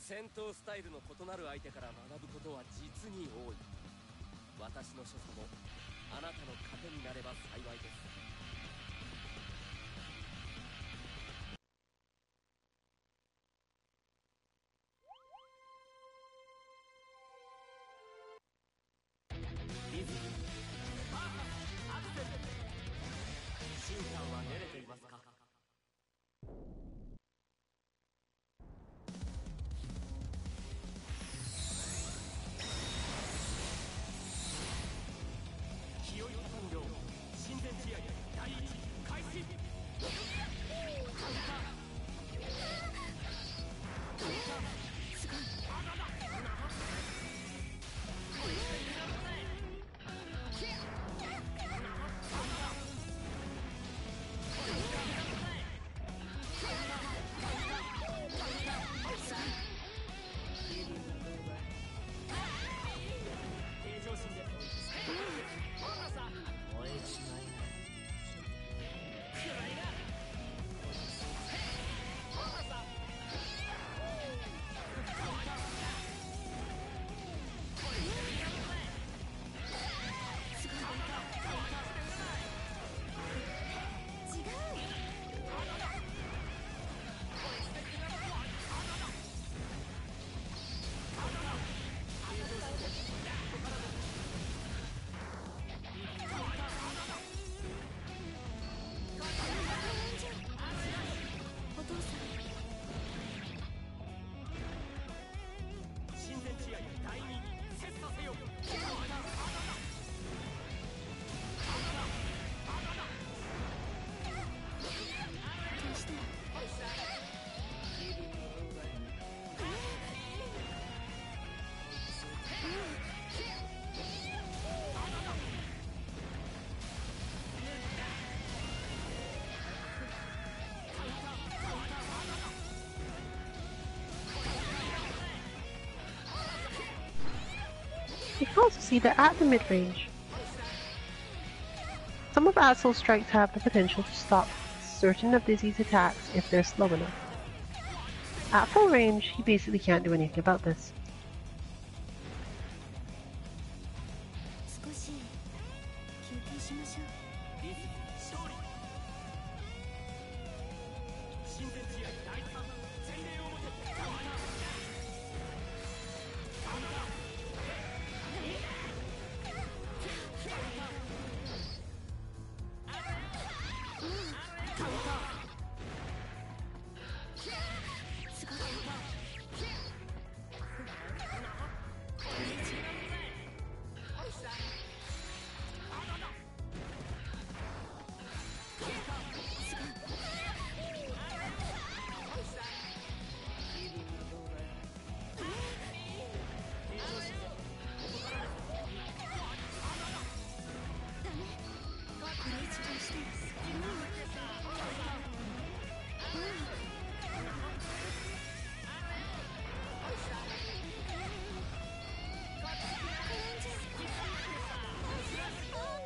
戦闘スタイルの異なる相手から学ぶことは実に多い。私の所作もあなたの糧になれば幸いです。リズム、アクセル。シンさんは練れていますか？清い産業親善試合第一開始。You can also see that at the mid-range, some of Axel's strikes have the potential to stop certain of Dizzy's attacks if they're slow enough. At full range, he basically can't do anything about this. 少し休憩しましょう。リズム勝利。親善試合第3洗礼をもて。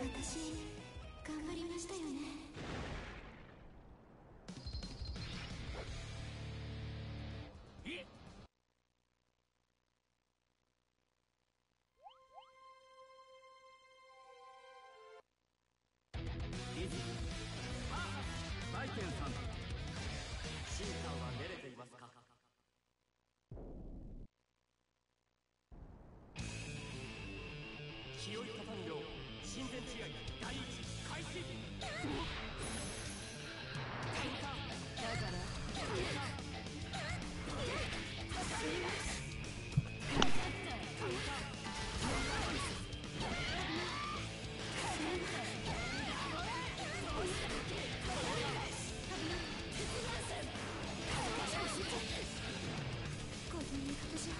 私頑張りましたよね。リズムバイケンさん、シンさんは練れていますか？清い畳の親善試合第一開始。こんなことじゃ。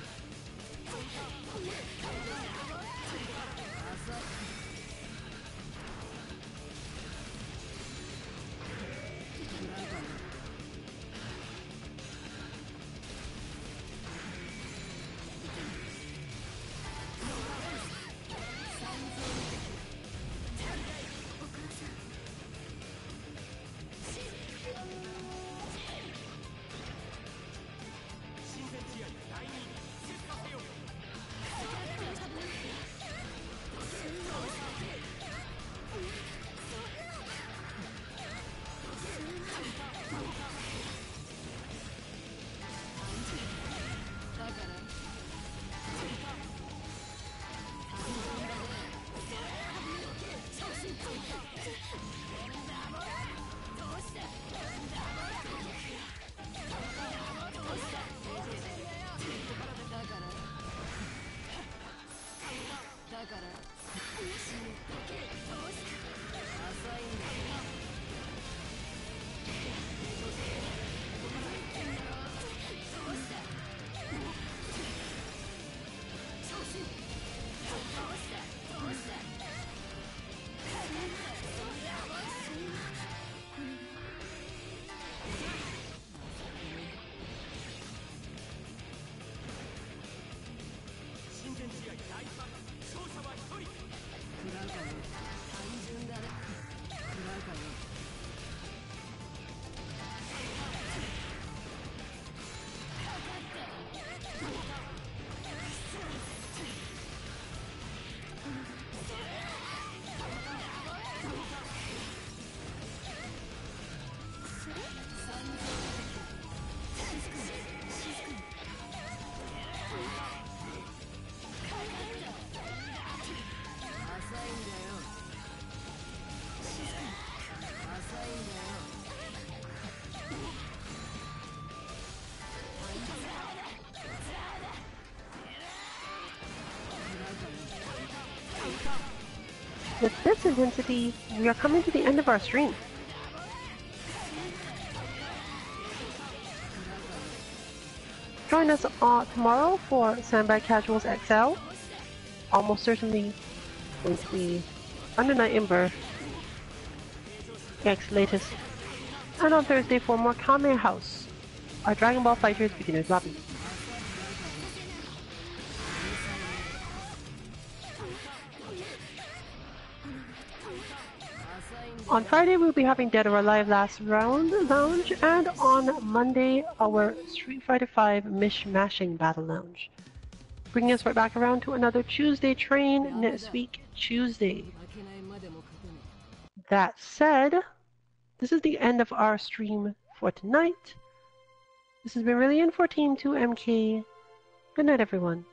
with this intensity, we are coming to the end of our stream. Join us tomorrow for Sandbag Casuals XL. Almost certainly going to be Under Night Ember X latest. And on Thursday for more Kame House, our Dragon Ball FighterZ beginner's lobby. On Friday, we'll be having Dead or Alive Last Round Lounge, and on Monday, our Street Fighter V Mishmashing Battle Lounge. Bringing us right back around to another Tuesday train next week, Tuesday. That said, this is the end of our stream for tonight. This has been Rillian for Team 2MK. Good night, everyone.